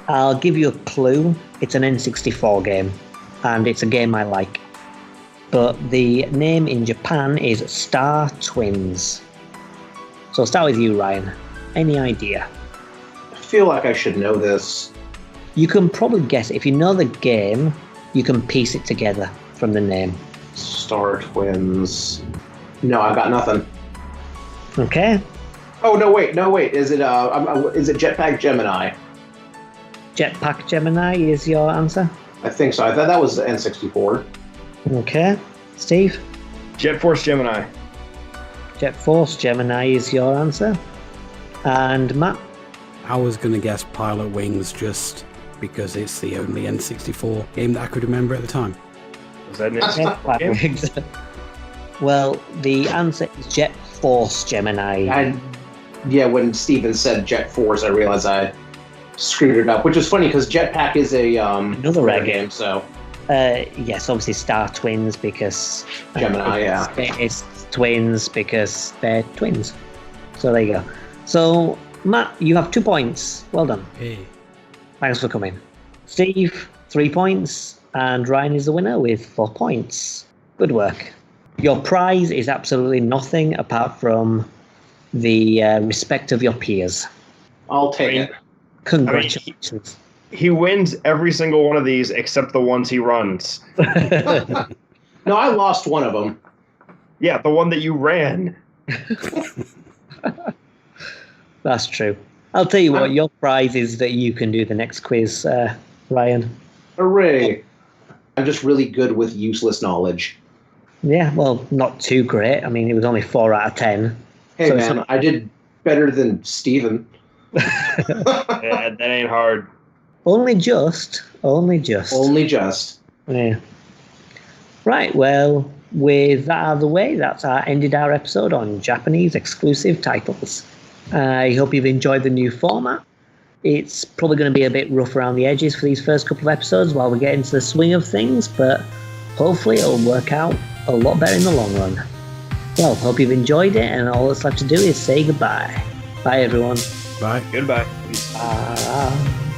I'll give you a clue. It's an N64 game, and it's a game I like. But the name in Japan is Star Twins. So I'll start with you, Ryan. Any idea? I feel like I should know this. You can probably guess it. If you know the game, you can piece it together from the name. Star Twins. No, I got nothing. Okay. Oh, no, wait. Is it Jetpack Gemini? Jetpack Gemini is your answer? I think so. I thought that was the N64. Okay. Steve? Jet Force Gemini. Jet Force Gemini is your answer. And Matt? I was going to guess Pilot Wings just because it's the only N64 game that I could remember at the time. Was that an N64 game? Well, the answer is Jet Force Gemini. Yeah, when Steven said Jet Force, I realized I screwed it up, which is funny because Jetpack is another rare game. So yes, obviously Star Twins because Gemini, it's twins because they're twins. So there you go. So Matt, you have 2 points. Well done. Hey. Thanks for coming. Steve, 3 points, and Ryan is the winner with 4 points. Good work. Your prize is absolutely nothing apart from the respect of your peers. I'll take it. Congratulations. He wins every single one of these except the ones he runs. No, I lost one of them. Yeah, the one that you ran. That's true. I'll tell you what, your prize is that you can do the next quiz, Ryan. Hooray. I'm just really good with useless knowledge. Yeah, well, not too great. I mean, it was only 4 out of 10. Hey, so man, I did better than Steven. Yeah, that ain't hard. Only just. Only just. Yeah. Right, well, with that out of the way, that's ended our episode on Japanese exclusive titles. I hope you've enjoyed the new format. It's probably going to be a bit rough around the edges for these first couple of episodes while we get into the swing of things, but hopefully it'll work out a lot better in the long run. Well, hope you've enjoyed it, and all that's left to do is say goodbye. Bye, everyone. Bye. Goodbye. Bye.